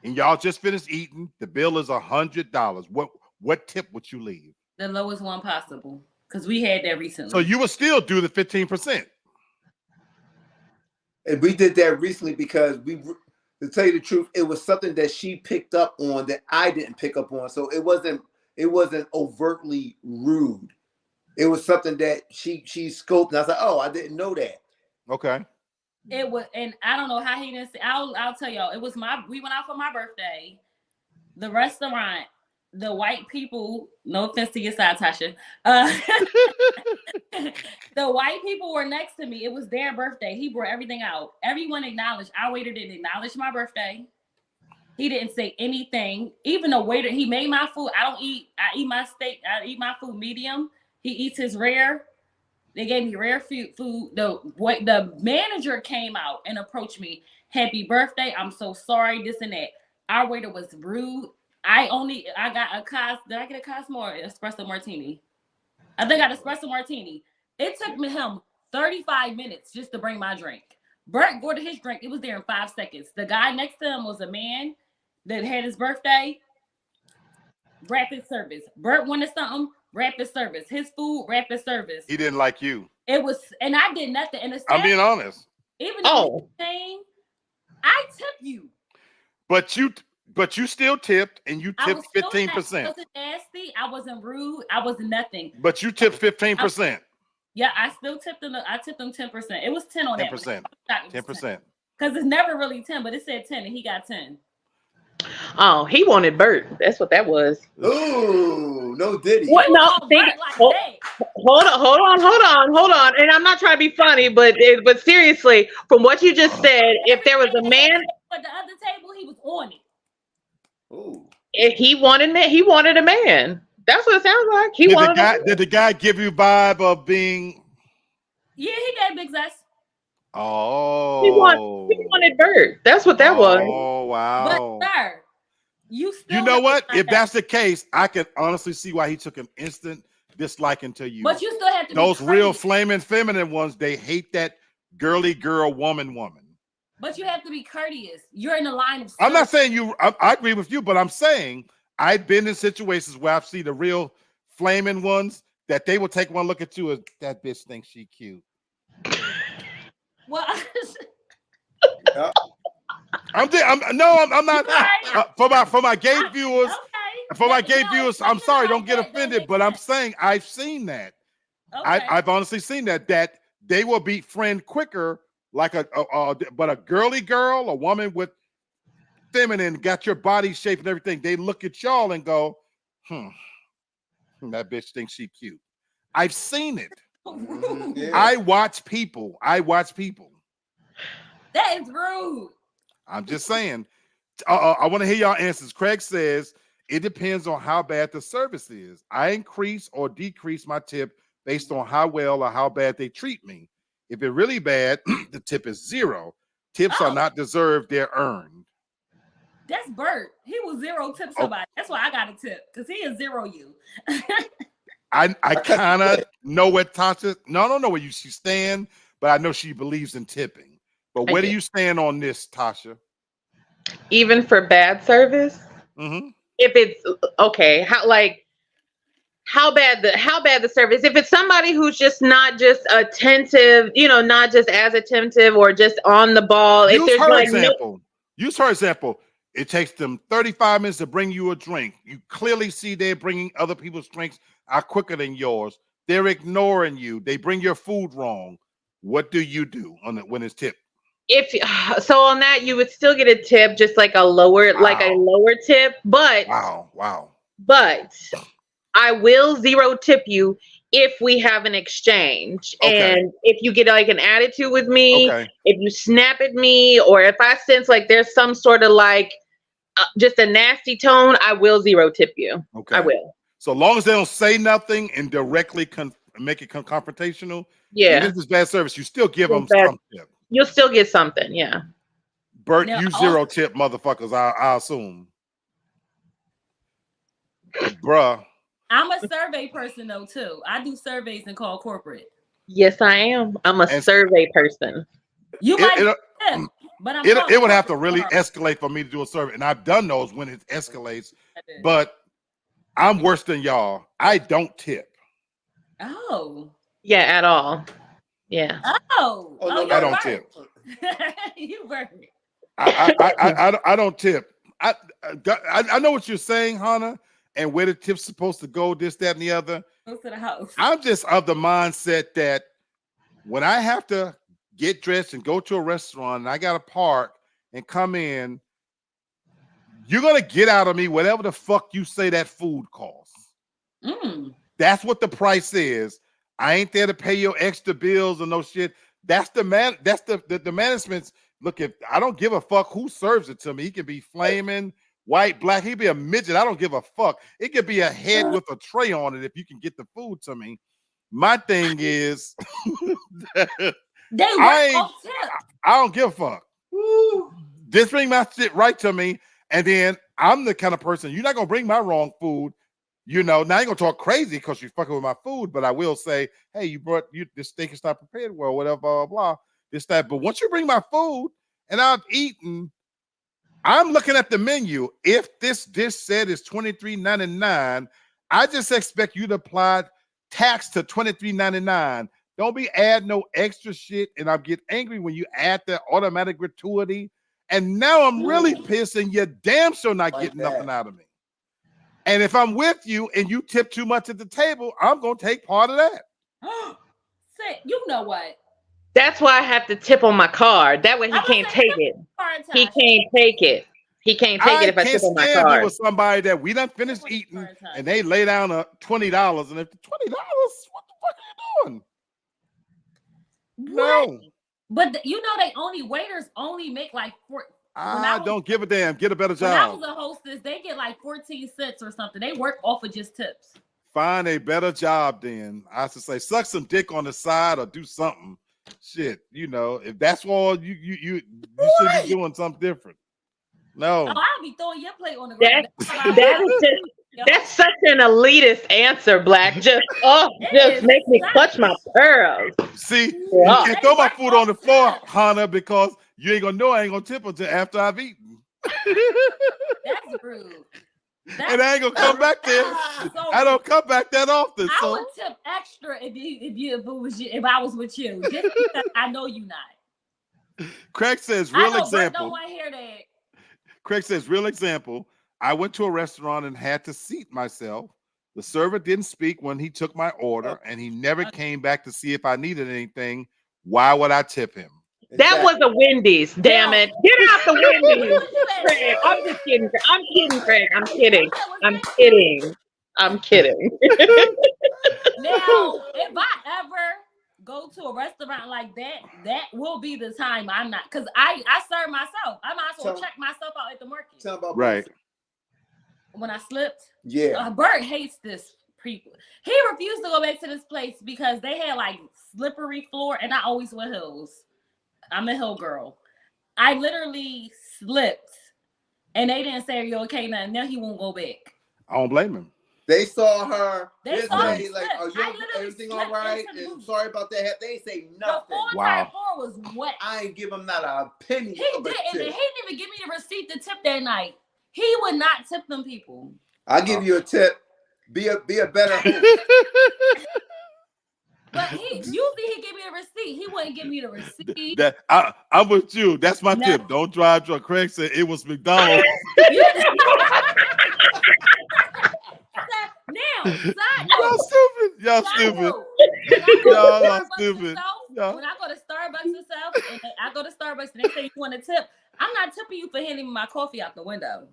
And y'all just finished eating. The bill is $100. What tip would you leave? The lowest one possible, because we had that recently. So you would still do the 15%. And we did that recently because to tell you the truth, it was something that she picked up on that I didn't pick up on. So it wasn't overtly rude. It was something that she scoped, and I was like, oh, I didn't know that. Okay. It was, and I don't know how he didn't say. I'll tell y'all. It was we went out for my birthday. The restaurant, the white people. No offense to your side, Tasha. The white people were next to me. It was their birthday. He brought everything out. Everyone acknowledged. Our waiter didn't acknowledge my birthday. He didn't say anything. Even the waiter, he made my food. I eat my steak. I eat my food medium. He eats his rare. They gave me rare food. The manager came out and approached me. Happy birthday. I'm so sorry. This and that. Our waiter was rude. I got a did I get a Cosmo or espresso martini? I think I got espresso martini. It took him 35 minutes just to bring my drink. Bert ordered his drink. It was there in 5 seconds. The guy next to him was a man that had his birthday. Rapid service. Bert wanted something. Rapid service. His food, rapid service. He didn't like you. It was, and I did nothing. And I'm being honest. Even though I tip you. But you still tipped, and you tipped 15%. I wasn't nasty. I wasn't rude. I wasn't nothing. But you tipped 15%. Yeah, I still tipped them. I tipped them 10%. It was 10 on that. 10%. 10%. Because it's never really 10, but it said 10, and he got 10. Oh, he wanted Bert. That's what that was. Ooh, no Diddy. What? No, hold on. And I'm not trying to be funny, but seriously, from what you just said, if there was a man at the other table, he was on it. Ooh. If he wanted a man. That's what it sounds like. Did the guy give you vibe of being? Yeah, he gave big zest. Oh, he wanted Bert. That's what that was. Oh, wow. But sir, you know what? If that's the case, I can honestly see why he took an instant disliking to you. But you still have to. Those real flaming feminine ones, they hate that girly girl woman. But you have to be courteous. You're in the line of service. I'm not saying you. I agree with you, but I'm saying I've been in situations where I've seen the real flaming ones that they will take one look at you as that bitch thinks she cute. Well, yeah. I'm not for my gay viewers. Okay. For my gay viewers, I'm sorry, don't get offended, but I'm saying I've seen that. Okay. I've honestly seen that they will be friend quicker, like but a girly girl, a woman with feminine, got your body shape and everything. They look at y'all and go, that bitch thinks she cute. I've seen it. Yeah. I watch people. That is rude. I'm just saying. I want to hear y'all answers. Craig says it depends on how bad the service is. I increase or decrease my tip based on how well or how bad they treat me. If it's really bad, the tip is 0. Tips are not deserved; they're earned. That's Bert. He will 0 tip somebody. That's why I got a tip because he is 0 you. I kind of know what Tasha. No, I don't know where she stand, but I know she believes in tipping. But where do you stand on this, Tasha? Even for bad service, mm-hmm. If it's okay, how bad the service? If it's somebody who's just not just attentive, not just as attentive or just on the ball. Use her example. It takes them 35 minutes to bring you a drink. You clearly see they're bringing other people's drinks out quicker than yours. They're ignoring you. They bring your food wrong. What do you do when it's tipped? So on that, you would still get a tip, just like a lower tip. But wow. But I will 0 tip you if we have an exchange. Okay. And if you get like an attitude with me, Okay. if you snap at me, or if I sense like there's some sort of like just a nasty tone, I will zero tip you. Okay. I will. So long as they don't say nothing and directly make it confrontational, even Yeah. if it's bad service, you still give them It's bad. some tip. You'll still get something. Yeah. Bert, Now, you zero tip motherfuckers, I assume. Bruh. I'm a survey person though too. I do surveys and call corporate. Yes, I am. I'm a And survey person. You might tip, but it would have to really escalate for me to do a survey. And I've done those when it escalates, but I'm worse than y'all. I don't tip. Oh. Yeah, at all. Yeah. Oh. no, I don't tip. You were. I don't tip. I know what you're saying, Hannah, and where the tip's supposed to go, this, that, and the other. Go to the house. I'm just of the mindset that when I have to get dressed and go to a restaurant and I got to park and come in, you're going to get out of me whatever the fuck you say that food costs. That's what the price is. I ain't there to pay your extra bills or no shit. That's the man. That's the management's. Look, if I don't give a fuck who serves it to me, he can be flaming, white, black. He be a midget. I don't give a fuck. It could be a head with a tray on it if you can get the food to me. My thing is, I don't give a fuck. Just bring my shit right to me, and then I'm the kind of person, you're not gonna bring my wrong food. You know, now you're gonna talk crazy because you're fucking with my food, but I will say, hey, you brought this steak is not prepared well, whatever, blah, blah, blah. This, that. But once you bring my food and I've eaten, I'm looking at the menu. If this dish said is $23.99, I just expect you to apply tax to $23.99. Don't be add no extra shit, and I get angry when you add that automatic gratuity. And now I'm really pissed, and you're damn sure not getting nothing out of me. And if I'm with you and you tip too much at the table, I'm gonna take part of that. Say, you know what? That's why I have to tip on my card. That way he can't take it. He can't take it. He can't take it if I tip on my card. With somebody that we done finished eating and they lay down $20, and if the $20, what the fuck are you doing? What? No. But waiters only make like I don't give a damn. Get a better job. When I was a hostess, they get like 14 cents or something. They work off of just tips. Find a better job then. I have to say, suck some dick on the side or do something. Shit, you know, if that's all you should be doing something different. No. Oh, I'll be throwing your plate on the ground. That's such an elitist answer, Black. Just make me clutch my pearls. See, you can't throw my food on the floor, Hannah, because you ain't gonna know I ain't gonna tip until after I've eaten. That's rude. And I ain't gonna come back there. I don't come back that often. I would tip extra if I was with you. Just because I know you not. Craig says, real example. Don't want to hear that. Craig says, real example. I went to a restaurant and had to seat myself. The server didn't speak when he took my order, and he never came back to see if I needed anything. Why would I tip him? That was a Wendy's, damn it. Get out the Wendy's. Craig, I'm just kidding. I'm kidding, Craig. I'm kidding. I'm kidding. Now, if I ever go to a restaurant like that, that will be the time I'm not, because I serve myself. I might as well check myself out at the market. Right. When I slipped, yeah. Bert hates this people. He refused to go back to this place because they had like slippery floor, and I always wear heels. I'm a hill girl. I literally slipped, and they didn't say, "Are you okay?" Now he won't go back. I don't blame him. They saw her. They saw me like, "Are you everything all right?" And sorry about that. They ain't say nothing. The entire floor was wet. I ain't give him not a penny. He didn't even give me the receipt to tip that night. He would not tip them people. I'll give you a tip. Be a better host. But usually he give me a receipt. He wouldn't give me the receipt. I'm with you. That's my tip. Don't drive drunk. Craig said it was McDonald's. Now, y'all stupid. Y'all stupid. Y'all stupid. When I go to Starbucks and they say you want a tip, I'm not tipping you for handing me my coffee out the window.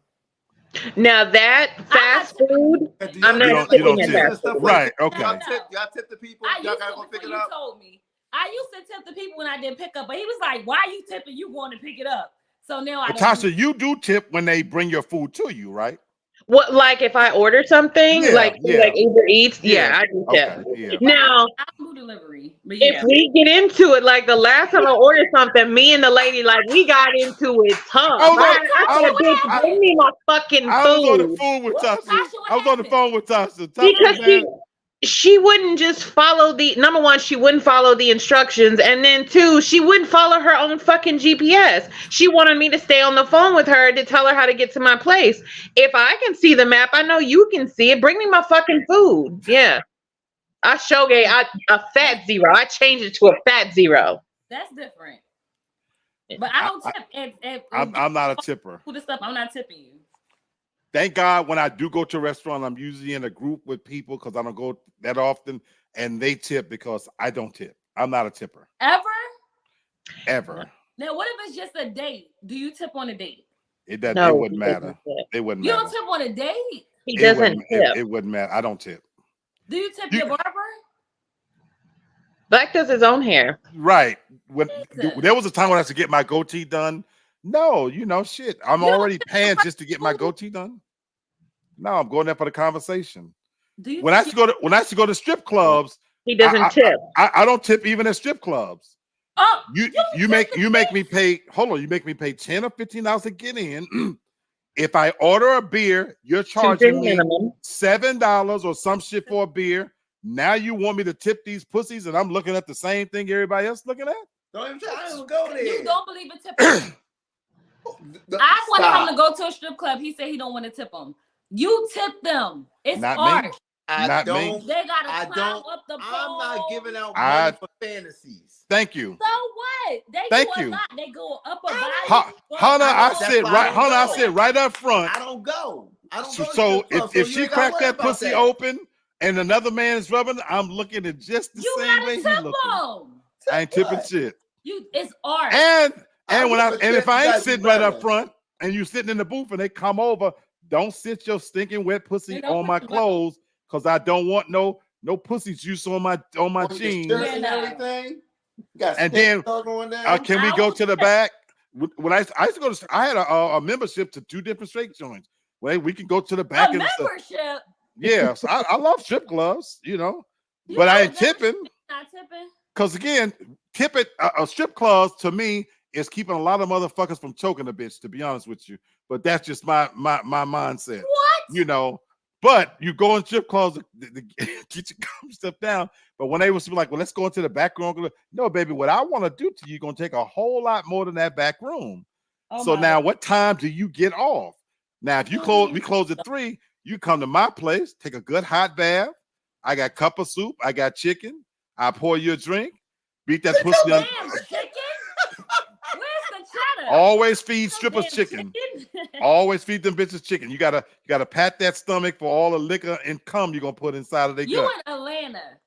Now that fast food food, I'm You not don't tipping at tip. fast food. Right, okay. Y'all tip the people. I Y'all used gotta to go pick it before you up. told me. I used to tip the people when I did pick up, but he was like, "Why you tipping? You going to pick it up?" So now I don't. Tasha, you do tip when they bring your food to you, right? What, like if I order something, Yeah, like yeah. like Uber Eats, Yeah, yeah, I do tip. Okay, yeah. But Now, I do delivery. But if yeah, we get into it, like the last time I ordered something, me and the lady, like we got into it tough. I was on, I I said, was, "Bitch, I, bring me my fucking I was on the food," phone with Tasha. Tasha, what I was on the happened? phone with Tasha. because Tasha, man. she wouldn't just follow the number one, she wouldn't follow the instructions, and then two, she wouldn't follow her own fucking GPS. She wanted me to stay on the phone with her to tell her how to get to my place. If I can see the map, I know you can see it. Bring me my fucking food. Yeah. I show gay a fat zero. I changed it to a fat zero. that's different. But I don't tip. I'm not a tipper. Food and stuff. I'm not tipping you. Thank God when I do go to a restaurant, I'm usually in a group with people because I don't go that often, and they tip because I don't tip. I'm not a tipper. Ever? Now, what if it's just a date? Do you tip on a date? It doesn't. No, it wouldn't he matter. doesn't tip. It wouldn't You matter. don't tip on a date? He It doesn't wouldn't. tip. It wouldn't matter. I don't tip. Do you tip your barber? Black does his own hair. Right. When Jesus. there was a time when I had to get my goatee done. No, shit. I'm You don't already tip paying the just to get my person? goatee done. No, I'm going there for the conversation. Do you When I used to go to strip clubs, He doesn't tip. I don't tip even at strip clubs. Oh, You make me pay. Hold on, you make me pay $10 or $15 to get in. If I order a beer, you're charging me $7 or some shit for a beer. Now you want me to tip these pussies, and I'm looking at the same thing everybody else looking at. Don't even try to go there. you don't believe in tipping? I wanted him to go to a strip club. He said he don't want to tip them. You tip them. It's Not art. me. I Not don't. me. They gotta I climb don't. up the pole. I'm not giving out money for fantasies. Thank you. So what? They Thank do a you. lot. They go up a valley. Hunter, I That's said why right. I don't Hunter, I go. said right up front. I don't go. I don't go. So to the club, if you she ain't gotta cracked worry that about pussy that. open and another man is rubbing, I'm looking at just the You same gotta way he tip looking. them. I ain't tipping What? shit. It's art. And I when give a if tip, I you ain't gotta do sitting right up better. front and you sitting in the booth and they come over, don't sit your stinking wet pussy They don't on my put you up. clothes because I don't want no pussy juice on my On your jeans. shirt Yeah, and no. everything. You got And snake then, going down. Can we I go will to the tip. back? When I used to go to, I had a membership to 2 different straight joints. Where we can go to the back A and stuff. membership. Yeah, so I love strip clubs, You but I know ain't that tipping Not tipping. because again, tipping a strip clubs to me is keeping a lot of motherfuckers from choking a bitch. To be honest with you, but that's just my mindset. What? But you go in strip clubs to get your cum stuff down. But when they was like, well, let's go into the back room. No, baby, what I want to do to you gonna take a whole lot more than that back room. Oh So my now, God. what time do you get off? Now, if we close at 3. You come to my place, take a good hot bath. I got cup of soup. I got chicken. I pour you a drink. Beat that pussy on. Damn chicken. Where's the cheddar? Always feed strippers Damn chicken. Always feed them bitches chicken. You gotta pat that stomach for all the liquor and cum you're gonna put inside of their You gut. in Atlanta.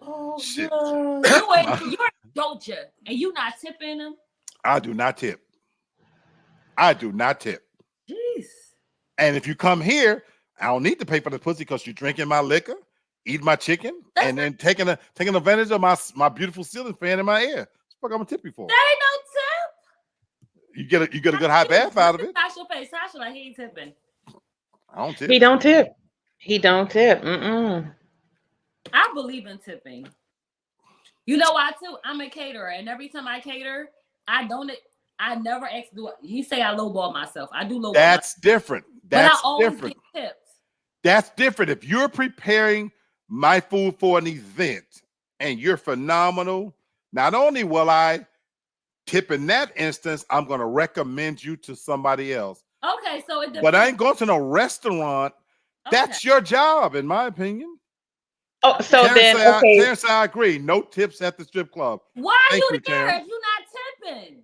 Oh, Shit. You're in Georgia, and you not tipping them. I do not tip. I do not tip. Jeez. And if you come here, I don't need to pay for the pussy because you're drinking my liquor, eating my chicken, and then taking advantage of my beautiful ceiling fan in my ear. What the fuck I'm gonna tip you for? That ain't no tip. You get a good hot bath out of it. Tasha face. Tasha like he ain't tipping. I don't tip. He don't tip. He don't tip. Mm-mm. I believe in tipping. You know why too? I'm a caterer, and every time I cater, I never ask. He say I lowball myself. I do lowball. That's different. That's but I always different. get tips. That's different. If you're preparing my food for an event and you're phenomenal, not only will I tip in that instance, I'm going to recommend you to somebody else. Okay, so it depends. But I ain't going to no restaurant. That's your job, in my opinion. Oh, so Terrence, I agree. No tips at the strip club. Why are Thank you you, there Terrence. if you're not tipping?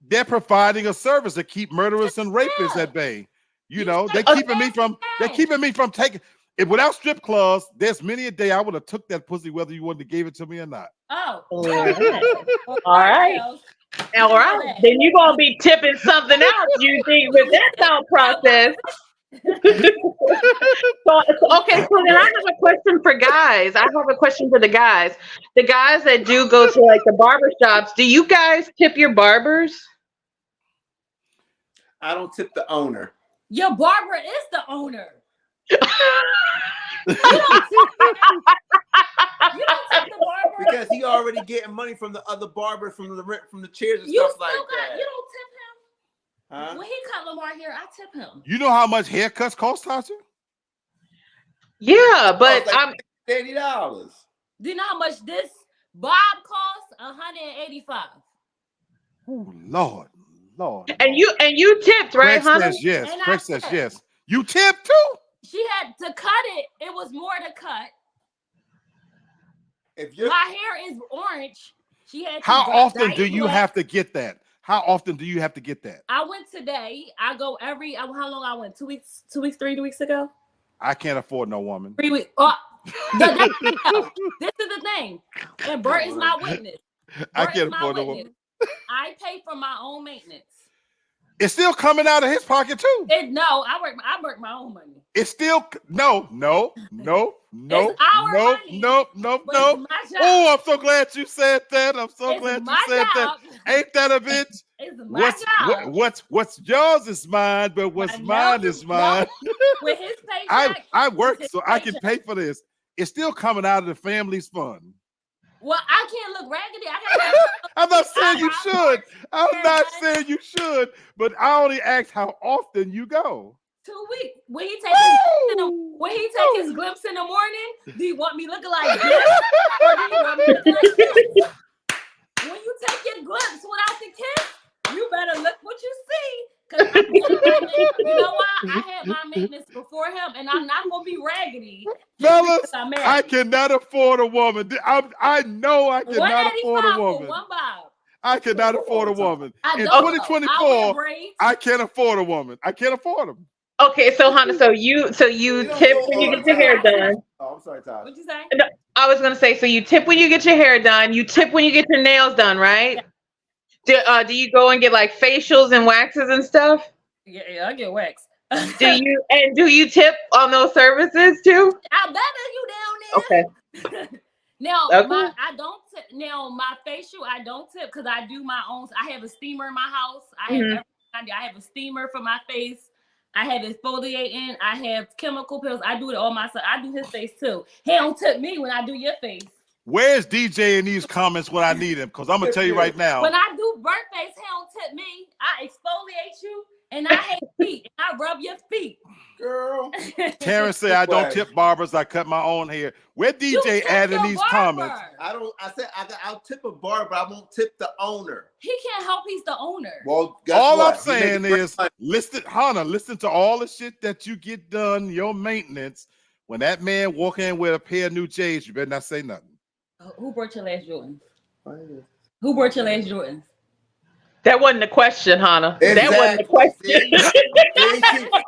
They're providing a service to keep murderers and rapists at bay. They're keeping me from taking it. Without strip clubs, there's many a day I would have took that pussy whether you wouldn't have gave it to me or not. Oh. All right. All right. Then you're gonna be tipping something else, you think, with that thought process. Okay, so then I have a question for guys. I have a question for the guys. The guys that do go to like the barber shops, do you guys tip your barbers? I don't tip the owner. Your barber is the owner. You You don't tip the barber. Because he already getting money from the other barber, from the rent, from the chairs and You stuff still like got. that. You don't tip him. Huh? When he cut Lamar hair, I tip him. You know how much haircuts cost, Tasha? Yeah, but Like I'm $80. Do you know how much this bob costs? $185. Oh, Lord. Lord. and you tipped, right, Craig honey? says yes. And Craig I says tipped. yes. You tip too? She had to cut it. It was more to cut. If you're My hair is orange. She had to How dye often it do you black. have to get that? How often do you have to get that? I went today. I go every. How long I went? 2 weeks. 2 weeks. 3 weeks ago. I can't afford no woman. 3 weeks. Oh, this is the thing. And Bert is my witness. I Bert is can't my afford no witness. woman. I pay for my own maintenance. It's still coming out of his pocket too. No, I work my own money. It's still no. It's our money, no. But it's my job. Oh, I'm so glad you said that. I'm so It's glad you my said job. that. Ain't that a bitch? It's my job. What's yours is mine, but what's No, mine is mine. With his paycheck, I work his so I can paycheck. pay for this. It's still coming out of the family's fund. Well, I can't look raggedy. I I'm not saying you should. I'm Yeah, not but- saying you should, but I only ask how often you go. 2 weeks. When he take his glimpse in the morning, do you want me looking like this, or do you want me looking like this? When you take your glimpse without the kiss, you better look what you see. Cause you know why? I had my maintenance before him, and I'm not gonna be raggedy. Fellas, because I'm married. I cannot afford a woman. I know I cannot afford a 185 for woman. one bob. I cannot afford a woman. I In don't know. I 2024, wear braids. I can't afford a woman. I can't afford them. Okay, so Hannah, so you don't tip go when you all get the your hair time. done. Oh, I'm sorry, Todd. What'd you say? I was gonna say, so you tip when you get your hair done. You tip when you get your nails done, right? Do you go and get like facials and waxes and stuff? Yeah, I get waxed. Do you tip on those services too? I better you down there. Okay. Now, Okay. I don't tip. Now, my facial, I don't tip because I do my own. I have a steamer in my house. I have everything I do. I have a steamer for my face. I have exfoliating. I have chemical pills. I do it all myself. I do his face too. He don't tip me when I do your face. Where's DJ in these comments when I need him? Because I'm gonna tell you right now. When I do birth face, he don't tip me. I exfoliate you, and I hate feet. And I rub your feet. Girl. Terrence said I don't tip barbers. I cut my own hair. Where You DJ tip adding your these barber. comments? I said I'll tip a barber, but I won't tip the owner. He can't help. He's the owner. Well, guess All what? I'm saying is, listen to all the shit that you get done, your maintenance. When that man walk in with a pair of new J's, you better not say nothing. Who brought your last Jordans? Who brought your last Jordans? That wasn't the question, Hannah. That wasn't the question.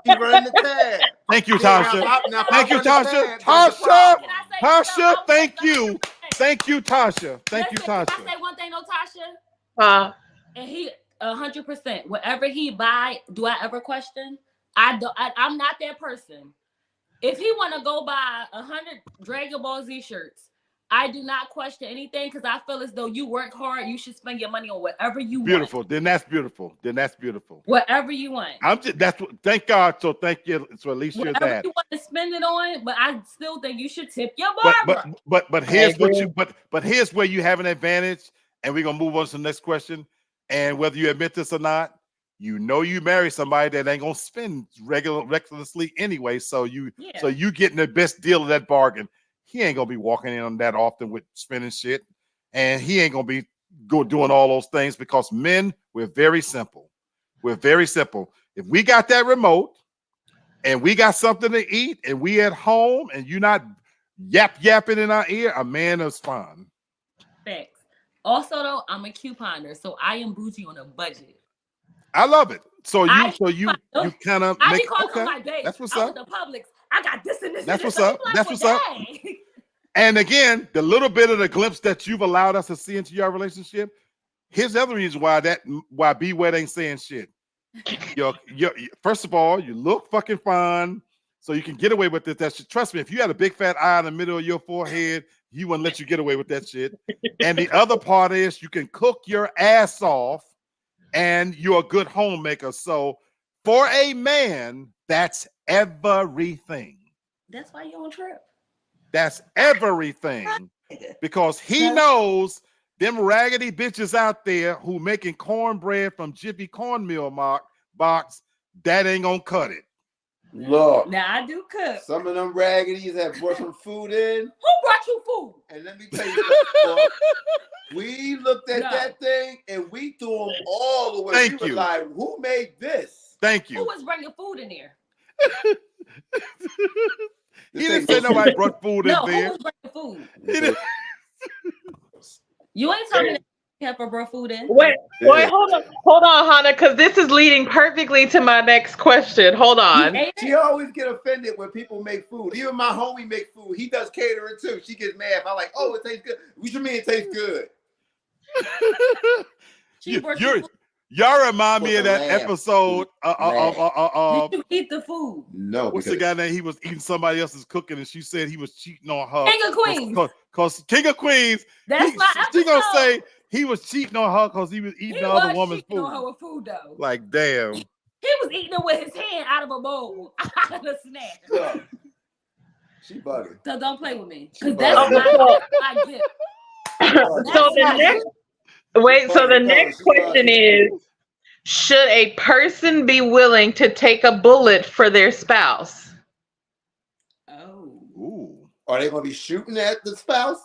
He running the tab. Thank you, Tasha. Now, if Thank I you, run the Tasha. tab, there's a problem. Can I say Tasha, something? thank you. Thank you, Tasha. Thank you, Listen, Can I Tasha. say one thing, though, Tasha? Uh, And he 100%. Whatever he buy, do I ever question? I don't. I'm not that person. If he want to go buy 100 Dragon Ball Z shirts, I do not question anything because I feel as though you work hard. You should spend your money on whatever you Beautiful. want. Then that's beautiful. Then that's beautiful. Whatever you want. I'm just that's what. Thank God. So thank you. So at least you're Whatever that. you want to spend it on, but I still think you should tip your But barber. but here's what agree. you but here's where you have an advantage, and we're gonna move on to the next question. And whether you admit this or not, you know you marry somebody that ain't gonna spend recklessly anyway. So you getting the best deal of that bargain. He ain't gonna be walking in on that often with spending shit, and he ain't gonna be doing all those things because men, we're very simple. We're very simple. If we got that remote and we got something to eat and we at home and you're not yapping in our ear, a man is fine. Thanks. Also, though, I'm a couponer, so I am bougie on a budget. I love it. So you kind of I make be calling okay. my babe. That's what's I up. was the Publix. I got this and this. That's and what's this. up. Like, That's what's up. dang. And again, the little bit of the glimpse that you've allowed us to see into your relationship, here's the other reason why B Wet ain't saying shit. You're first of all, you look fucking fine, so you can get away with it. Trust me, if you had a big fat eye in the middle of your forehead, he wouldn't let you get away with that shit. And the other part is you can cook your ass off, and you're a good homemaker. So for a man, that's everything. That's why you on trip. That's everything. Because he knows them raggedy bitches out there who making cornbread from Jiffy cornmeal box, that ain't gonna cut it. Look, Now I do cook. some of them raggities have brought some food in. Who brought you food? And let me tell you something, we looked at that thing and we threw them all the way. Thank we you. were like, who made this? Thank you. Who was bringing food in there? He didn't say nobody brought food in No, there. who was bringing food? He didn't- You ain't telling me that Pepper brought food in. Wait, hold on, Hannah, because this is leading perfectly to my next question. Hold on. She always get offended when people make food. Even my homie make food. He does catering too. She gets mad. I'm like, oh, it tastes good. What you mean it tastes good? Y'all remind me of that episode Did you eat the food? No. What's the guy that he was eating somebody else's cooking and she said he was cheating on her? King of Queens. Because King of Queens. That's my episode. She gonna say he was cheating on her because he was eating the other woman's food. On her with food though. Like damn. He was eating it with his hand out of a bowl, out of a snack. She bugging. So don't play with me, because that's my gift. So the next question is: should a person be willing to take a bullet for their spouse? Oh. Ooh. Are they gonna be shooting at the spouse?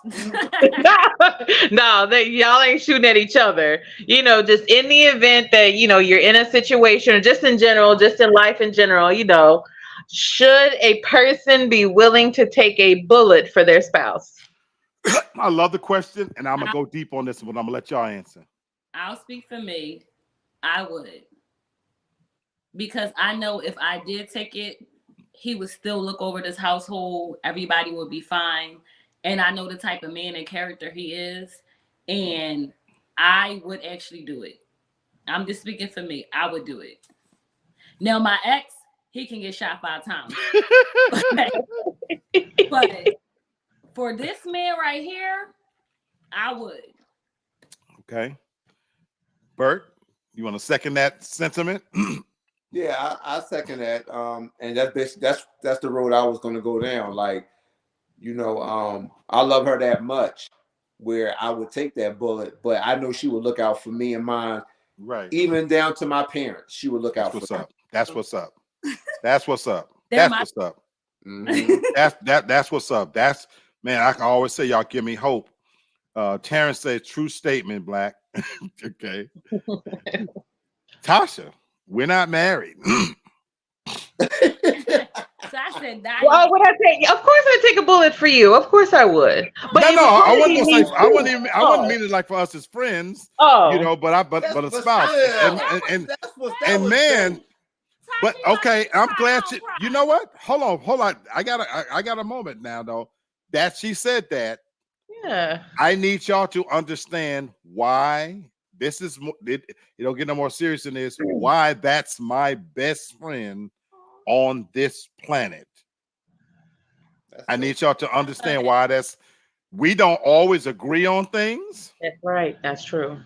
No, y'all ain't shooting at each other. You know, just in the event that you're in a situation, or just in general, just in life in general, should a person be willing to take a bullet for their spouse? I love the question, and I'm gonna go deep on this one. I'm gonna let y'all answer. I'll speak for me. I would, because I know if I did take it, he would still look over this household. Everybody would be fine. And I know the type of man and character he is. And I would actually do it. I'm just speaking for me. I would do it. Now, my ex, he can get shot 5 times. But for this man right here, I would. Okay. Bert, you want to second that sentiment? Yeah, I second that. And that's the road I was gonna go down. Like, I love her that much where I would take that bullet, but I know she would look out for me and mine. Right. Even down to my parents, she would look out for them. That's what's up. That's what's up. They're That's what's up. Mm-hmm. That's what's up. That's man, I can always say y'all give me hope. Terrence says true statement, Black. Okay. Tasha, we're not married. So I said that. Well, would I take? Of course, I'd take a bullet for you. Of course, I would. But I wouldn't mean it like for us as friends. Oh, But a spouse and man. But okay, I'm glad you know what? Hold on. I got a moment now though. That she said that. Yeah. I need y'all to understand why this is. It'll get no more serious than this. Why that's my best friend on this planet. I need y'all to understand why that's. We don't always agree on things. That's right. That's true.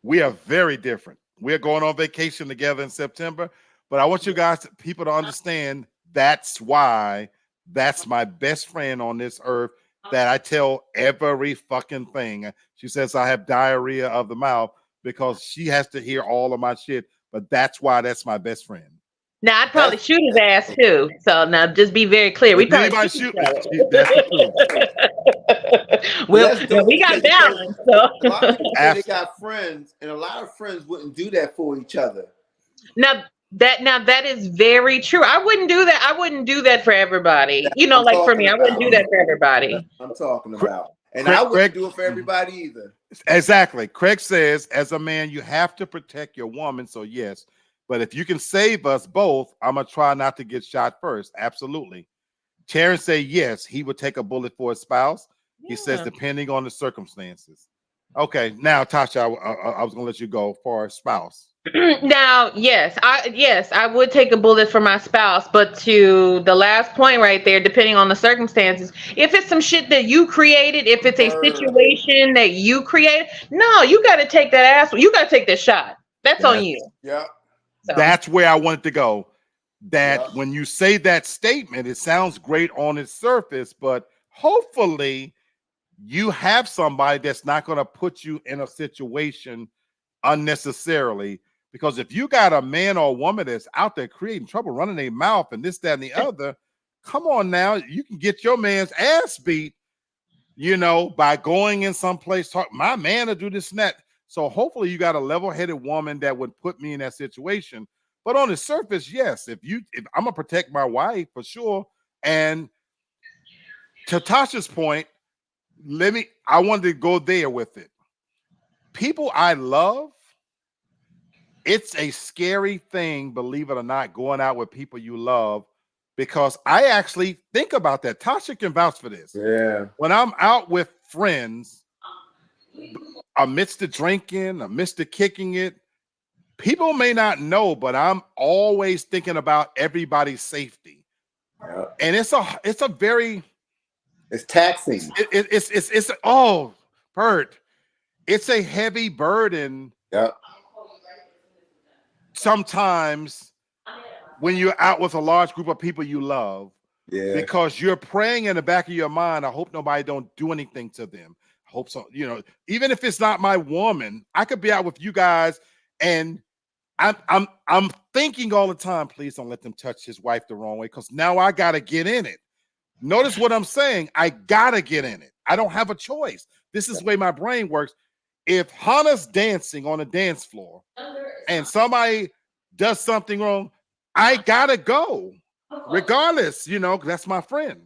We are very different. We're going on vacation together in September, but I want you guys, people, to understand that's why that's my best friend on this earth. That I tell every fucking thing. She says I have diarrhea of the mouth because she has to hear all of my shit. But that's why that's my best friend. Now I'd probably shoot his ass too. So now just be very clear. We probably shoot. That's the truth. Well, we got balance. So a lot of people say they got friends, and a lot of friends wouldn't do that for each other. Now that is very true. I wouldn't do that. I wouldn't do that for everybody. Like for me, I wouldn't do that for everybody. I'm talking about. And I wouldn't do it for everybody either. Exactly. Craig says, as a man, you have to protect your woman. So yes, but if you can save us both, I'm gonna try not to get shot first. Absolutely. Terrence say yes, he would take a bullet for his spouse. He says depending on the circumstances. Okay, now Tasha, I was gonna let you go for a spouse. Now, yes, I would take a bullet for my spouse, but to the last point right there, depending on the circumstances, if it's some shit that you created, if it's a situation that you created, no, you got to take that ass. You got to take that shot. That's on you. Yeah. So. That's where I wanted to go. That Yeah. when you say that statement, it sounds great on its surface, but hopefully you have somebody that's not going to put you in a situation unnecessarily. Because if you got a man or a woman that's out there creating trouble, running their mouth and this, that, and the other, come on now, you can get your man's ass beat, by going in some place, talk, my man will do this and that. So hopefully you got a level-headed woman that would put me in that situation. But on the surface, yes, if I'm gonna protect my wife for sure. And to Tasha's point, I wanted to go there with it. People I love, it's a scary thing, believe it or not, going out with people you love, because I actually think about that. Tasha can vouch for this. Yeah. When I'm out with friends, amidst the drinking, amidst the kicking it, people may not know, but I'm always thinking about everybody's safety. Yeah. And it's a very, it's taxing. It's oh, Bert, it's a heavy burden. Yeah. Sometimes when you're out with a large group of people you love, because you're praying in the back of your mind, I hope nobody don't do anything to them. I hope so. Even if it's not my woman, I could be out with you guys and I'm thinking all the time, please don't let them touch his wife the wrong way, because now I gotta get in it. Notice what I'm saying. I gotta get in it. I don't have a choice. This is the way my brain works. If Hannah's dancing on a dance floor and somebody does something wrong, I gotta go, regardless, that's my friend.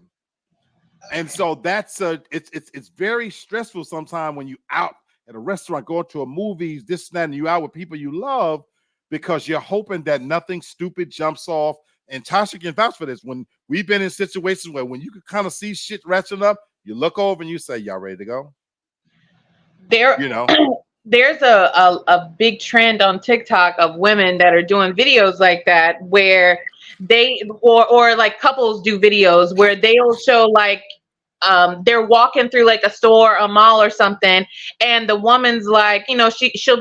And so that's it's very stressful sometimes when you out at a restaurant, going to a movies, this and that, and you out with people you love, because you're hoping that nothing stupid jumps off. And Tasha can vouch for this. When we've been in situations where when you can kind of see shit ratcheting up, you look over and you say, y'all ready to go? There's a big trend on TikTok of women that are doing videos like that, where they or like couples do videos where they'll show like they're walking through like a store, a mall or something, and the woman's like, she'll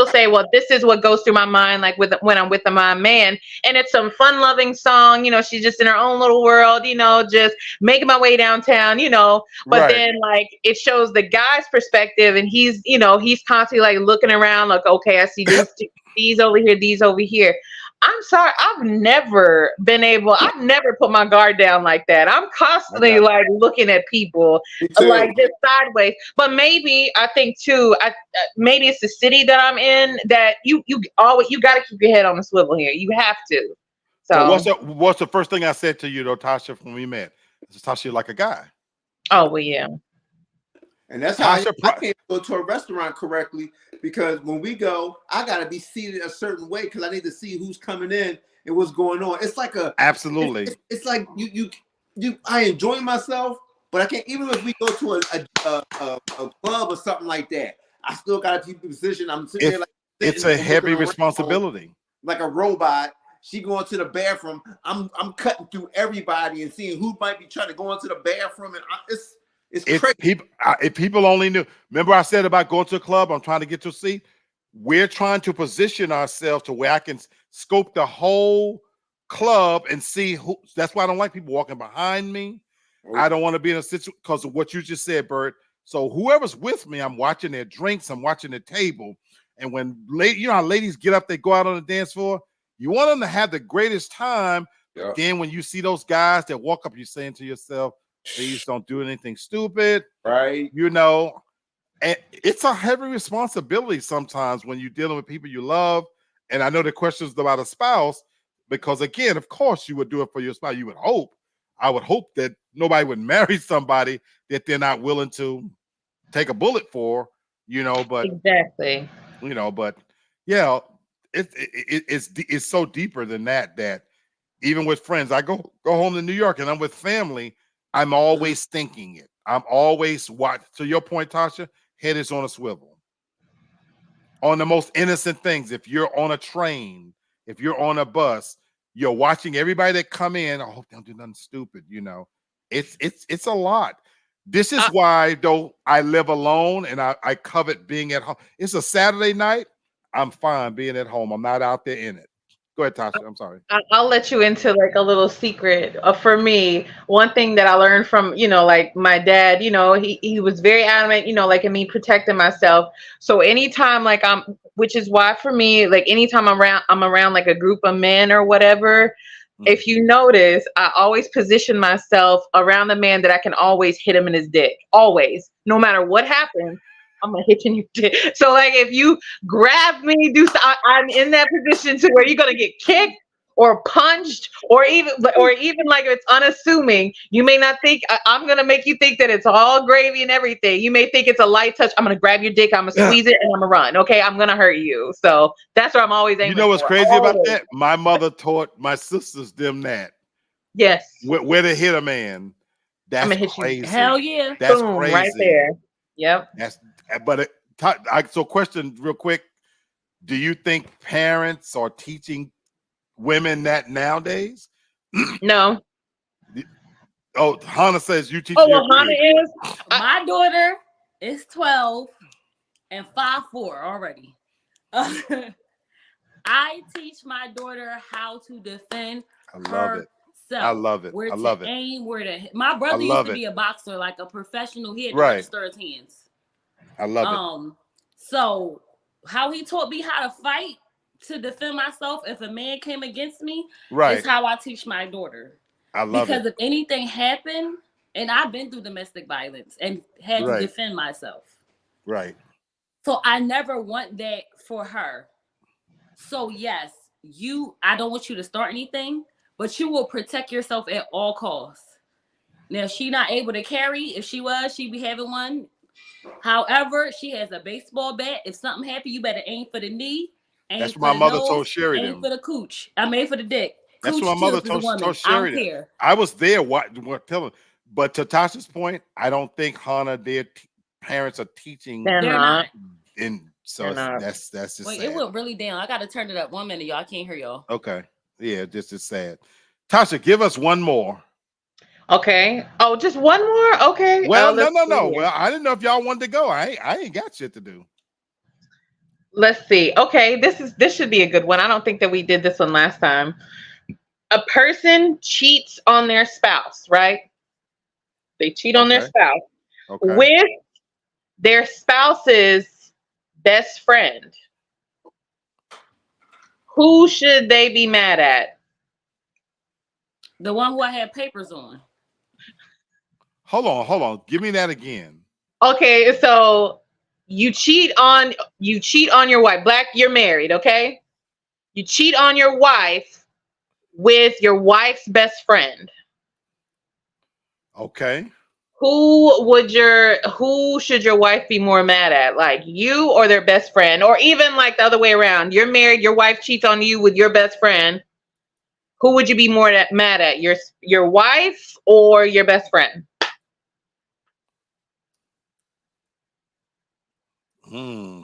say, well, this is what goes through my mind, like when I'm with my man, and it's some fun loving song, she's just in her own little world, just making my way downtown, but then like it shows the guy's perspective, and he's constantly like looking around like, okay, I see these over here, these over here. I'm sorry, I've never put my guard down like that. I'm constantly like looking at people like this sideways. But maybe I think too, maybe it's the city that I'm in, that you got to keep your head on the swivel here. You have to. So what's the first thing I said to you though, Tasha, when we met? Tasha, you're like a guy. Oh well, yeah. And that's how I can't go to a restaurant correctly, because when we go, I got to be seated a certain way because I need to see who's coming in and what's going on. It's like absolutely. It's like I enjoy myself, but I can't. Even if we go to a club or something like that, I still got to keep the position. I'm sitting there like it's a heavy responsibility. Like a robot. She going to the bathroom. I'm cutting through everybody and seeing who might be trying to go into the bathroom, and it's crazy. If people only knew. Remember I said about going to a club, I'm trying to get to a seat. We're trying to position ourselves to where I can scope the whole club and see who. That's why I don't like people walking behind me. I don't want to be in a situation because of what you just said, Bert. So whoever's with me, I'm watching their drinks, I'm watching the table. And when how ladies get up, they go out on the dance floor. You want them to have the greatest time. Yeah. Then when you see those guys that walk up, you're saying to yourself, please don't do anything stupid. Right. And it's a heavy responsibility sometimes when you're dealing with people you love. And I know the question is about a spouse, because again, of course you would do it for your spouse. You would hope. I would hope that nobody would marry somebody that they're not willing to take a bullet for, but exactly, but yeah, it's so deeper than that even with friends, I go home to New York and I'm with family. I'm always thinking it. I'm always watching. To your point, Tasha, head is on a swivel. on the most innocent things. If you're on a train, if you're on a bus, you're watching everybody that come in. I hope they don't do nothing stupid. It's a lot. This is I, why though I live alone and I covet being at home. It's a Saturday night. I'm fine being at home. I'm not out there in it. Go ahead, Tasha. I'm sorry. I'll let you into like a little secret. For me, one thing that I learned from, like my dad, he was very adamant, like in me protecting myself. So anytime like which is why for me, like anytime I'm around like a group of men or whatever, Mhm. if you notice, I always position myself around the man that I can always hit him in his dick. Always. No matter what happens, I'm gonna hit you in your dick. So like if you grab me, I'm in that position to where you're gonna get kicked or punched or even like it's unassuming. You may not think I'm gonna make you think that it's all gravy and everything. You may think it's a light touch. I'm gonna grab your dick, I'm gonna squeeze it, and I'm gonna run. Okay, I'm gonna hurt you. So that's what I'm always You aiming know what's for. crazy about Always. that? My mother taught my sisters them that Yes. where to hit a man. I'm That's gonna hit you. crazy. Hell yeah. That's Boom, right crazy. there. Yep. That's but so question real quick. Do you think parents are teaching women that nowadays? No. Oh, Hannah says you Oh teaching your well, Hana kids. is. My daughter is 12 and 5'4" already. I teach my daughter how to defend I love it. herself. I love it. Where I to love it. aim, where to hit. My I brother used love to it. be a boxer, like a professional. He had to Right. register his hands. I love it. So how he taught me how to fight to defend myself if a man came against me Right. is how I teach my daughter. I love Because it. if anything happened, and I've been through domestic violence and had to Right. defend myself. Right. So I never want that for her. So yes, I don't want you to start anything, but you will protect yourself at all costs. Now, if she not able to carry, if she was, she'd be having one. However, she has a baseball bat. If something happened, you better aim for the knee, aim That's for what my the mother nose, told Sherry aim them. for the cooch. I made for the dick. That's Cooch what my too mother if it's a woman. told I don't Sherry them. care. I was there telling. But to Tasha's point, I don't think Hannah parents are teaching, They're They're not. not. and so They're not. that's just Wait, sad. it went really down. I got to turn it up 1 minute, y'all. I can't hear y'all. Okay, yeah, this is sad. Tasha, give us one more. Okay. Oh, just one more. Okay. Well, Let's see no. here. Well, I didn't know if y'all wanted to go. I ain't got shit to do. Let's see. Okay, this should be a good one. I don't think that we did this one last time. A person cheats on their spouse, right? They cheat on their Okay, spouse okay. with their spouse's best friend. Who should they be mad at? The one who I had papers on. Hold on. Give me that again. Okay, so you cheat on your wife. Black, you're married, okay? You cheat on your wife with your wife's best friend. Okay. Who should your wife be more mad at? Like you or their best friend? Or even like the other way around. You're married, your wife cheats on you with your best friend. Who would you be more mad at? Your wife or your best friend? Hmm.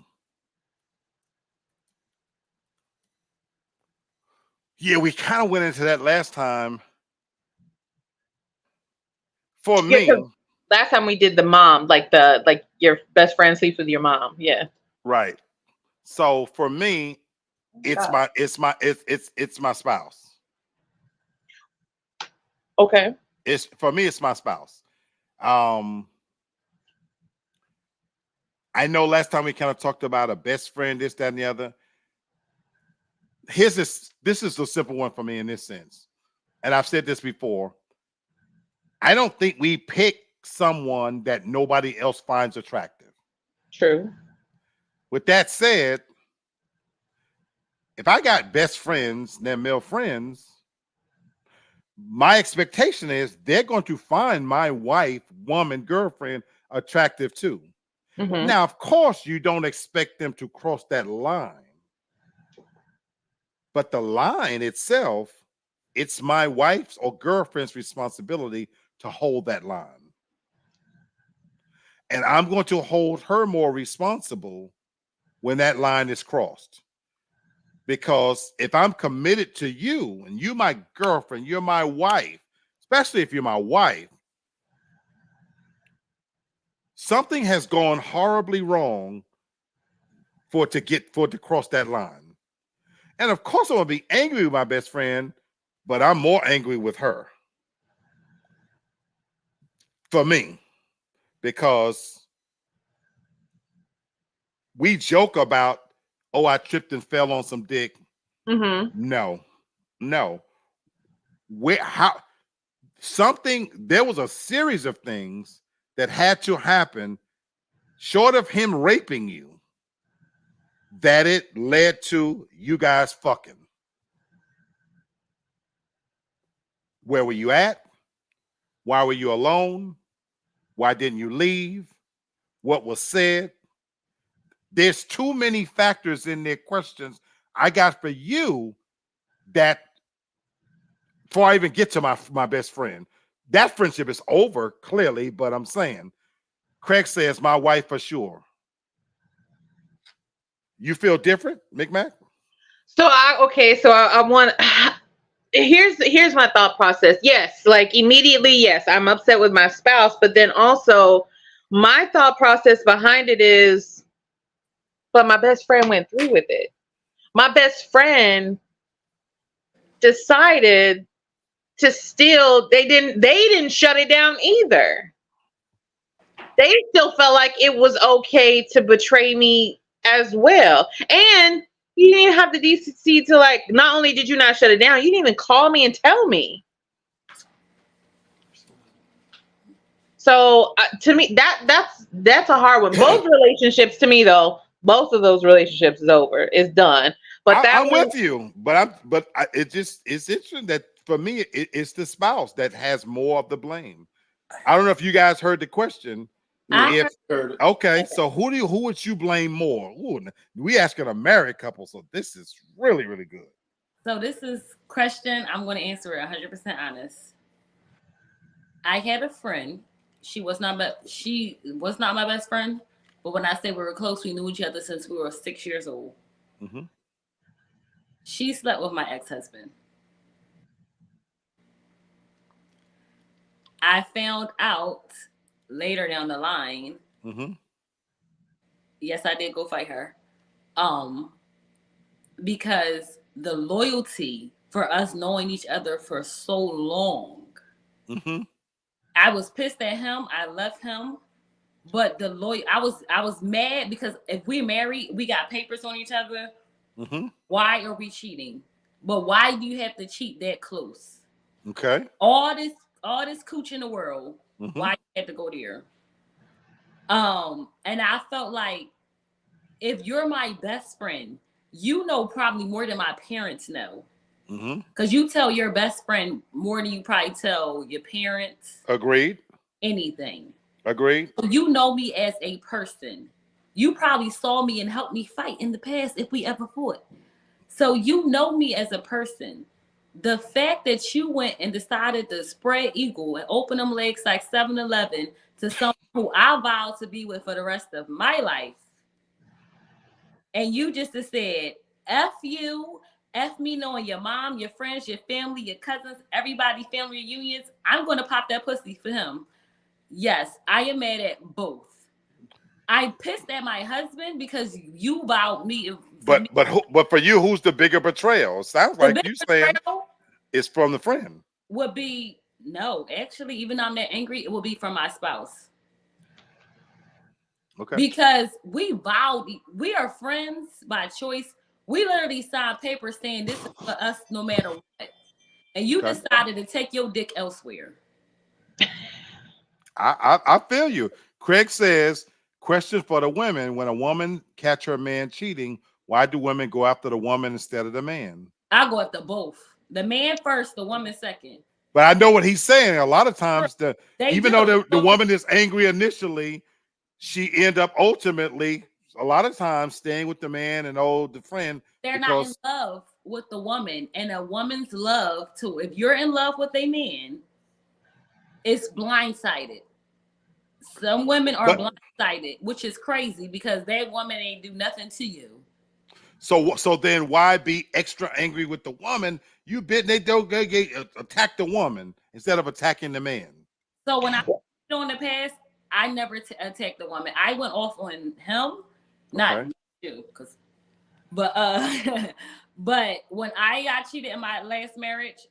Yeah, we kind of went into that last time. For Yeah, me, because last time we did the mom, like your best friend sleeps with your mom. Yeah. right. So for me, it's my spouse. Okay. It's for me, it's my spouse. Um, I know last time we kind of talked about a best friend, this, that, and the other. This is a simple one for me in this sense. And I've said this before. I don't think we pick someone that nobody else finds attractive. True. With that said, if I got best friends, they're male friends, my expectation is they're going to find my wife, woman, girlfriend attractive too. Mm-hmm. Now, of course, you don't expect them to cross that line. But the line itself, it's my wife's or girlfriend's responsibility to hold that line. And I'm going to hold her more responsible when that line is crossed. Because if I'm committed to you and you're my girlfriend, you're my wife, especially if you're my wife, something has gone horribly wrong for it to cross that line. And of course, I'm gonna be angry with my best friend, but I'm more angry with her. For me, because we joke about, oh, I tripped and fell on some dick. No. There was a series of things that had to happen short of him raping you that it led to you guys fucking. Where were you at? Why were you alone? Why didn't you leave? What was said? There's too many factors in their questions I got for you that before I even get to my best friend, that friendship is over clearly, but I'm saying, Craig says my wife for sure. You feel different, McMac? So I want here's my thought process. Yes, like immediately, yes, I'm upset with my spouse, but then also my thought process behind it is, but my best friend went through with it. My best friend decided to still they didn't shut it down either. They still felt like it was okay to betray me as well. And you didn't even have the decency to, like, not only did you not shut it down, you didn't even call me and tell me. So to me, that's a hard one. Both relationships, to me though, both of those relationships is over. It's done. But I'm with you, it's interesting that for me it's the spouse that has more of the blame. I don't know if you guys heard the question. I Heard it. Okay, so who would you blame more? Ooh, we asking a married couple, so this is really, really good. So this is question. I'm going to answer it 100% honest. I had a friend. She was not my best friend, but when I say we were close, we knew each other since we were 6 years old. Mm-hmm. She slept with my ex-husband. I found out later down the line. Mm-hmm. Yes, I did go fight her. Because the loyalty for us knowing each other for so long. Mm-hmm. I was pissed at him. I left him. But I was mad because if we're married, we got papers on each other. Mm-hmm. Why are we cheating? But why do you have to cheat that close? Okay. All this cooch in the world. Mm-hmm. Why you have to go there? And I felt like if you're my best friend, you know probably more than my parents know. Mm-hmm. Because you tell your best friend more than you probably tell your parents. Agreed. Anything. Agreed. So you know me as a person. You probably saw me and helped me fight in the past if we ever fought. So you know me as a person. The fact that you went and decided to spread eagle and open them legs like 7-Eleven to someone who I vowed to be with for the rest of my life, and you just said, F you, F me knowing your mom, your friends, your family, your cousins, everybody, family reunions, I'm going to pop that pussy for him. Yes, I am mad at both. I pissed at my husband because you vowed me. But for you, who's the bigger betrayal? It sounds like you saying it's from the friend. Would be no, actually, even though I'm that angry, it will be from my spouse. Okay. Because we vowed, we are friends by choice. We literally signed papers saying this is for us no matter what. And you decided to take your dick elsewhere. I feel you. Craig says, question for the women: when a woman catch her man cheating, why do women go after the woman instead of the man? I go after both. The man first, the woman second. But I know what he's saying. A lot of times, even though the woman is angry initially, she end up ultimately, a lot of times, staying with the man and the friend. They're not in love with the woman. And a woman's love, too. If you're in love with a man, it's blindsided. Some women are But blindsided, which is crazy because that woman ain't do nothing to you. so then why be extra angry with the woman? You bit they don't attack the woman instead of attacking the man. So when I on the past, I never attacked the woman. I went off on him, not Okay. you, but but when I got cheated in my last marriage,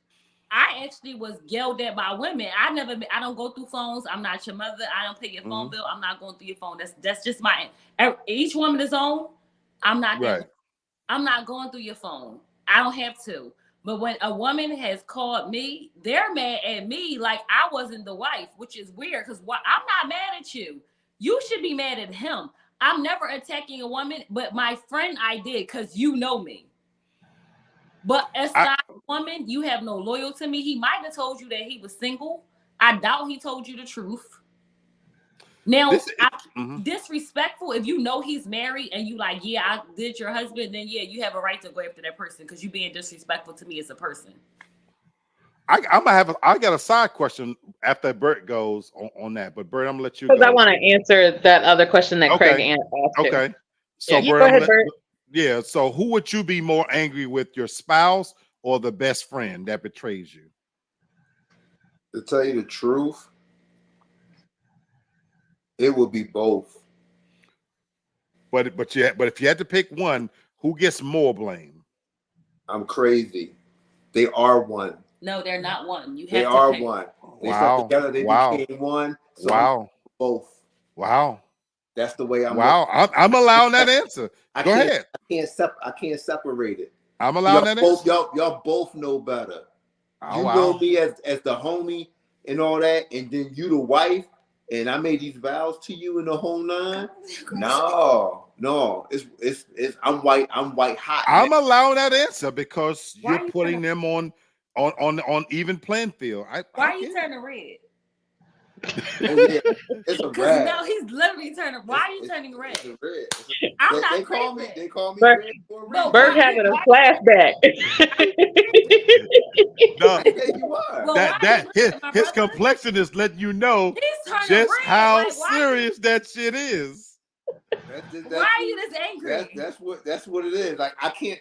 I actually was yelled at by women. I don't go through phones. I'm not your mother. I don't pay your phone bill. I'm not going through your phone. That's just my. Each woman is own. I'm not that. Right. I'm not going through your phone. I don't have to. But when a woman has called me, they're mad at me like I wasn't the wife, which is weird because I'm not mad at you. You should be mad at him. I'm never attacking a woman, but my friend I did because you know me. But as a woman, you have no loyalty to me. He might have told you that he was single. I doubt he told you the truth. Now, disrespectful, if you know he's married and you like, yeah, I did your husband, then yeah, you have a right to go after that person because you being disrespectful to me as a person. I got a side question after Bert goes on that, but Bert, I'm gonna let you go. Because I want to answer that other question that Craig asked. Okay. So yeah, Bert, go ahead, Bert. Yeah. So who would you be more angry with, your spouse or the best friend that betrays you? To tell you the truth, it would be both. But if you had to pick one, who gets more blame? I'm crazy. They are one. No, they're not one. You have they to are pick. One. They Wow. stuck together. They became one. So wow. Both. Wow. That's the way I'm. Wow. I'm allowing that answer. Go ahead. I can't separate it. I'm allowing that answer. Y'all both know better. Oh, you know me as the homie and all that, and then you the wife, and I made these vows to you in the whole nine. No, it's I'm white hot. I'm allowing that answer because you're putting them on even playing field. Why are you turning red? Oh yeah, it's a red. No, he's literally turning. Why are you turning red? It's a red. I'm not they crazy. call me Bert, red for a reason. Bert having a flashback. No, you are. Well, his complexion is letting you know just red. How serious that shit is. Why are you this angry? That's what it is. Like I can't.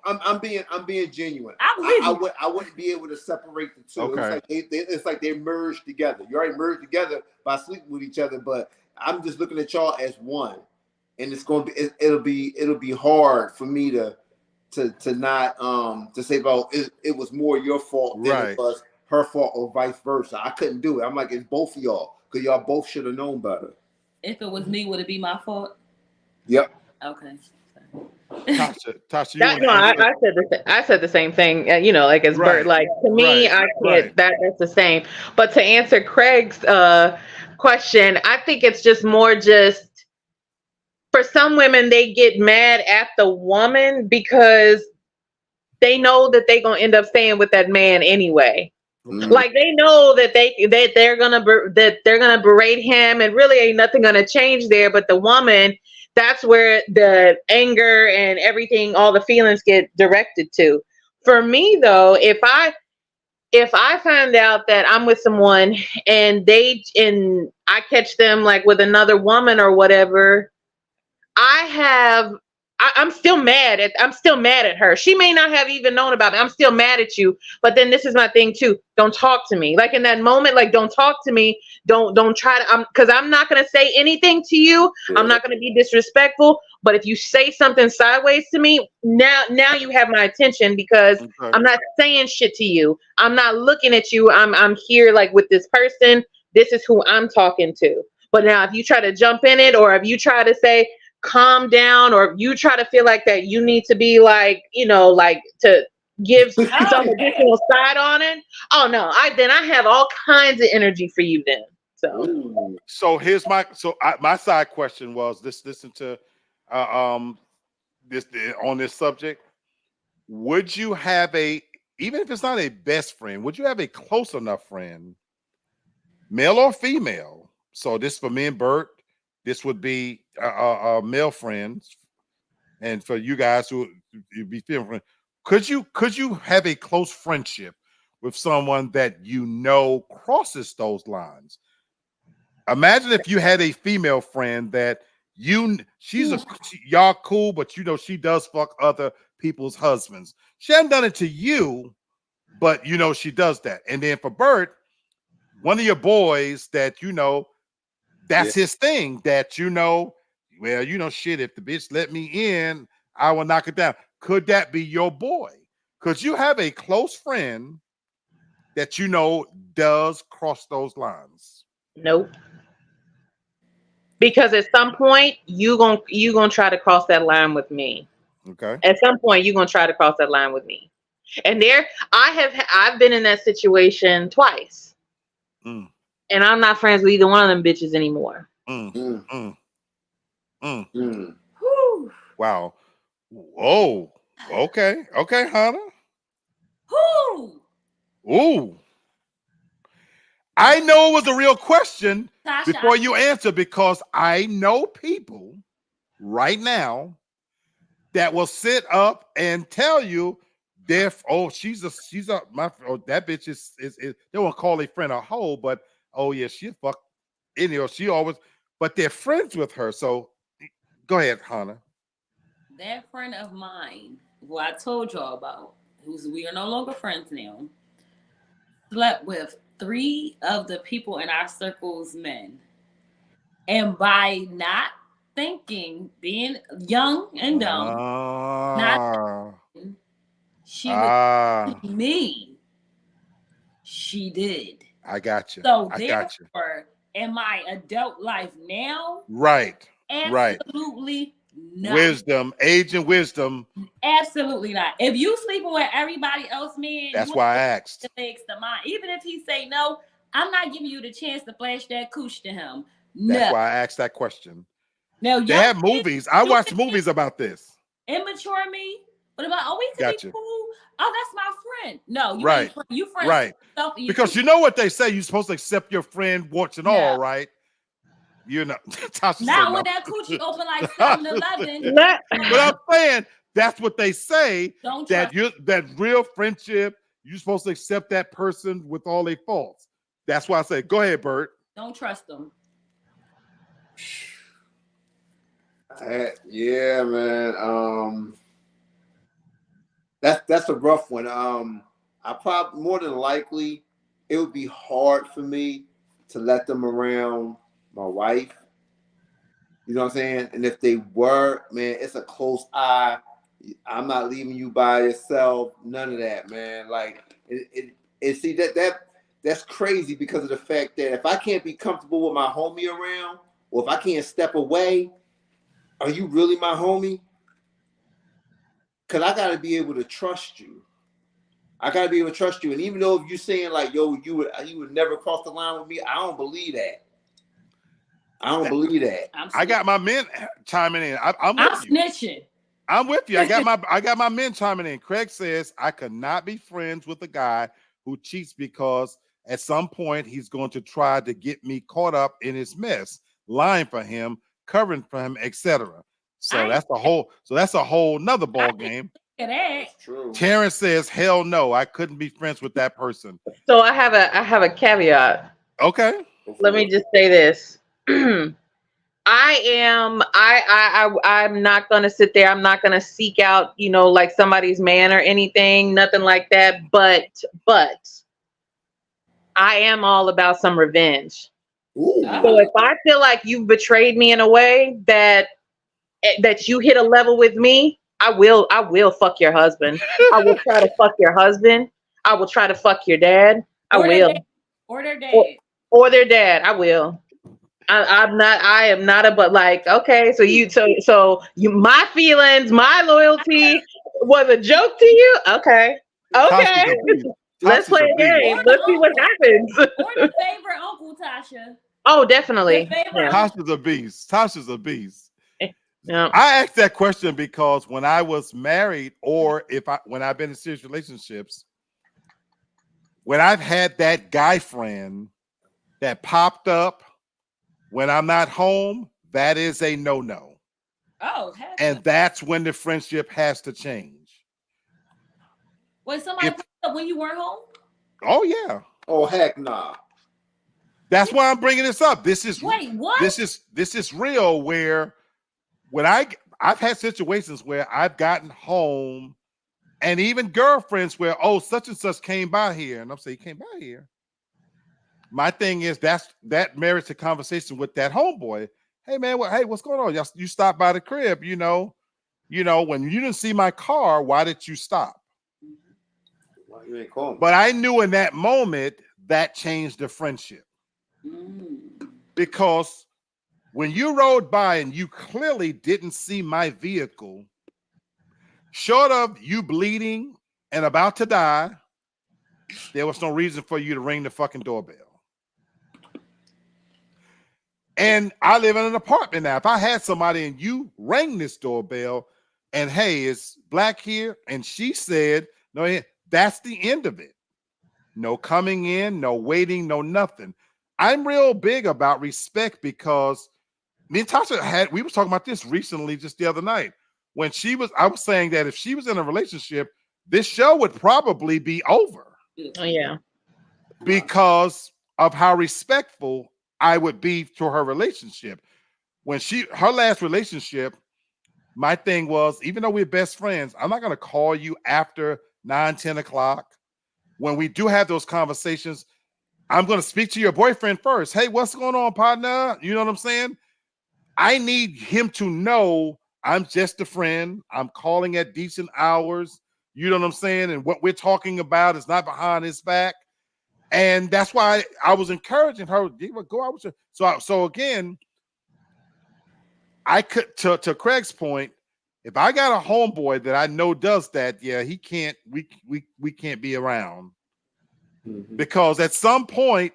I'm being genuine. I wouldn't be able to separate the two. Okay. It's like they merged together. You already merged together by sleeping with each other, but I'm just looking at y'all as one, and it's going to be it'll be hard for me to not to say, well, it was more your fault than it was her fault or vice versa. I couldn't do it. I'm like, it's both of y'all because y'all both should have known better. If it was me, would it be my fault? Yep. Okay. Tasha, I said the same thing. Like as Bert. Like to me, I can't. That's the same. But to answer Craig's question, I think it's just more just for some women they get mad at the woman because they know that they're gonna end up staying with that man anyway. Mm-hmm. Like they know that they're gonna berate him, and really ain't nothing gonna change there. But the woman, that's where the anger and everything, all the feelings get directed to. For me though, if I find out that I'm with someone and I catch them like with another woman or whatever, I'm still mad at her. She may not have even known about it. I'm still mad at you. But then this is my thing too. Don't talk to me. Like in that moment, like don't talk to me. Don't try to, because I'm not going to say anything to you. Yeah. I'm not going to be disrespectful. But if you say something sideways to me, now you have my attention because I'm not saying shit to you. I'm not looking at you. I'm here like with this person. This is who I'm talking to. But now if you try to jump in it, or if you try to say, calm down, or you try to feel like that you need to be like, like to give some additional side on it. Oh no, I have all kinds of energy for you then. So here's my side question was listen to this on this subject. Would you have even if it's not a best friend, would you have a close enough friend, male or female? So this for me and Bert. This would be male friends, and for you guys who you'd be female friends. Could you have a close friendship with someone that crosses those lines? Imagine if you had a female friend that y'all cool, but you know she does fuck other people's husbands. She hasn't done it to you, but you know she does that. And then for Bert, one of your boys that you know that's his thing. That you know, well, you know, shit. If the bitch let me in, I will knock it down. Could that be your boy? Could you have a close friend that you know does cross those lines? Nope. Because at some point you gonna try to cross that line with me. Okay. At some point you're gonna try to cross that line with me. And I've been in that situation twice. Mm, And I'm not friends with either one of them bitches anymore. mm, Mm, mm, mm. mm. Whew. Wow. Oh, okay. Okay, Hannah. Whew. Ooh. I know it was a real question Tasha, before you answer because I know people right now that will sit up and tell you she's a that bitch is they won't call a friend a hoe, but oh yeah, she fuck she always, but they're friends with her. So go ahead, Hannah. that friend of mine, who I told y'all about, we are no longer friends now, slept with 3 of the people in our circle's men. And by not thinking, being young and dumb, not thinking she would see me, she did. I got you. So I got you. therefore, in my adult life now, Right. absolutely not. Wisdom, age and wisdom. Absolutely not. If you sleeping with everybody else, man, That's you why I asked. the legs to mine. Even if he say no, I'm not giving you the chance to flash that cooch to him. No. That's why I asked that question. Now, They have movies. I watched movies about this. Immature me. But about, oh, we could Gotcha. be cool. Oh, that's my friend. No, you Right. ain't you friends Right. with yourself and Because you know what they say, you're supposed to accept your friend, warts and all, right? You know, Tasha not said when no. that coochie open like 7-Eleven. Let- But I'm saying that's what they say. Don't That trust. that real friendship, you're supposed to accept that person with all their faults. That's why I say, go ahead, Bert. Don't trust them. Yeah, man. That's a rough one. I probably more than likely it would be hard for me to let them around my wife. You know what I'm saying? And if they were, man, it's a close eye. I'm not leaving you by yourself. None of that, man. Like see that's crazy because of the fact that if I can't be comfortable with my homie around, or if I can't step away, are you really my homie? Because I got to be able to trust you. I got to be able to trust you. And even though if you're saying like, yo, you would never cross the line with me, I don't believe that. I don't believe that. I got my men chiming in. I'm with you. Snitching. I'm with you. I got my men chiming in. Craig says I could not be friends with a guy who cheats because at some point he's going to try to get me caught up in his mess, lying for him, covering for him, etc. So that's a whole nother ball game. That's true. Terrence says, hell no, I couldn't be friends with that person. So I have a caveat. Okay. Let me just say this. I'm not gonna sit there. I'm not gonna seek out, you know, like somebody's man or anything, nothing like that. But I am all about some revenge. Ooh. So if I feel like you've betrayed me in a way that you hit a level with me, I will fuck your husband. I will try to fuck your husband. I will try to fuck your dad. I will. Or their dad. Or their dad. I will. I am not a, but like, okay, so my feelings, my loyalty was a joke to you. Okay. Let's play a game. Let's see what happens. Or your favorite uncle, Tasha. Oh, definitely. Yeah. Tasha's a beast. Tasha's a beast. Yeah. I asked that question because when I was married, or when I've been in serious relationships, when I've had that guy friend that popped up when I'm not home, that is a no-no. Oh, and that's when the friendship has to change. Wait, somebody popped up when you weren't home? Oh yeah. Oh heck nah. That's why I'm bringing this up. This is what? This is real. Where when I've had situations where I've gotten home, and even girlfriends where such and such came by here, and I'm saying you came by here. My thing is that merits a conversation with that homeboy. Hey man, what's going on? You stopped by the crib, when you didn't see my car, why did you stop? Why you ain't calling? But I knew in that moment that changed the friendship. Because when you rode by and you clearly didn't see my vehicle, short of you bleeding and about to die, there was no reason for you to ring the fucking doorbell. And I live in an apartment now. If I had somebody and you rang this doorbell and, hey, it's Black here, and she said, no, that's the end of it. No coming in, no waiting, no nothing. I'm real big about respect because me and Tasha we was talking about this recently just the other night. When I was saying that if she was in a relationship, this show would probably be over. Oh, yeah. Because of how respectful I would be to her relationship. When her last relationship, my thing was, even though we're best friends, I'm not going to call you after 9, 10 o'clock. When we do have those conversations, I'm going to speak to your boyfriend first. Hey, what's going on, partner? You know what I'm saying? I need him to know I'm just a friend. I'm calling at decent hours. You know what I'm saying? And what we're talking about is not behind his back. And that's why I was encouraging her, go out with you. So again, I could, to Craig's point, if I got a homeboy that I know does that, yeah, he can't, we can't be around. Because at some point,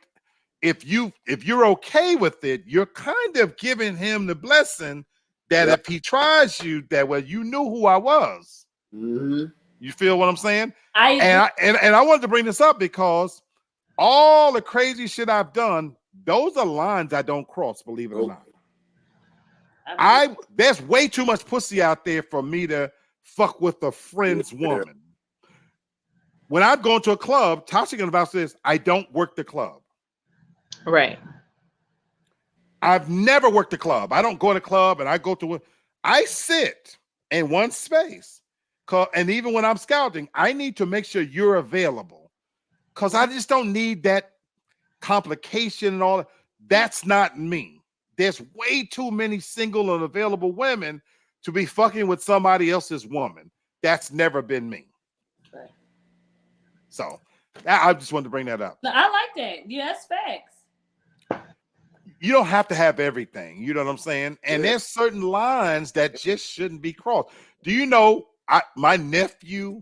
if you're okay with it, you're kind of giving him the blessing that if he tries you, that you knew who I was. You feel what I'm saying? I wanted to bring this up because all the crazy shit I've done, those are lines I don't cross, believe it or not. There's way too much pussy out there for me to fuck with a friend's woman. When I've gone to a club, Tasha can vouch this, I don't work the club. Right. I've never worked the club. I don't go to the club and I sit in one space. And even when I'm scouting, I need to make sure you're available. Because I just don't need that complication and all that. That's not me. There's way too many single and available women to be fucking with somebody else's woman. That's never been me. Right. So I just wanted to bring that up. I like that. Yeah, that's facts. You don't have to have everything. You know what I'm saying? And there's certain lines that just shouldn't be crossed. Do you know my nephew,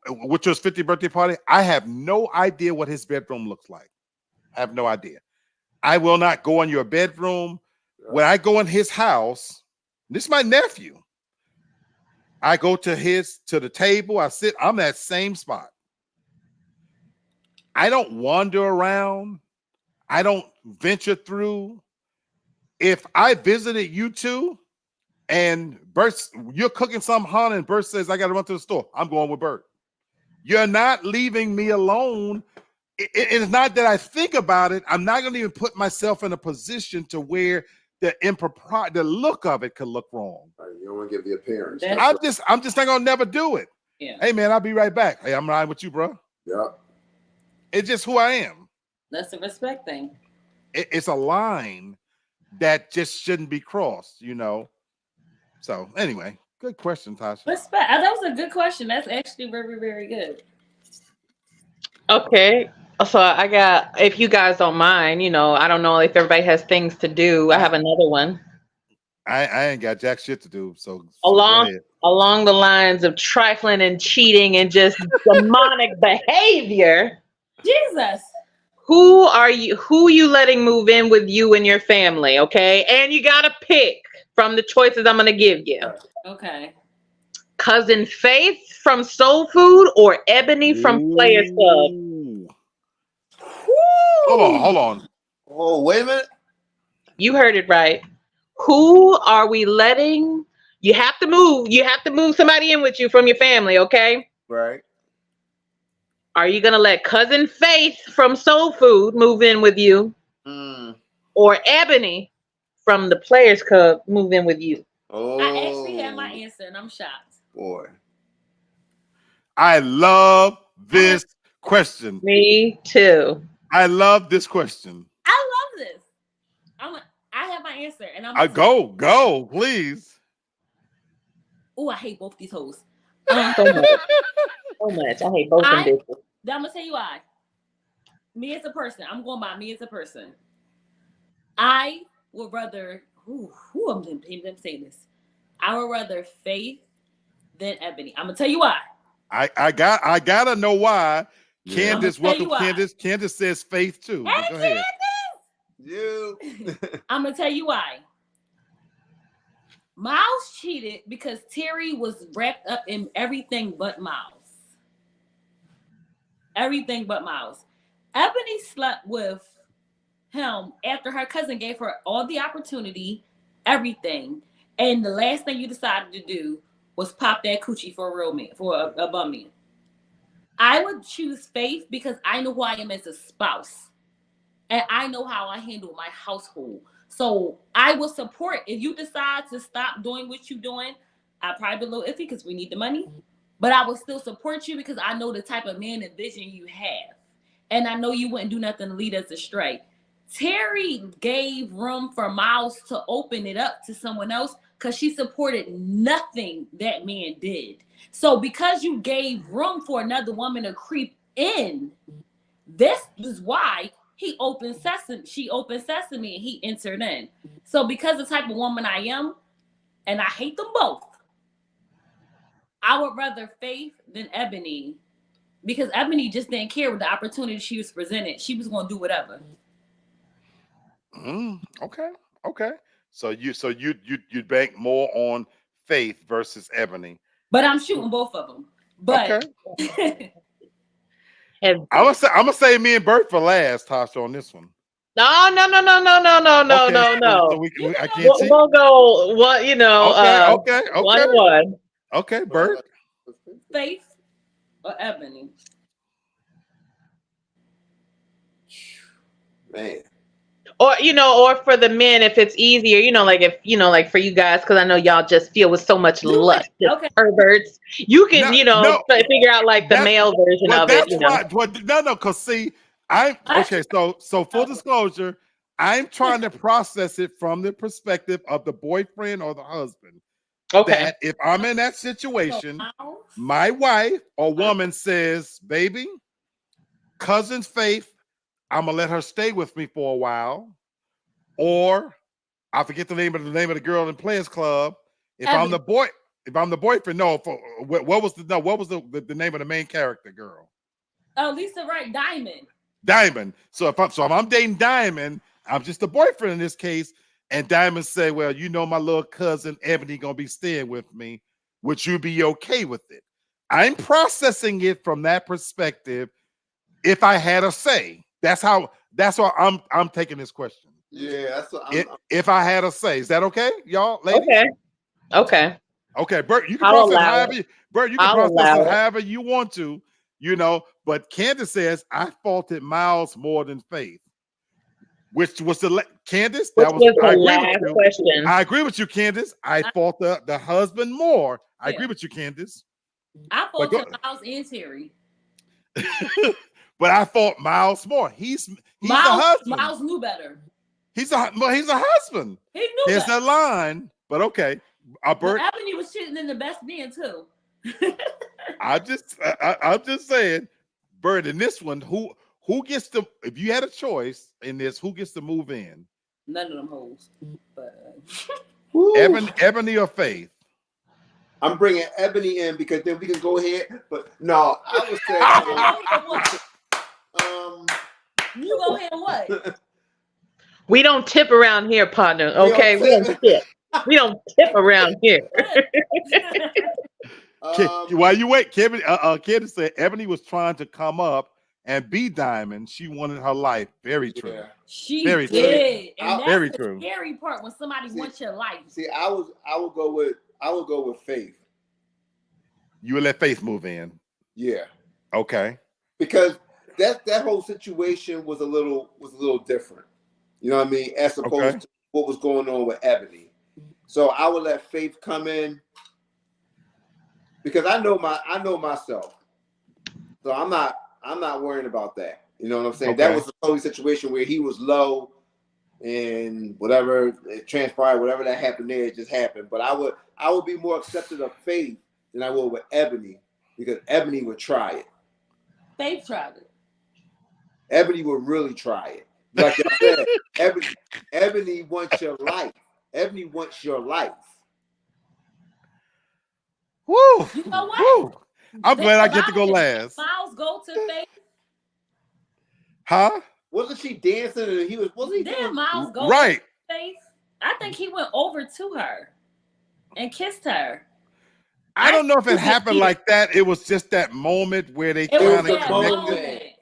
which was 50th birthday party, I have no idea what his bedroom looks like. I have no idea. I will not go in your bedroom. When I go in his house, this is my nephew. I go to the table. I sit. I'm that same spot. I don't wander around. I don't venture through. If I visited you two and Bert, you're cooking something, hon, and Bert says, I got to run to the store, I'm going with Bert. You're not leaving me alone. It's not that I think about it. I'm not going to even put myself in a position to where the look of it could look wrong. You don't want to give the appearance. I'm just not going to never do it. Yeah. Hey, man, I'll be right back. Hey, I'm riding with you, bro. Yeah. It's just who I am. That's a respect thing. It's a line that just shouldn't be crossed, So anyway, good question, Tasha. Respect. That was a good question. That's actually very, very good. Okay. So I got, if you guys don't mind, I don't know if everybody has things to do. I have another one. I ain't got jack shit to do. So along the lines of trifling and cheating and just demonic behavior. Jesus. Who you letting move in with you and your family? Okay. And you got to pick from the choices I'm going to give you. Okay. Cousin Faith from Soul Food or Ebony from Players Club? Hold on. Oh, wait a minute. You heard it right. Who are we letting? You have to move somebody in with you from your family, okay? Right. Are you gonna let cousin Faith from Soul Food move in with you, Mm. or Ebony from the Players Club move in with you? Oh, I actually have my answer, and I'm shocked. boy. I love this question. Me too. I love this question. I love this. I have my answer, and I'm I go, please. Oh, I hate both these hoes. So much. So much. I hate both them I'm bitches. gonna tell you why. Me as a person, I'm going by me as a person. I would rather who I'm them say this. I would rather Faith than Ebony. I'm gonna tell you why. I gotta know why. Yeah. Candace, I'ma tell you welcome, why. Candace. Candace says Faith too. Hey, But go ahead. You. I'm gonna tell you why. Miles cheated because Terry was wrapped up in everything but Miles. Everything but Miles. Ebony slept with him after her cousin gave her all the opportunity, everything, and the last thing you decided to do was pop that coochie for a real man, for a bum man. I would choose Faith because I know who I am as a spouse, and I know how I handle my household. So I will support if you decide to stop doing what you're doing. I probably be a little iffy because we need the money, but I will still support you because I know the type of man and vision you have, and I know you wouldn't do nothing to lead us astray. Terry gave room for Miles to open it up to someone else because she supported nothing that man did. So because you gave room for another woman to creep in, this is why she opened sesame and he entered in. So because the type of woman I am, and I hate them both, I would rather Faith than Ebony because Ebony just didn't care with the opportunity she was presented. She was going to do whatever. Okay. So you'd bank more on Faith versus Ebony. But I'm shooting both of them. But Okay. I'm gonna say me and Bert for last, Tasha, on this one. No. Okay, so I can't cheat. We'll go one, Okay. 1-1. Okay, Bert. Faith or Ebony? Man. Or for the men, if it's easier, like for you guys, because I know y'all just feel with so much lust, Okay. perverts. You can, No, figure out like the male version of it. That's why. No, because see, okay. So full disclosure, I'm trying to process it from the perspective of the boyfriend or the husband. Okay. That if I'm in that situation, my wife or woman says, "Baby, cousin Faith, I'm gonna let her stay with me for a while," or I forget the name of the girl in Players Club. If I'm the boyfriend, no. What was the name of the main character girl? Oh, Lisa Wright, Diamond. So if I'm dating Diamond, I'm just the boyfriend in this case. And Diamond say, "Well, my little cousin Ebony gonna be staying with me. Would you be okay with it?" I'm processing it from that perspective. If I had a say, that's why I'm taking this question. Yeah, that's what if I had a say. Is that okay, y'all, ladies? Okay. Bert, you can I'll process allow however it. Bert, you can process it however you want to, but Candace says I faulted Miles more than Faith. Which was Candace? Which was I the agree last with you. question. I agree with you, Candace. I fault the husband more. I agree with you, Candace. I faulted Miles and Terry. But I fault Miles more. He's the husband. Miles knew better. He's a husband. He knew There's better. that line, but okay. But Ebony was shitting in the best man too. I'm just saying, Bert, in this one, who gets to, if you had a choice in this, who gets to move in? None of them hoes. But Ebony or Faith? I'm bringing Ebony in because then we can go ahead. But no, I would say you go ahead and what? We don't tip around here, partner. Okay, we don't tip. We don't tip around here. While you wait, Candace said Ebony was trying to come up and be Diamond. She wanted her life. Very true. Yeah. She very did. True. And that's very the true. scary part when somebody wants your life. See, I would go with Faith. You would let Faith move in. Yeah. Okay. because that whole situation was a little different. You know what I mean? As opposed to what was going on with Ebony. So I would let Faith come in because I know myself. So I'm not worrying about that. You know what I'm saying? Okay. That was the only situation where he was low and whatever it transpired, whatever that happened there, it just happened. But I would be more accepting of Faith than I would with Ebony because Ebony would try it. Faith tried it. Ebony would really try it. Like I said, Ebony wants your life. Ebony wants your life. Woo! You know what? Woo. I'm glad I get to go last. Miles go to Faith. Huh? Wasn't she dancing and he was? Wasn't he? Then Miles go right. to Faith. I think he went over to her and kissed her. I don't know if it happened like that. It was just that moment where they kind of connected.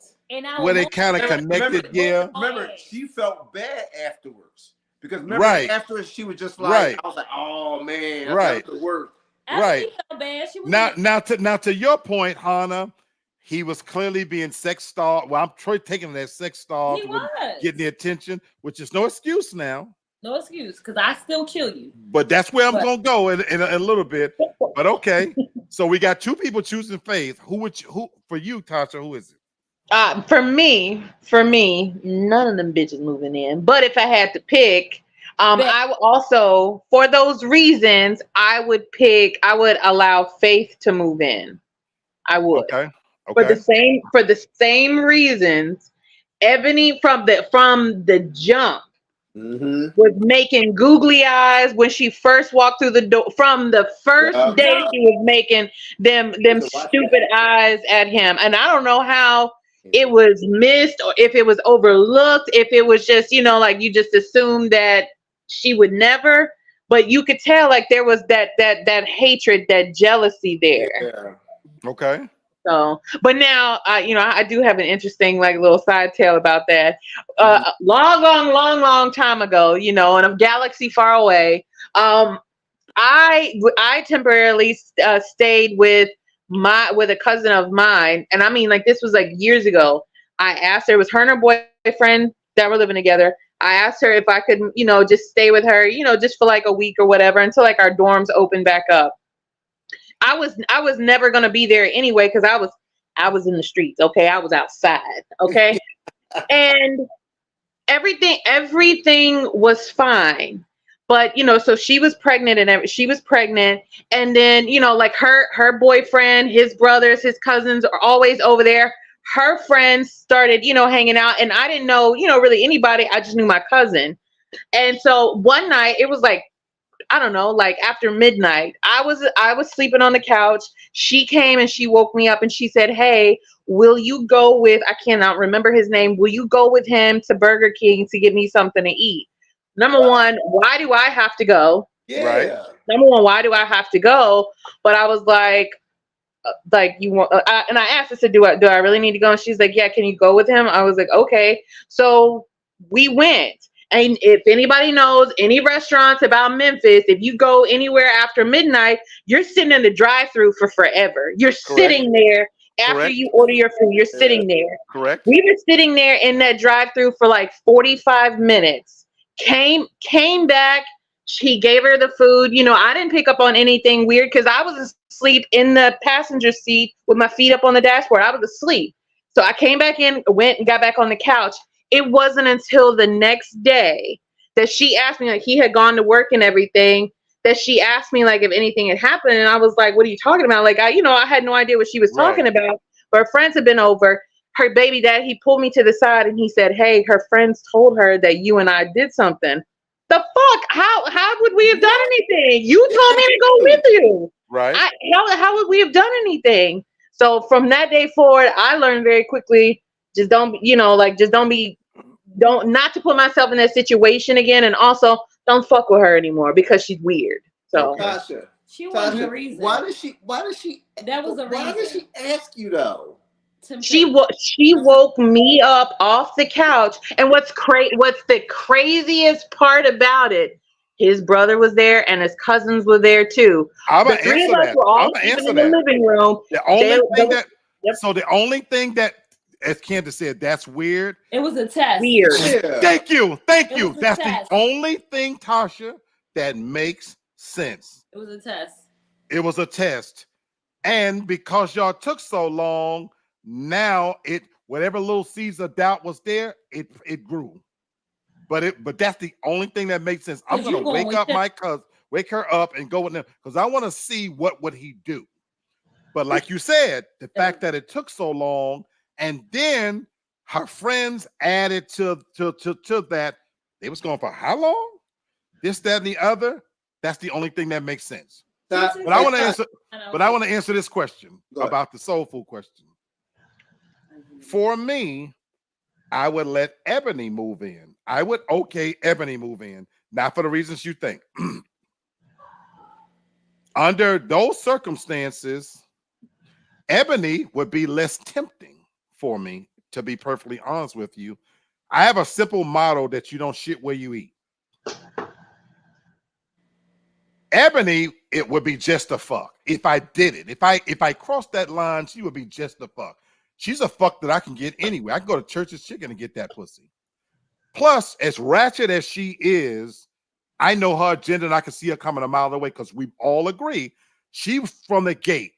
Where they kind of connected, yeah. Remember, she felt bad afterwards. Because remember, afterwards, she was just like, I was like, oh, man. That's the worst. Right. Felt bad. She was now, to your point, Hannah, he was clearly being sex star. Well, I'm taking that sex star, getting the attention, which is no excuse now. No excuse, because I still kill you. But that's where I'm going to go in a little bit. But okay. So we got two people choosing Faith. Who for you, Tasha, who is it? For me, none of them bitches moving in. But if I had to pick, I would also, for those reasons, I would allow Faith to move in. I would. Okay. For the same reasons, Ebony from the jump was making googly eyes when she first walked through the door. From the first day, she was making them stupid eyes at him, and I don't know how it was missed or if it was overlooked, if it was just, like you just assumed that she would never, but you could tell like there was that hatred, that jealousy there. Yeah. Okay. So, but now, I do have an interesting like little side tale about that. Long time ago, in a galaxy far away, I temporarily stayed with a cousin of mine, and I mean, like, this was like years ago. I asked her, it was her and her boyfriend that were living together. I asked her if I could, just stay with her, just for like a week or whatever until like our dorms opened back up. I was never gonna be there anyway because I was in the streets. Okay, I was outside. Okay, and everything was fine. But so she was pregnant and then like her boyfriend, his brothers, his cousins are always over there. Her friends started hanging out, and I didn't know really anybody. I just knew my cousin. And so one night it was like, I don't know, like after midnight, I was sleeping on the couch. She came and she woke me up and she said, "Hey, will you go with," I cannot remember his name, "will you go with him to Burger King to get me something to eat?" Number one, why do I have to go? Yeah. Right. Number one, why do I have to go? But I was like you want? And I asked her, I said, do I really need to go? And she's like, "Yeah, can you go with him?" I was like, "Okay." So we went. And if anybody knows any restaurants about Memphis, if you go anywhere after midnight, you're sitting in the drive-thru for forever. You're sitting there after you order your food. You're sitting there. Correct. We were sitting there in that drive-thru for like 45 minutes. Came back. He gave her the food. I didn't pick up on anything weird because I was asleep in the passenger seat with my feet up on the dashboard. I was asleep. So I came back in, went and got back on the couch. It wasn't until the next day that she asked me, like, he had gone to work and everything, that she asked me like if anything had happened. And I was like, "What are you talking about?" Like, I had no idea what she was talking about. But her friends had been over. Her baby dad, he pulled me to the side and he said, "Hey, her friends told her that you and I did something." The fuck? How would we have done anything? You told me to go with you. Right. How would we have done anything? So from that day forward, I learned very quickly, just don't not to put myself in that situation again, and also don't fuck with her anymore because she's weird. So Tasha, she was the reason. Why did she? That was the reason. Why did she ask you though? She woke me up off the couch, and what's the craziest part about it? His brother was there, and his cousins were there too. I'm the gonna three answer of us that. were all I'm gonna sleeping answer in the that. living room. The only thing that as Candace said, that's weird. It was a test. Weird. Yeah. Thank you. It was a That's test. the only thing, Tasha, that makes sense. It was a test. It was a test. And because y'all took so long, now whatever little seeds of doubt was there, it grew. But that's the only thing that makes sense. I'm gonna wake up my cousin, wake her up and go with them because I want to see what would he do. But like you said, the fact that it took so long, and then her friends added to that, they was going for how long? This, that, and the other. That's the only thing that makes sense. But I want to answer. But I want to answer this question about the soul food question. For me, I would let Ebony move in. I would Ebony move in, not for the reasons you think. Under those circumstances, Ebony would be less tempting for me, to be perfectly honest with you. I have a simple motto that you don't shit where you eat. Ebony, it would be just a fuck if I did it. If I crossed that line, she would be just a fuck. She's a fuck that I can get anywhere. I can go to Church's Chicken and get that pussy. Plus, as ratchet as she is, I know her agenda and I can see her coming a mile away because we all agree she was from the gate.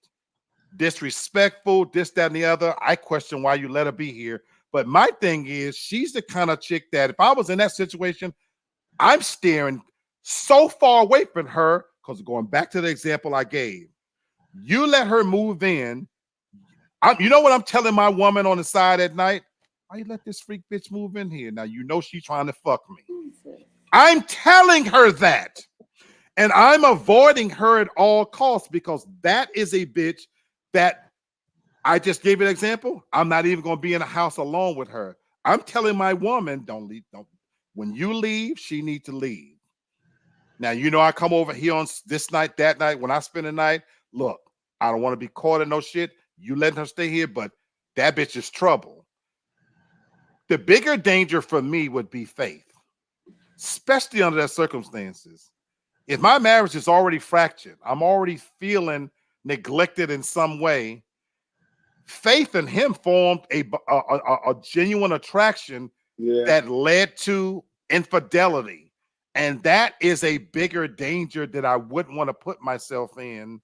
Disrespectful, this, that, and the other. I question why you let her be here. But my thing is, she's the kind of chick that if I was in that situation, I'm staring so far away from her because going back to the example I gave, you let her move in. You know what I'm telling my woman on the side at night? Why you let this freak bitch move in here? Now you know she's trying to fuck me. I'm telling her that. And I'm avoiding her at all costs because that is a bitch that I just gave an example. I'm not even going to be in a house alone with her. I'm telling my woman, don't leave. When you leave, she needs to leave. Now, you know, I come over here on this night, that night, when I spend the night. Look, I don't want to be caught in no shit. You letting her stay here, but that bitch is trouble. The bigger danger for me would be Faith, especially under that circumstances. If my marriage is already fractured, I'm already feeling neglected in some way. Faith and him formed a genuine attraction that led to infidelity. And that is a bigger danger that I wouldn't want to put myself in,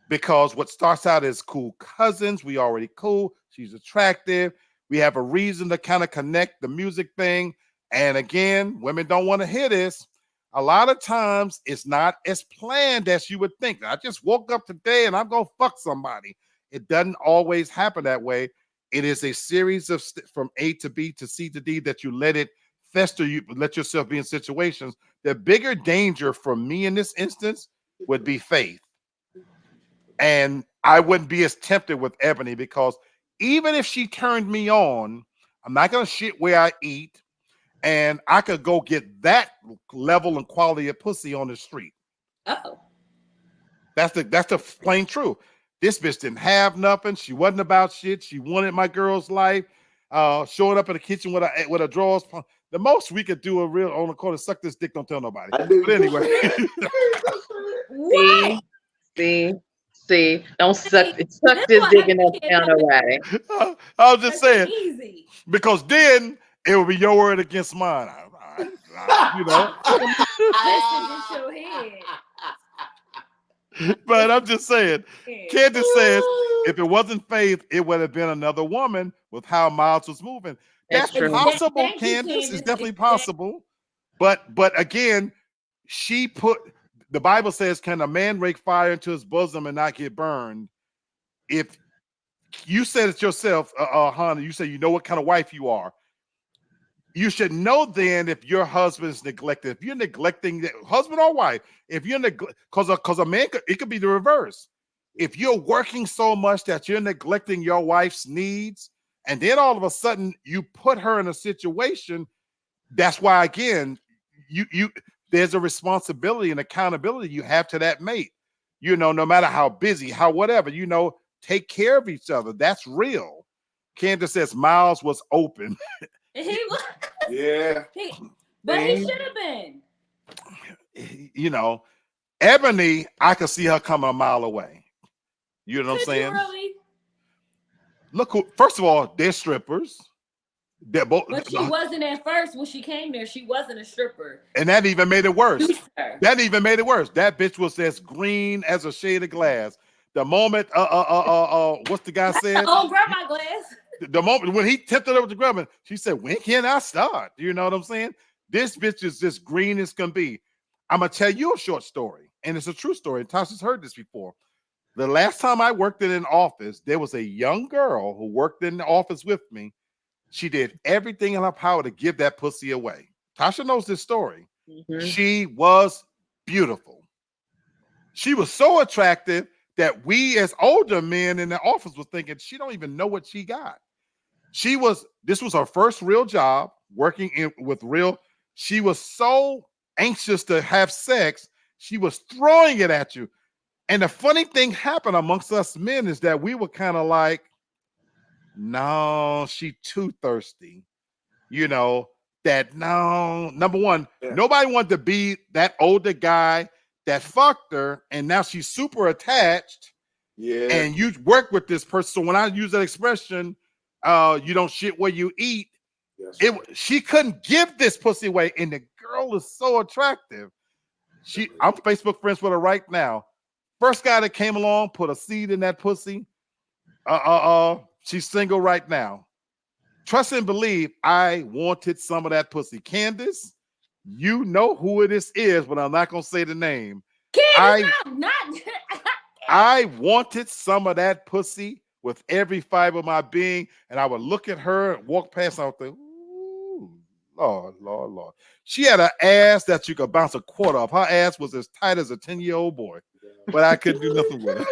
because what starts out as cool cousins, we already cool, she's attractive, we have a reason to kind of connect, the music thing. And again, women don't want to hear this. A lot of times it's not as planned as you would think. I just woke up today and I'm going to fuck somebody. It doesn't always happen that way. It is a series of from A to B to C to D that you let it fester, you let yourself be in situations. The bigger danger for me in this instance would be Faith. And I wouldn't be as tempted with Ebony, because even if she turned me on, I'm not going to shit where I eat. And I could go get that level and quality of pussy on the street. Oh. That's the plain truth. This bitch didn't have nothing. She wasn't about shit. She wanted my girl's life. Showing up in the kitchen with a drawers. The most we could do a real on the corner, suck this dick, don't tell nobody. But anyway. See, don't suck this dick in that piano way. I was just saying, easy. Because then it would be your word against mine. You know. But I'm just saying, Candace says if it wasn't Faith, it would have been another woman with how Miles was moving. That's possible, Candace. It's definitely possible. But again, the Bible says, can a man rake fire into his bosom and not get burned? If you said it yourself, Hannah, you say you know what kind of wife you are. You should know then if your husband is neglected. If you're neglecting the husband or wife, if you're because a man, it could be the reverse. If you're working so much that you're neglecting your wife's needs, and then all of a sudden you put her in a situation, that's why again, there's a responsibility and accountability you have to that mate. You know, no matter how busy, how whatever, you know, take care of each other. That's real. Candace says Miles was open. He was. Yeah. But he should have been. You know, Ebony, I could see her coming a mile away. You know what I'm saying? Really? Look who. First of all, they're strippers. They're both, But she wasn't at first when she came there. She wasn't a stripper. and that even made it worse. Her. That even made it worse. That bitch was as green as a shade of glass. The moment, what's the guy said? Oh, grandma glass. The moment when he tempted her with the grub, she said, "When can I start?" You know what I'm saying? This bitch is just green as can be. I'm gonna tell you a short story, and it's a true story. Tasha's heard this before. The last time I worked in an office, there was a young girl who worked in the office with me. She did everything in her power to give that pussy away. Tasha knows this story. Mhm. She was beautiful. She was so attractive that we as older men in the office was thinking she don't even know what she got. This was her first real job working with real. She was so anxious to have sex, she was throwing it at you. And the funny thing happened amongst us men is that we were kind of like, no, she too thirsty. You know, that no, number one, nobody wanted to be that older guy that fucked her, and now she's super attached. Yeah. And you work with this person. So when I use that expression, you don't shit where you eat. Yes. She couldn't give this pussy away, and the girl is so attractive. I'm Facebook friends with her right now. First guy that came along, put a seed in that pussy. She's single right now. Trust and believe, I wanted some of that pussy. Candace, you know who it is, but I'm not gonna say the name. Candace, not. I wanted some of that pussy with every fiber of my being, and I would look at her and walk past, and I would think, ooh, Lord, Lord, Lord. She had an ass that you could bounce a quarter off. Her ass was as tight as a 10-year-old boy, but I couldn't do nothing with it.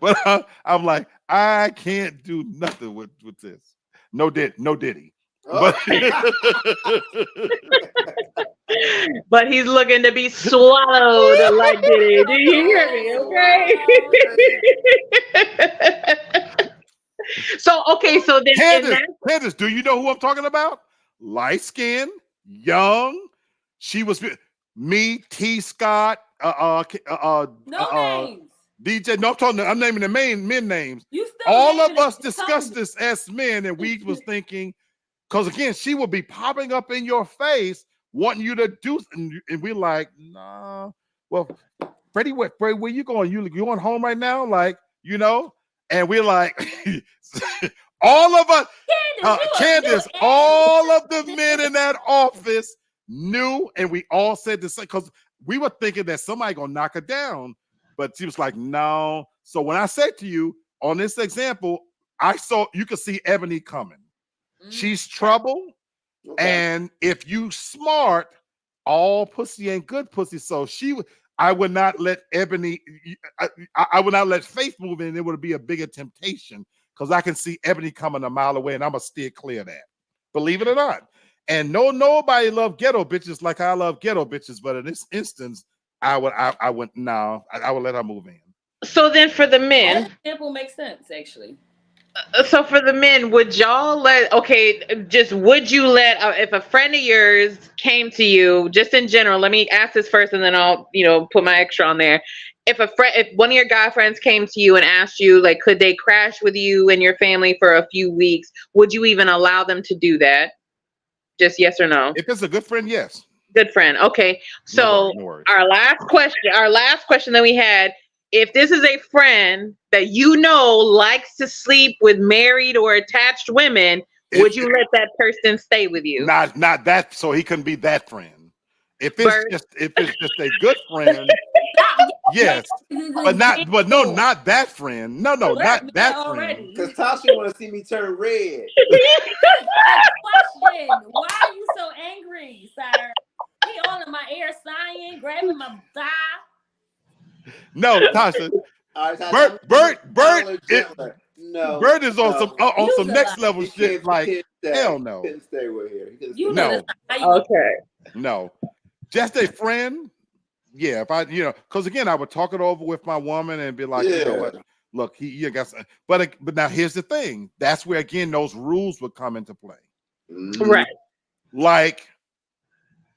But I'm like, I can't do nothing with this. No Diddy. Oh. But he's looking to be swallowed like Diddy. Do you hear me? Okay. So then Candace, do you know who I'm talking about? Light skin, young. She was me, T. Scott, No names. DJ. No, I'm naming the men names. You still all of naming us it. discussed this as men, and we was thinking, because again, she would be popping up in your face, wanting you to do, and we're like, nah. Well, Freddie, where you going? You going home right now? Like, you know? And we're like, all of us, Candace, all of the men in that office knew, and we all said the same, because we were thinking that somebody gonna knock her down, but she was like, no. So when I said to you on this example, you could see Ebony coming. She's trouble, and if you smart, all pussy ain't good pussy. So I would not let Ebony, I would not let Faith move in. It would be a bigger temptation because I can see Ebony coming a mile away, and I'm gonna steer clear of that. Believe it or not. And nobody love ghetto bitches like I love ghetto bitches, but in this instance, I would let her move in. So then for the men, that example makes sense actually. So for the men, would y'all would you let, if a friend of yours came to you, just in general, let me ask this first and then I'll, put my extra on there. If one of your guy friends came to you and asked you, like, could they crash with you and your family for a few weeks, would you even allow them to do that? Just yes or no? If it's a good friend, yes. Good friend. Okay. So no worries. Our last question that we had, if this is a friend that likes to sleep with married or attached women, would you let that person stay with you? Not that, so he couldn't be that friend. If it's just a good friend, yes. But not that friend. No, not that friend. Because Tasha want to see me turn red. Question: why are you so angry, sir? He on my ear sighing, grabbing my thigh. No, Tasha. Bert is on some next level shit. Like, hell no. He stay with here. No. Okay. No. Just a friend. Yeah, if I, because again, I would talk it over with my woman and be like, you know what? Look, you got, but now here's the thing. That's where again those rules would come into play. Right. Like,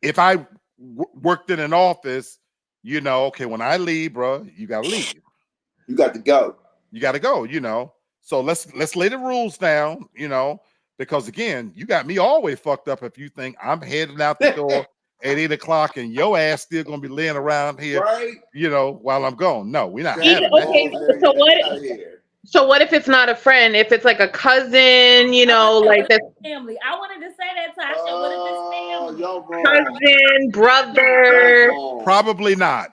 if I worked in an office, okay, when I leave, bro, you gotta leave. You got to go. you got to go, So let's lay the rules down, because again, you got me all the way fucked up if you think I'm heading out the door at 8 o'clock and your ass still gonna be laying around here, Right? While I'm gone. No, we're not Even, having that. okay, so what if it's not a friend? If it's like a cousin, like that family. I wanted to say that, Tasha. What if it's family? Y'all wrong. cousin, brother. Probably not.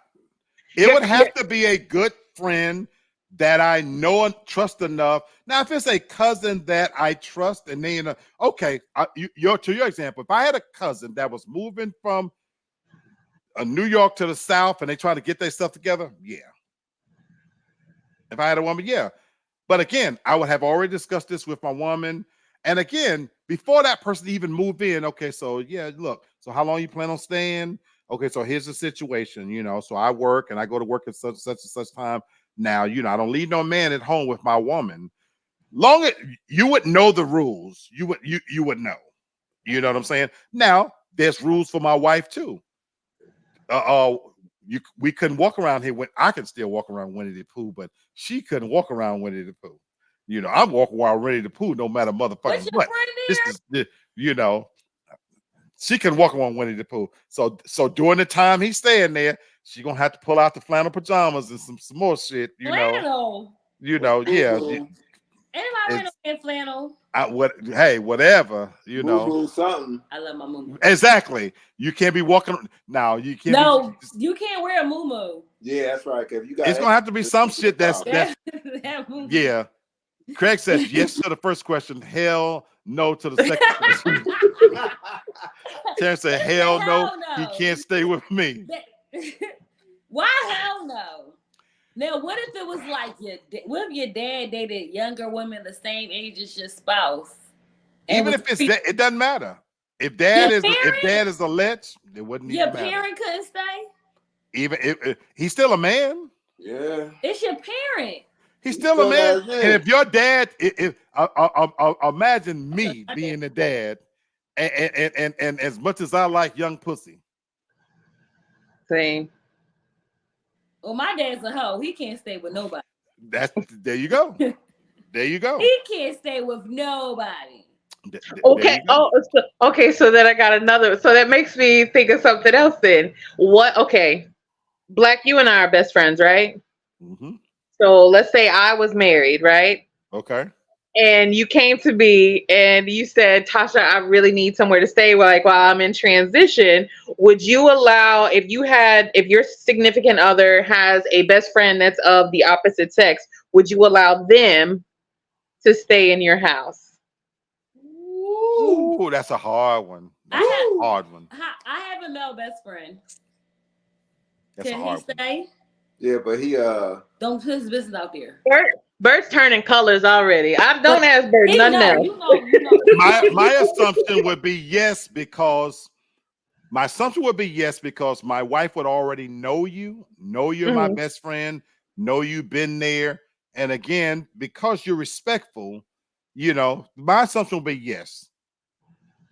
It would have to be a good friend that I know and trust enough. Now, if it's a cousin that I trust, and then okay, to your example, if I had a cousin that was moving from New York to the South and they try to get their stuff together, yeah. If I had a woman, yeah. But again, I would have already discussed this with my woman. And again, before that person even moved in, okay, so yeah, look, so how long you plan on staying? Okay, so here's the situation, so I work and I go to work at such and such time. Now, I don't leave no man at home with my woman. Long as you would know the rules, you would know. You know what I'm saying? Now, there's rules for my wife too. We couldn't walk around here when I could still walk around Winnie the Pooh, but she couldn't walk around Winnie the Pooh. I'm walking around Winnie the Pooh no matter motherfucking what. This is she can walk around Winnie the Pooh. So during the time he's staying there, she gonna have to pull out the flannel pajamas and some more shit. Flannel. Yeah. Anybody in flannel? Whatever, Moo-moo something. I love my moo. Exactly. You can't be walking now. You can't. No, you can't wear a moo. Yeah, that's right. If you got, it's gonna have to be some shit that's yeah. Craig says yes to the first question, hell no to the second question. Terrence said hell no, he can't stay with me. Why hell no? Now, what if it was like what if your dad dated younger women the same age as your spouse? Even if it doesn't matter. If dad is a lech, it wouldn't even matter. Your parent couldn't stay? Even if he's still a man. Yeah. It's your parent. He's still a man. And if your dad, imagine me being the dad, and as much as I like young pussy. Same. Well, my dad's a hoe. He can't stay with nobody. There you go. There you go. He can't stay with nobody. Okay. Okay. So then I got another. So that makes me think of something else. Then what? Okay, Black, you and I are best friends, right? Mm-hmm. So let's say I was married, right? Okay. And you came to me and you said, Tasha, I really need somewhere to stay while I'm in transition. Would you allow, if your significant other has a best friend that's of the opposite sex, would you allow them to stay in your house? Ooh, that's a hard one. Hard one. I have a male best friend. That's Can he stay? Yeah, but he don't put his business out there. Bert's turning colors already. I don't ask Bert nothing else. My assumption would be yes because my wife would already know you're my best friend, know you've been there, and again because you're respectful, my assumption would be yes.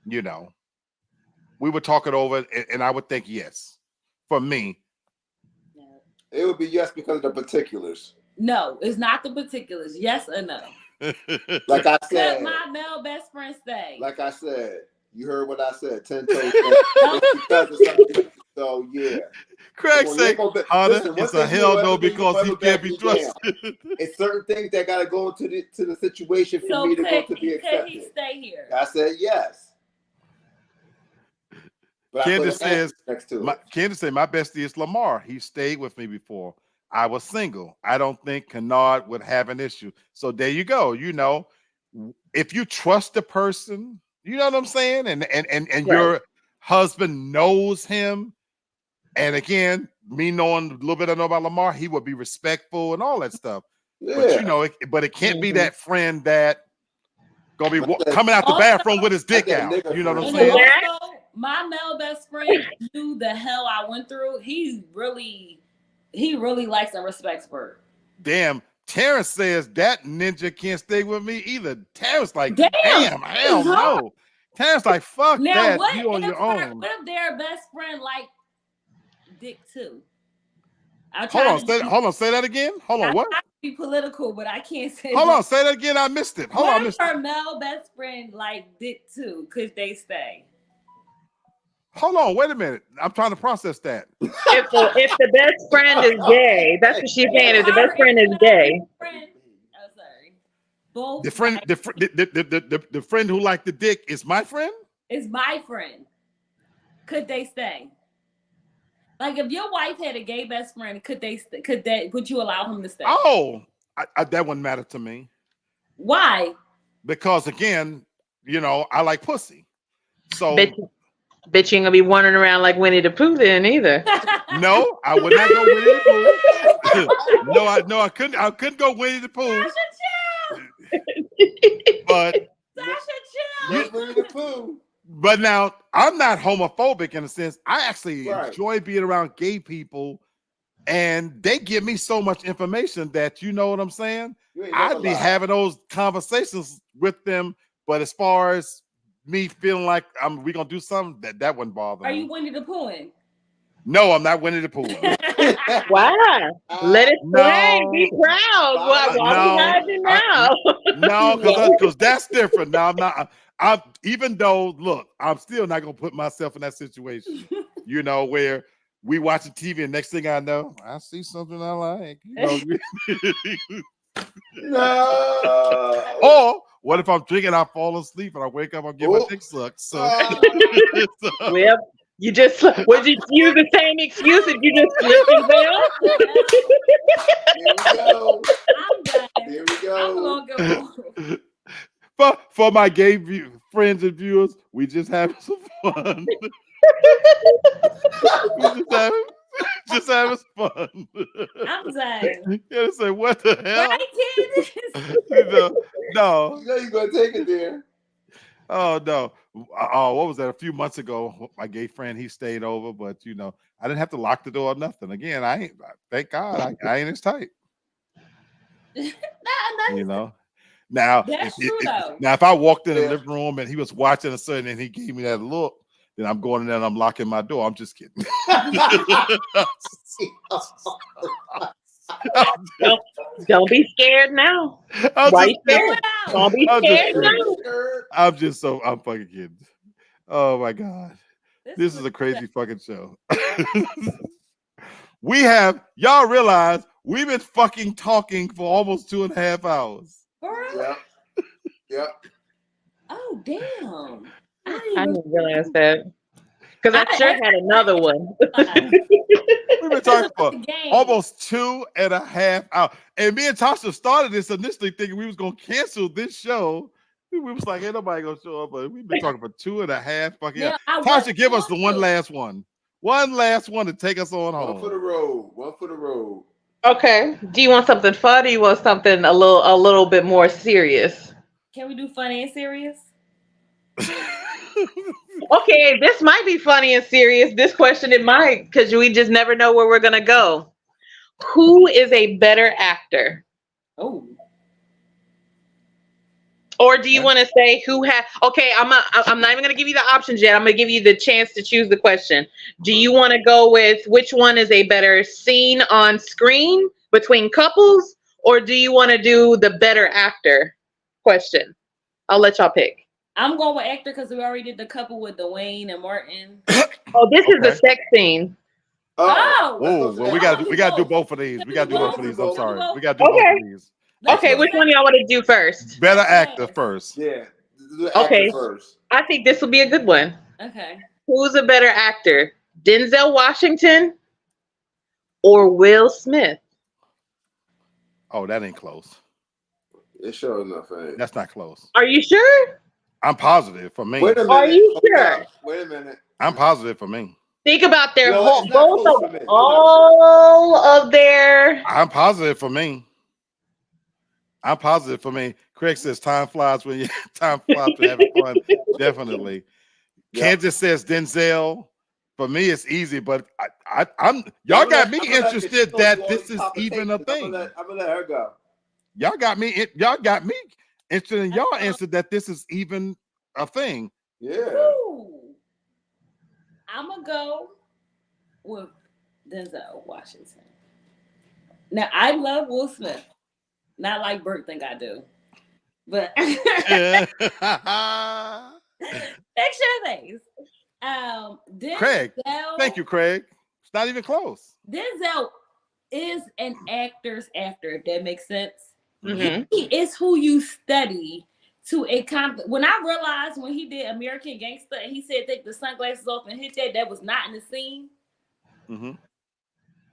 We would talk it over, and I would think yes. For me, it would be yes because of the particulars. No, it's not the particulars. Yes or no? Like I said, could my male best friend stay? Like I said, you heard what I said. 10 toes. So yeah. Craig said, it's a hell no because he can't be trusted. It's certain things that gotta go into the situation for me to go to be accepted. Could he stay here? I said yes. But Candace says, my bestie is Lamar. He stayed with me before. I was single. I don't think Kennard would have an issue. So there you go. If you trust the person, you know what I'm saying? And right. Your husband knows him. And again, me knowing a little bit I know about Lamar, he would be respectful and all that stuff. Yeah. But it can't be that friend that gonna be coming out the bathroom with his dick out. You know what I'm saying? Also, my male best friend knew the hell I went through. He really likes and respects Bert. Damn, Terrence says that ninja can't stay with me either. Terrence like, damn hell no. Terrence like, fuck now, that. You on your own. What if their best friend like dick too? Hold on, say that again. Hold on, what? be political, but I can't say. Hold on, say that again. I missed it. Hold on, I What if missed it. her male best friend like dick too? Could they stay? Hold on, wait a minute. I'm trying to process that. If the best friend is gay, that's what she's saying. If the best friend is gay, Oh, sorry. Both The friend, the friend who liked the dick is my friend. is my friend. Could they stay? Like, if your wife had a gay best friend, would you allow him to stay? Oh, that wouldn't matter to me. Why? Because again, I like pussy. So bitch you ain't gonna be wandering around like Winnie the Pooh then either. no, I would not go Winnie the Pooh. No, I couldn't. I couldn't go Winnie the Pooh. But Let Winnie the Pooh. But now I'm not homophobic in a sense. I actually Right. enjoy being around gay people, and they give me so much information that you know what I'm saying. I'd be having those conversations with them, but as far as me feeling like we gonna do something, that wouldn't bother me. Are you Winnie the Pooh? No, I'm not Winnie the Pooh. Wow. Let it play. No. Be proud. Why No. are we hiding now? No, because that's different. Now I'm not. Even though, look, I'm still not gonna put myself in that situation. Where we watching TV and next thing I know, I see something I like. No. Or what if I'm drinking, I fall asleep, and I wake up, I'm getting my dick sucked. So, Well, you just would you use the same excuse if you just slipped and fell? Here we go. I'm gonna go. For my gay friends and viewers, we just having some fun. We just having fun. I'm saying. You say, what the hell? Right, Candace? No. You know you're gonna take it there. Oh no. Oh, what was that? A few months ago, my gay friend, he stayed over, but I didn't have to lock the door or nothing. Again, thank God I ain't his type. Now, That's true, though. Now, if I walked in the living room and he was watching a certain and he gave me that look, then I'm going in there and I'm locking my door. I'm just kidding. Don't be scared now. Why you scared? Don't be scared now. I'm fucking kidding. Oh my God. This is a crazy fucking show. Y'all realize we've been fucking talking for almost 2.5 hours. Yep. Oh, damn. I didn't realize that. Because I sure had another one. We've been talking for almost 2.5 hours. And me and Tasha started this initially thinking we was going to cancel this show. We was like, ain't nobody going to show up. But we've been talking for 2.5 fucking hours. Tasha, give us the one last one. One last one to take us on home. One for the road. Okay. Do you want something fun or you want something a little bit more serious? Can we do funny and serious? Okay, this might be funny and serious. This question, it might, because we just never know where we're gonna go. Who is a better actor? Oh. Or do you want to say who has? Okay, I'm not even gonna give you the options yet. I'm gonna give you the chance to choose the question. Do you want to go with which one is a better scene on screen between couples, or do you want to do the better actor question? I'll let y'all pick. I'm going with actor because we already did the couple with Dwayne and Martin. Oh, this is the sex scene. Oh, well, we gotta do both of these. We gotta do both of these. I'm sorry. We gotta do both of these. Okay, which one y'all want to do first? Better actor first. Yeah. Okay. First. I think this will be a good one. Okay. Who's a better actor? Denzel Washington or Will Smith? Oh, that ain't close. It's sure enough, ain't. That's not close. Are you sure? I'm positive for me. Wait a minute. Are you sure? Wait a minute. I'm positive for me. Think about their No, all of their. I'm positive for me. I'm positive for me. Craig says time flies when time flies when having fun. Definitely. Yep. Kansas says Denzel. For me, it's easy, but I'm y'all got me interested that this is even a thing. I'm gonna let her go. Y'all got me interested in y'all answer that this is even a thing. Yeah. Ooh. I'm gonna go with Denzel Washington. Now I love Will Smith. Not like Bert think I do. But picture this. Craig. Denzel, Thank you, Craig. It's not even close. Denzel is an actor's actor, if that makes sense. Mhm. He is who you study to when I realized when he did American Gangster and he said take the sunglasses off and hit that was not in the scene. Mm-hmm.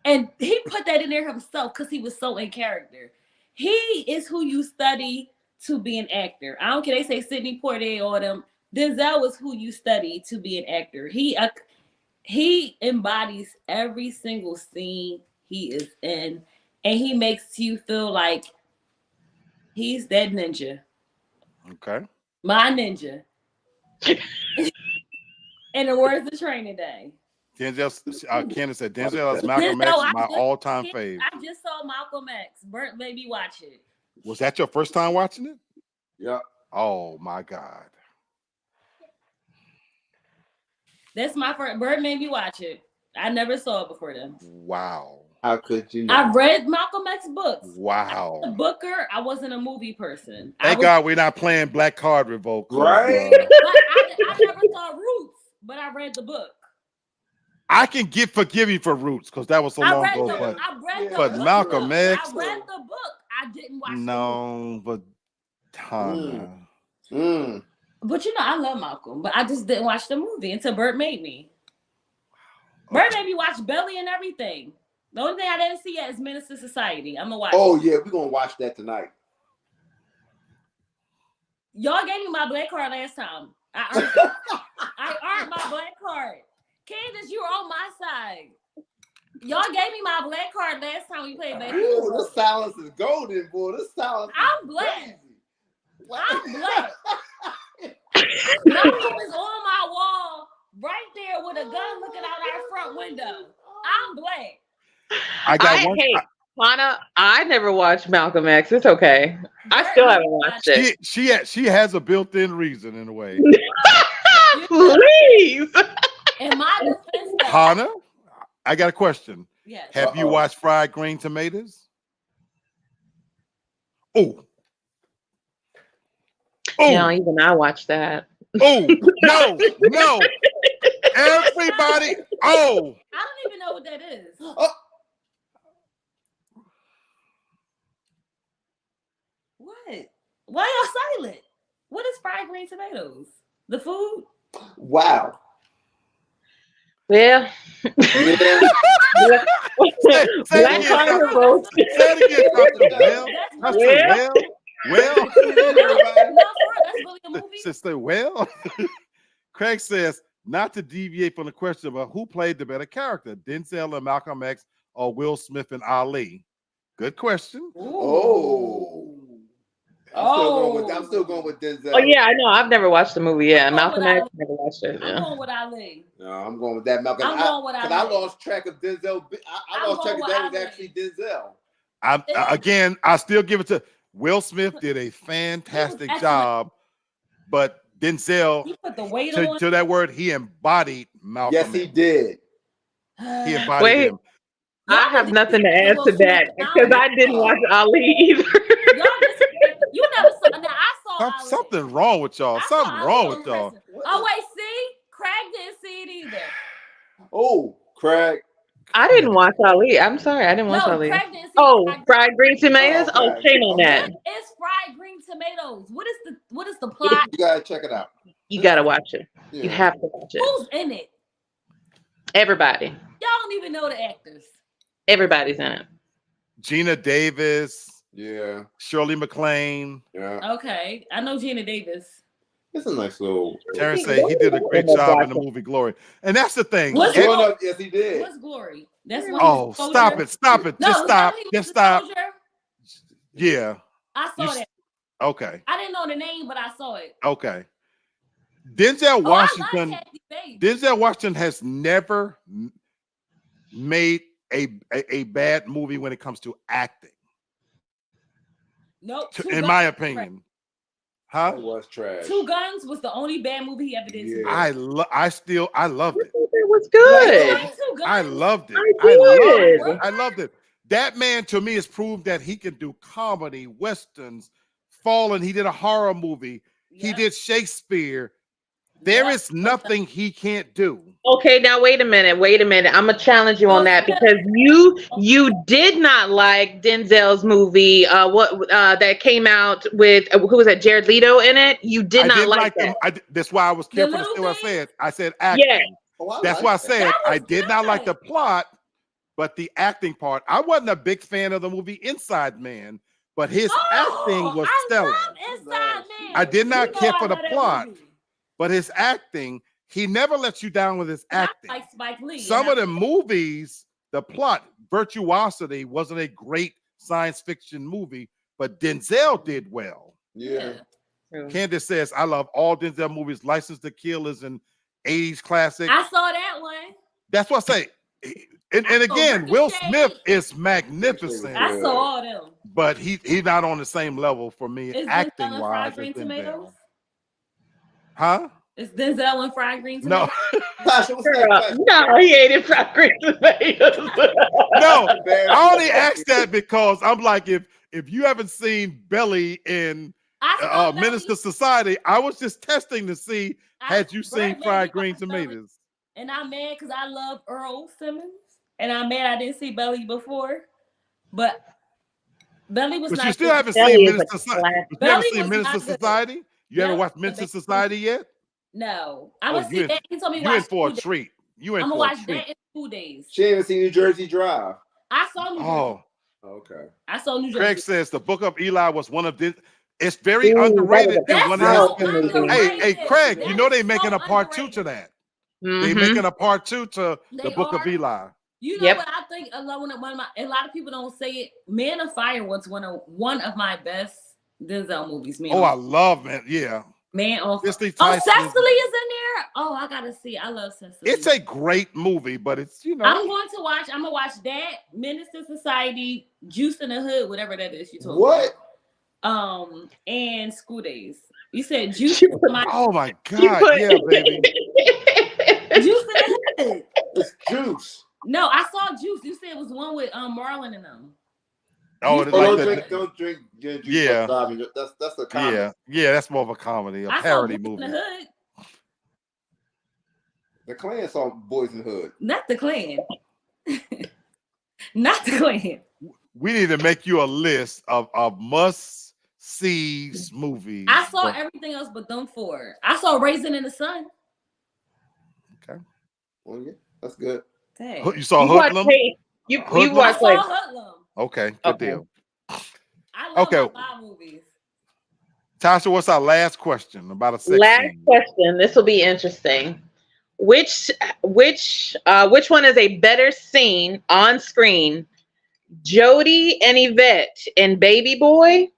And he put that in there himself because he was so in character. He is who you study to be an actor. I don't care. They say Sidney Poitier or them. Denzel is who you study to be an actor. He embodies every single scene he is in, and he makes you feel like he's that ninja. Okay. My ninja. In the words of Training Day. Denzel, Candace said Denzel as Malcolm X is my all-time fave. I just saw Malcolm X. Bert made me watch it. Was that your first time watching it? Yeah. Oh my God. That's my first. Bert made me watch it. I never saw it before then. Wow. How could you know? I read Malcolm X books. Wow. I was a booker. I wasn't a movie person. Thank God we're not playing Black Card Revolt. Right? But I never saw Roots, but I read the book. I can forgive you for Roots because that was so long ago. But Malcolm X. I read the book. I didn't watch the movie. No, but Tana. But you know, I love Malcolm, but I just didn't watch the movie until Bert made me. Bert made me watch Belly and everything. The only thing I didn't see yet is Menace to Society. I'm gonna watch. Oh yeah, we're gonna watch that tonight. Y'all gave me my black card last time. I earned my black card. Candace, you were on my side. Y'all gave me my black card last time we played basketball. Ooh, this silence is golden, boy. This silence. I'm black. I'm black. Malcolm is on my wall right there with a gun looking out our front window. I'm black. Lana, I never watched Malcolm X. It's okay. I still haven't watched it. She has a built-in reason in a way. Please. In my defense, Hannah, I got a question. Yes. Have you watched Fried Green Tomatoes? Oh. No, even I watched that. Oh, no. Everybody. Oh. I don't even know what that is. Oh. What? Why y'all silent? What is fried green tomatoes? The food? Wow. Yeah. Black Card Revolt. Well. That's really a movie. Sister, well. Craig says, not to deviate from the question about who played the better character, Denzel and Malcolm X or Will Smith and Ali. Good question. Oh. I'm still going with Denzel. Oh yeah, I know. I've never watched the movie. Yeah, Malcolm X. Never watched it. Yeah. I'm going with Ali. No, I'm going with that Malcolm. I'm going with Ali. I lost track of Denzel. I lost track of that was actually Denzel. I still give it to Will Smith. Did a fantastic job, but Denzel, he put the weight on. To that word, he embodied Malcolm. Yes, he did. He embodied him. I have nothing to add to that because I didn't watch Ali either. You never saw. Now I saw Ali. Something wrong with y'all. Something wrong with y'all. Oh wait, see, Craig didn't see it either. Oh, Craig. I didn't watch Ali. I'm sorry, I didn't watch Ali. Craig didn't see fried green tomatoes. Shame on that. It's fried green tomatoes. What is the plot? You gotta check it out. You gotta watch it. Yeah. You have to watch it. Who's in it? Everybody. Y'all don't even know the actors. Everybody's in it. Gina Davis. Yeah. Shirley MacLaine. Yeah. Okay, I know Gina Davis. It's a nice little. Terrence said he did a great job in the movie Glory, and that's the thing. What's yes, he did. What's Glory? That's what. Oh, stop it! No, Just stop. Yeah. I saw that. Okay. I didn't know the name, but I saw it. Okay. Denzel Washington. I like Denzel Washington has never made a bad movie when it comes to acting. Nope. In my opinion. Huh? It was trash. Two Guns was the only bad movie he ever did. Yeah. I loved it. It was good. I loved it. I loved it. That man to me has proved that he can do comedy, westerns, Fallen. He did a horror movie. He did Shakespeare. There is nothing he can't do. Okay, now wait a minute. I'm gonna challenge you on that because you did not like Denzel's movie. That came out with who was that? Jared Leto in it. You did not like that. That's why I was careful to say what I said. I said acting. Yeah. That's why I said I did not like the plot, but the acting part. I wasn't a big fan of the movie Inside Man, but his acting was stellar. I did not care for the plot, but his acting, he never lets you down with his acting. Like Spike Lee. Some of the movies, the plot, Virtuosity wasn't a great science fiction movie, but Denzel did well. Yeah. Candace says, I love all Denzel movies. License to Kill is an 80s classic. I saw that one. That's what I say. And again, Will Smith is magnificent. I saw all them. But he's not on the same level for me, acting wise. Fried green tomatoes? Huh? Is Denzel and fried green tomatoes? No. No, he ain't in fried green tomatoes. No, I only asked that because I'm like, if you haven't seen Belly in Minister Society, I was just testing to see had you seen Fried Green Tomatoes. And I'm mad because I love Earl Simmons, and I'm mad I didn't see Belly before, but Belly was. But not you still haven't seen Minister Society. You haven't seen Minister Society? You ever watched Minister Society yet? No, I'm gonna see that. He told me you in for a treat. You in I'm for gonna a watch treat. that in 2 days. She haven't seen New Jersey Drive. I saw New Jersey. Oh, okay. I saw New Jersey. Craig says the Book of Eli was one of the. It's very underrated. And one of his, hey, Craig, you know they're making a part 2 to that. They're making a part 2 to the Book of Eli. You know what I think? A lot of people don't say it. Man of Fire was one of my best Denzel movies. I love it. Yeah. Man on Fire. Cecily is in there. Oh, I gotta see. I love Cecily. It's a great movie, but it's I'm gonna watch that, Minister Society, Juice in the Hood, whatever that is you told me. And School Days. You said Juice. Oh my God, yeah, baby. Juice in the Hood. It's Juice. No, I saw Juice. You said it was one with Marlon and them. Oh, don't drink juice. Yeah, that's a comedy. Yeah, that's more of a comedy, a parody movie. In the Hood. The Klan saw Boys in the Hood. Not the Klan. Not the Klan. We need to make you a list of must-see movies. I saw everything else but them 4. I saw Raisin in the Sun. Okay. Well, yeah, that's good. Dang. You saw Hoodlum? You watched Hoodlum. Okay, good deal. I love my movies. Tasha, what's our last question about a sex scene? Question. This will be interesting. Which one is a better scene on screen? Jody and Yvette in Baby Boy,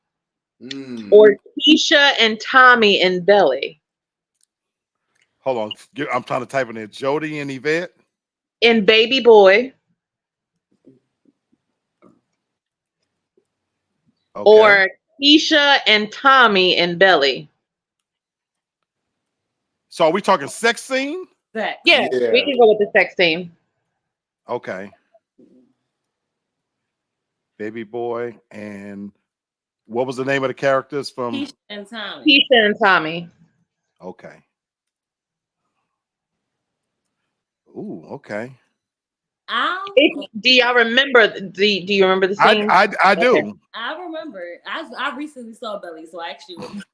or Keisha and Tommy in Belly? Hold on, I'm trying to type in there. Jody and Yvette in Baby Boy, or Keisha and Tommy in Belly. So are we talking sex scene? Yeah, we can go with the sex scene. Okay. Baby Boy, and what was the name of the characters from Keisha and Tommy? Keisha and Tommy. Okay. Ooh, okay. Do y'all remember do you remember the scene? I do. Okay. I remember. I recently saw Belly, so I actually remember.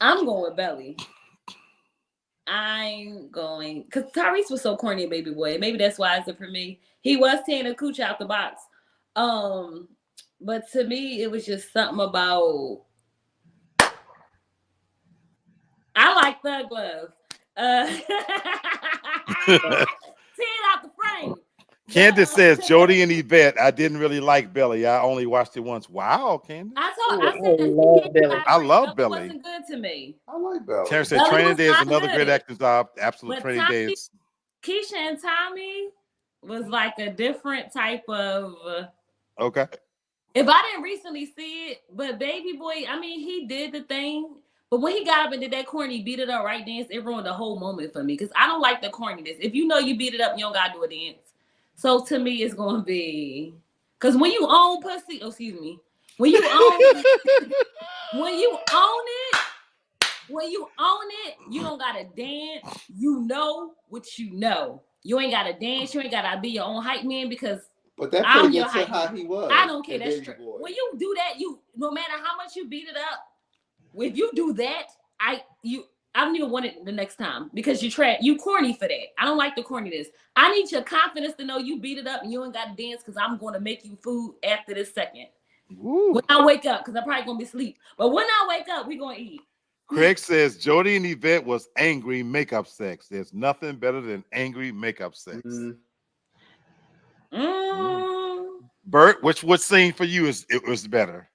I'm going with Belly. I'm going because Tyrese was so corny, Baby Boy. Maybe that's why it's it for me. He was tearing a cooch out the box. But to me, it was just something about. I like Thug Love. 10 out the frame. Candace says Jody and Yvette. I didn't really like Belly. I only watched it once. Wow, Candace. I love Belly. Wasn't good to me. I like Belly. Terry said Training Day is another great acting job. Absolute Training Day is. Keisha and Tommy was like a different type of. Okay. If I didn't recently see it, but Baby Boy, I mean, he did the thing. But when he got up and did that corny beat it up right dance, it ruined the whole moment for me because I don't like the corniness. If you know you beat it up, you don't gotta do a dance. So to me, it's gonna be Because when you own pussy, oh, excuse me, when you own, when you own it, you don't gotta dance. You know what you know. You ain't gotta dance. You ain't gotta be your own hype man because But that I'm plays your into hype how man. he was. I don't care. in That's Baby true. Boy. When you do that, you no matter how much you beat it up, if you do that, I don't even want it the next time because you corny for that. I don't like the corniness. I need your confidence to know you beat it up and you ain't got to dance because I'm going to make you food after this second. Woo. When I wake up, because I'm probably going to be asleep. But when I wake up, we going to eat. Craig says Jody and Yvette was angry makeup sex. There's nothing better than angry makeup sex. Bert, which scene for you was better?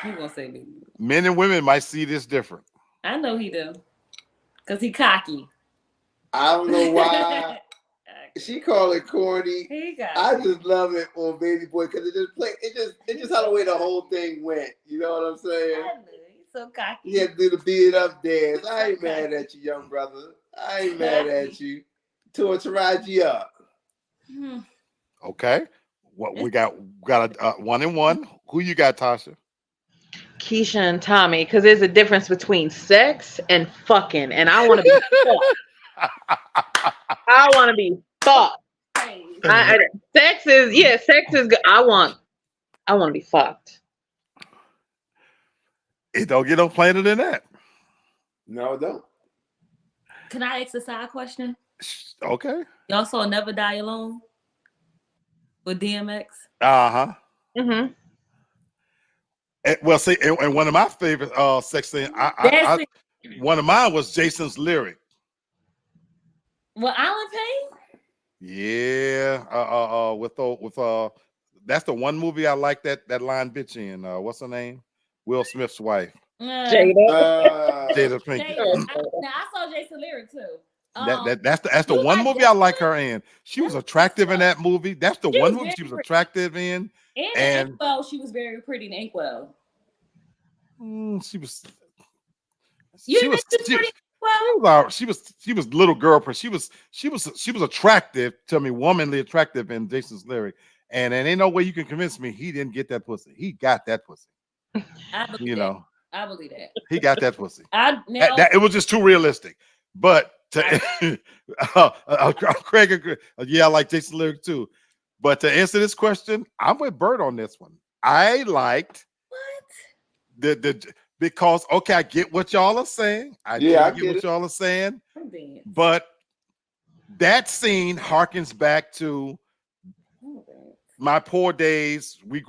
You gonna say baby? Men and women might see this different. I know he do, cause he cocky. I don't know why she called it corny. He cocky. I just love it on Baby Boy because it just how the way the whole thing went. You know what I'm saying? I know. He's so cocky. He had to do the beat up dance. I ain't mad at you, young brother. I ain't mad at you. To ride you up. Okay. What we got a 1 and 1. Who you got, Tasha? Keisha and Tommy, because there's a difference between sex and fucking, and I want to be fucked. I want to be fucked. Sex is good. I want to be fucked. It don't get no plainer than that. No, it don't. Can I ask a side question? Okay. Y'all saw Never Die Alone with DMX? Uh-huh. Mm-hmm. Well, see, and one of my favorite sex scenes, one of mine was Jason's lyric. Well, Alan Payne? Yeah. With that's the one movie I like that line bitch in. What's her name? Will Smith's wife. Jada Pinkett. Now I saw Jason lyric too. That's the one movie I like her in. She was attractive in that movie. That's the one movie she was attractive in. And Inkwell, she was very pretty in Inkwell. She was. She was little girl, but she was attractive to me, womanly attractive in Jason's lyric. And ain't no way you can convince me he didn't get that pussy. He got that pussy. I believe that. I believe that. He got that pussy. It was just too realistic. But Craig, I like Jason's lyric too. But to answer this question, I'm with Bert on this one. I liked because okay, I get what y'all are saying. I get what y'all are saying. But that scene harkens back to my poor days. We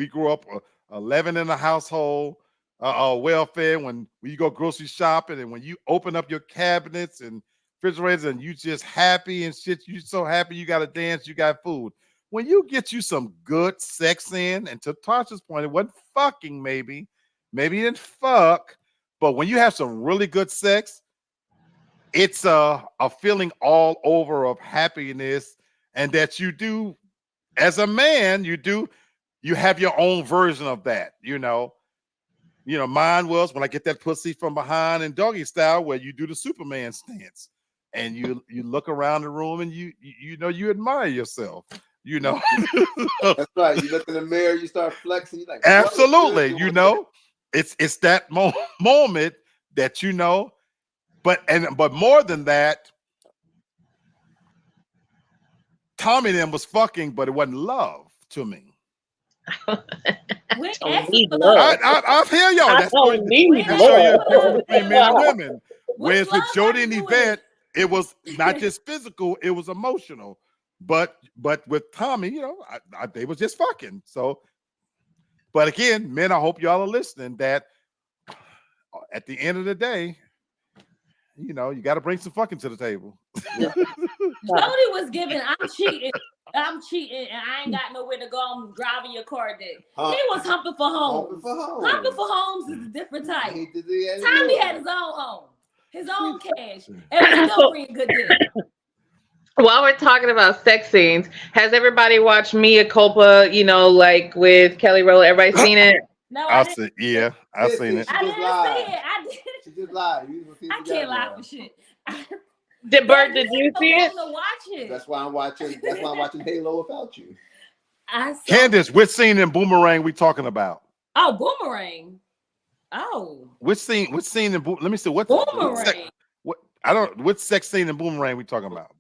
grew up 11 in a household, welfare. When you go grocery shopping and when you open up your cabinets and refrigerators and you just happy and shit, you so happy you got to dance, you got food. When you get you some good sex in, and to Tasha's point, it wasn't fucking maybe you didn't fuck, but when you have some really good sex, it's a feeling all over of happiness, and that you do, as a man, you have your own version of that, mine was when I get that pussy from behind in doggy style, where you do the Superman stance, and you look around the room and you admire yourself. That's right. You look in the mirror, you start flexing. You're like, absolutely. It's that moment that but more than that, Tommy and them was fucking, but it wasn't love to me. I feel y'all. That's show you the difference between men and women. Whereas with Jody and Yvette, it was not just physical; it was emotional. But with Tommy, they was just fucking. So, but again, men, I hope y'all are listening. That at the end of the day, you got to bring some fucking to the table. Jody was giving, I'm cheating, and I ain't got nowhere to go. I'm driving your car dick. He was humping for homes. Humping for homes is a different type. Tommy had his own home, his own cash, and was still bringing good dick. While we're talking about sex scenes, has everybody watched Mea Culpa? Like with Kelly Rowland. Everybody seen it? No, I've seen it. I didn't see it. She just lied. I can't lie for shit. Did Bert? Did you see it? To watch it. That's why I'm watching. That's why I'm watching Halo without you. I saw Candace, which scene in Boomerang we talking about? Oh, Boomerang. Oh, Which scene in Let me see what Boomerang. what sex scene in Boomerang we talking about?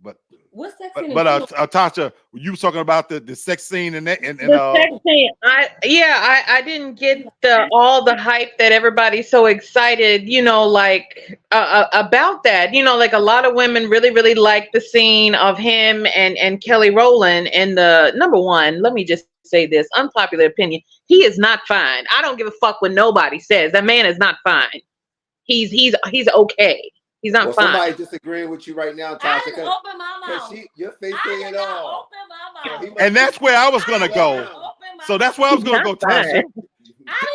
What's that scene? Tasha, you was talking about the sex scene in that and The sex scene. I didn't get all the hype that everybody's so excited, like about that. Like a lot of women really, really like the scene of him and Kelly Rowland. And the number one, let me just say this unpopular opinion: he is not fine. I don't give a fuck what nobody says. That man is not fine. He's okay. He's not fine. Somebody's disagreeing with you right now, Tasha. I didn't open my mouth. Your face saying it all. Open my mouth. And that's where I was gonna go. So that's where I was gonna go, Tasha.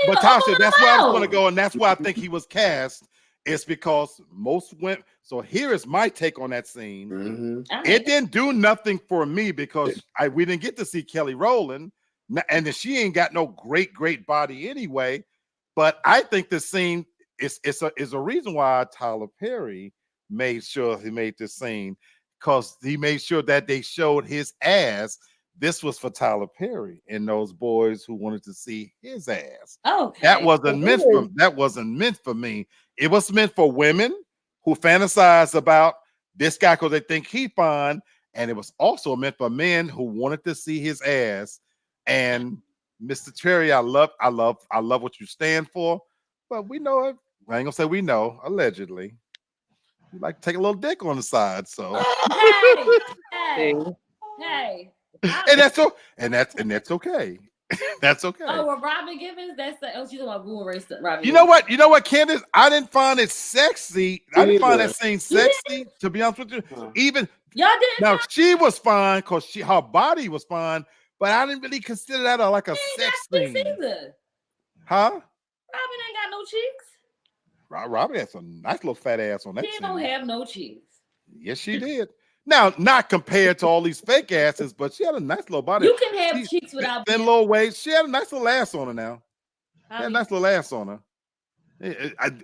But Tasha, that's where I was gonna go, and that's why I think he was cast. It's because most women. So here is my take on that scene. Mm-hmm. It didn't do nothing for me because we didn't get to see Kelly Rowland, and then she ain't got no great body anyway. But I think the scene is a reason why Tyler Perry made sure he made this scene, because he made sure that they showed his ass. This was for Tyler Perry and those boys who wanted to see his ass. Okay. That wasn't meant for me. It was meant for women who fantasize about this guy because they think he fine, and it was also meant for men who wanted to see his ass. And Mr. Cherry, I love what you stand for, but we know it. I ain't gonna say we know. Allegedly, you like to take a little dick on the side, so. Hey. And that's okay. That's okay. Oh, well, Robin Givens, she's talking about Boomerang. Robin. You know what, Candace? I didn't find it sexy. I didn't find that scene sexy, to be honest with you. Even y'all didn't. Now she was fine because her body was fine, but I didn't really consider that like a sex scene. Either. Huh? Robin ain't got no cheeks. Robin has a nice little fat ass on that. She don't have no cheeks. Yes, she did. Now, not compared to all these fake asses, but she had a nice little body. You can have cheeks without thin little waist. She had a nice little ass on her now. She had a nice little ass on her.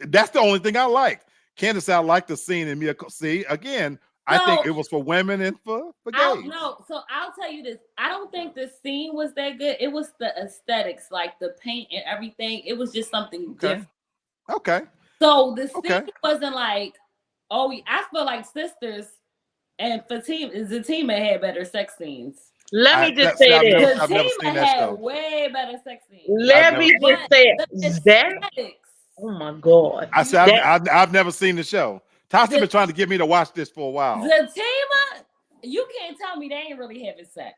That's the only thing I like. Candace, I like the scene in Mia. See, again, I think it was for women and for gays. No, so I'll tell you this. I don't think the scene was that good. It was the aesthetics, like the paint and everything. It was just something different. Okay. So the scene wasn't like, I feel like Sisters and Zatima had better sex scenes. Let me just say this. I've never seen that had stuff. way better sex scenes. Let me just say that. Oh my God. I said I've never seen the show. Tasha been trying to get me to watch this for a while. Zatima, you can't tell me they ain't really having sex.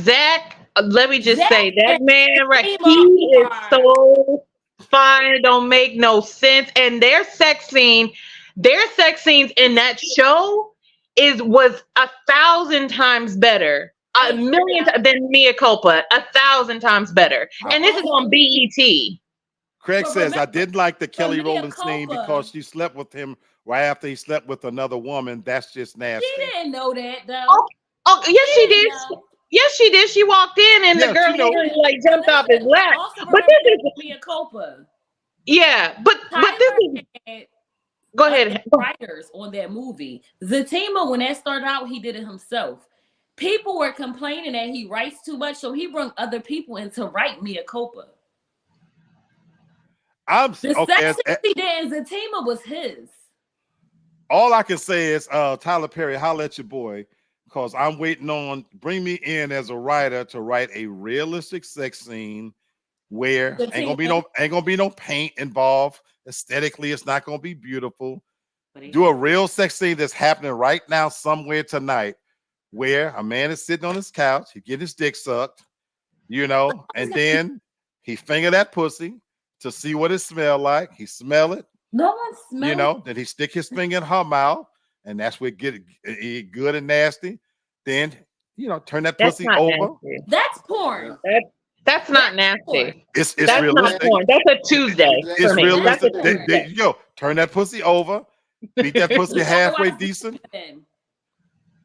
Zach, let me just say that man, right? He is so fine. It don't make no sense. And their sex scenes in that show was 1,000 times better, a million than Mia Culpa, 1,000 times better. And this is on BET. Craig says, I didn't like the Kelly Rowland scene because she slept with him right after he slept with another woman. That's just nasty. She didn't know that, though. Oh yes, she did. Yes, she did. She walked in and the girl like jumped off his lap. But this is Mia Culpa. Yeah, but this is. Go ahead. Writers on that movie. Zatima, when that started out, he did it himself. People were complaining that he writes too much, so he brought other people in to write Mia Culpa. The sex he did in Zatima was his. All I can say is, Tyler Perry, holla at your boy, because I'm waiting on bring me in as a writer to write a realistic sex scene where ain't gonna be no paint involved. Aesthetically, it's not gonna be beautiful. Do a real sex scene that's happening right now somewhere tonight, where a man is sitting on his couch, he get his dick sucked, and then he finger that pussy to see what it smell like. He smell it. No one smells. Then he stick his finger in her mouth, and that's where it good and nasty. Then turn that pussy over. Nasty. That's porn. That's not nasty. It's that's realistic. Not porn. That's a Tuesday. It's realistic. There you go. Turn that pussy over. Beat that pussy halfway decent.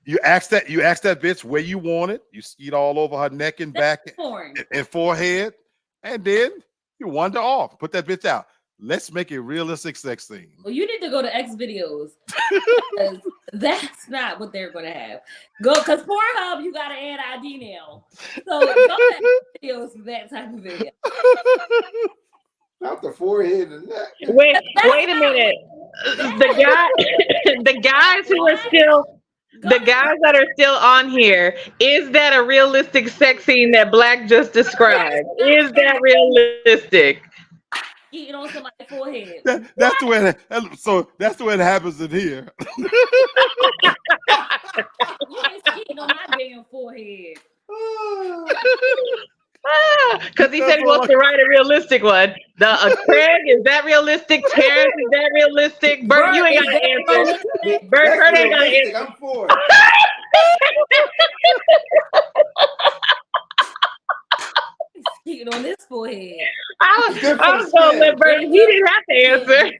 You ask that bitch where you want it. You skeet all over her neck and back and forehead, and then you wander off. Put that bitch out. let's make a realistic sex scene. Well, you need to go to X videos. That's not what they're gonna have. Go because Pornhub, you gotta add ID now. So go to X videos for that type of video. Not the forehead and neck. Wait a minute. The guys who are still the guys that are still on here, is that a realistic sex scene that Black just described? Is that realistic? Eating on somebody's forehead. That's the way. That's the way it happens in here. You ain't eating on my damn forehead. Because he said he wants to write a realistic one. Craig, is that realistic? Terrence, is that realistic? Bert, you ain't got to answer. Bert ain't got to answer. I'm for it. Eating on this forehead. I was going to let Bert, he didn't have to answer.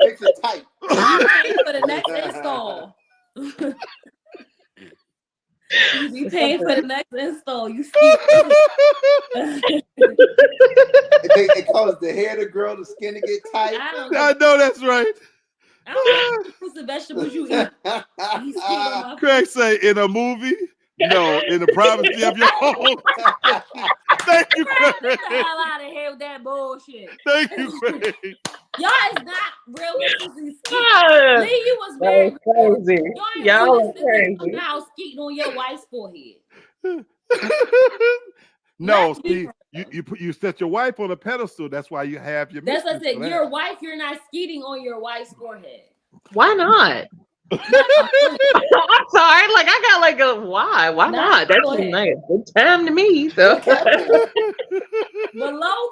Makes it tight. For the next install. You be paying for the next install. You see. They cause the hair to grow, the skin to get tight. I know that's right. I don't know what's the vegetables you eat. Craig say in a movie. No, in the privacy of your home. Thank you, Craig. Get the hell out of here with that bullshit. Thank you, Craig. Y'all is not realistically skeeting. Lee, you was very crazy. Y'all are crazy. Now skeeting on your wife's forehead. No, see, you set your wife on a pedestal. That's why you have your. That's what I said. Your wife, you're not skeeting on your wife's forehead. Why not? I'm sorry, like I got like a why not? That's like a good time to me. So below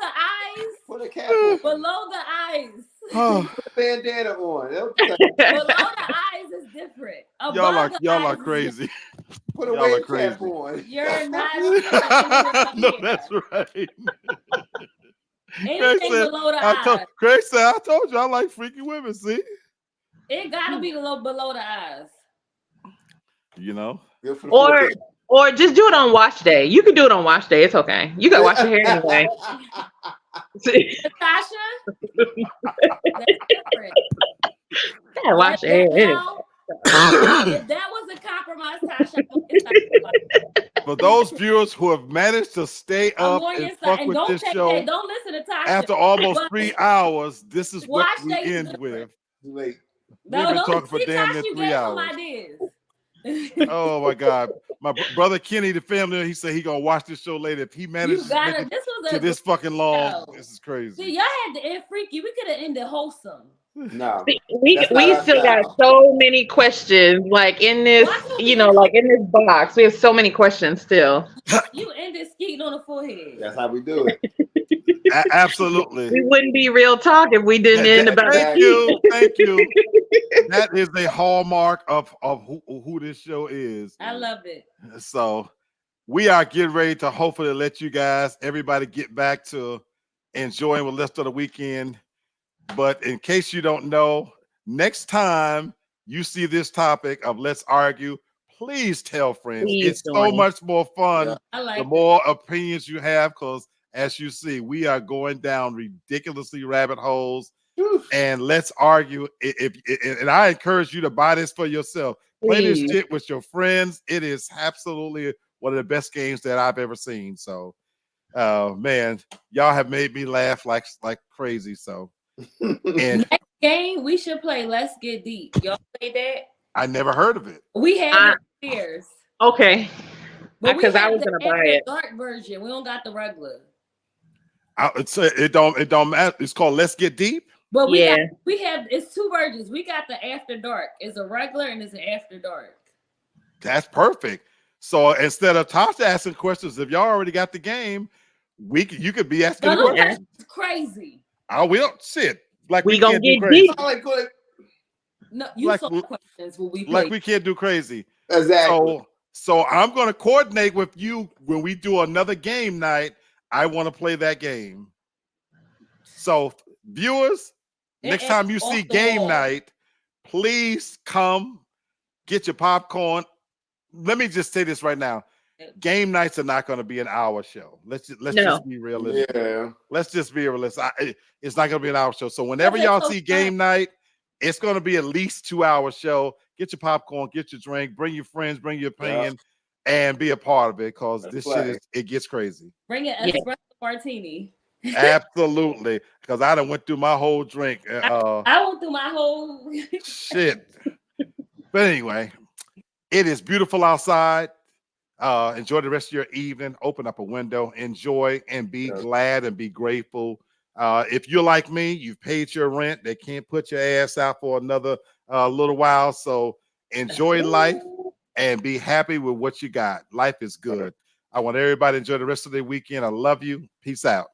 the eyes, put a cap on. Below the eyes. Put a bandana on. Below the eyes is different. Y'all are crazy. Put a wave cap on. You're not. No, that's right. Anything below the eyes. Craig said, I told you I like freaky women. See. It gotta be below the eyes. You know? Or just do it on wash day. You can do it on wash day. It's okay. You gotta wash your hair anyway. Natasha? That's different. Yeah, wash your hair anyway. If that was a compromise, Tasha, for those viewers who have managed to stay up and fuck with this show, don't listen to Tasha. After almost 3 hours, this is what we end different. with. Wait. We've been talking for damn near 3 hours. Oh my God. My brother Kenny, the family, he said he gonna watch this show later. If he manages to make it to this fucking long, this is crazy. See, y'all had to end freaky. We could have ended wholesome. No. We still got so many questions, like in this, like in this box. We have so many questions still. You ended skeeting on the forehead. That's how we do it. Absolutely. We wouldn't be real talk if we didn't end about it. Thank you. That is a hallmark of who this show is. I love it. So we are getting ready to hopefully let you guys, everybody get back to enjoying the rest of the weekend. But in case you don't know, next time you see this topic of Let's Argue, please tell friends. It's so much more fun the more opinions you have, because as you see, we are going down ridiculously rabbit holes. And Let's Argue. And I encourage you to buy this for yourself. Play this shit with your friends. It is absolutely one of the best games that I've ever seen. So, man, y'all have made me laugh like crazy. So, and next game we should play Let's Get Deep. Y'all play that? I never heard of it. We have it years. Okay. Because I was gonna buy it. Dark version. We don't got the regular. It don't matter. It's called Let's Get Deep. But we have it's two versions. We got the After Dark. It's a regular and it's an After Dark. That's perfect. So instead of Tasha asking questions, if y'all already got the game, you could be asking questions. It's crazy. We don't sit like we gonna get deep. No, you saw questions when we play. Like we can't do crazy. Exactly. So I'm gonna coordinate with you when we do another game night. I want to play that game. So viewers, next time you see game night, please come get your popcorn. Let me just say this right now. game nights are not going to be an hour show. Let's No. just be realistic. Yeah. Let's just be realistic. It's not going to be an hour show. So whenever y'all see game night, it's going to be at least 2 hour show. Get your popcorn, get your drink, bring your friends, bring your opinion, and be a part of it because this shit it gets crazy. Bring an espresso martini. Absolutely, because I done went through my whole drink. I went through my whole shit. But anyway, it is beautiful outside. Enjoy the rest of your evening. Open up a window, enjoy, and be glad and be grateful. If you're like me, you've paid your rent. They can't put your ass out for another little while. So enjoy life and be happy with what you got. Life is good. I want everybody to enjoy the rest of their weekend. I love you. Peace out.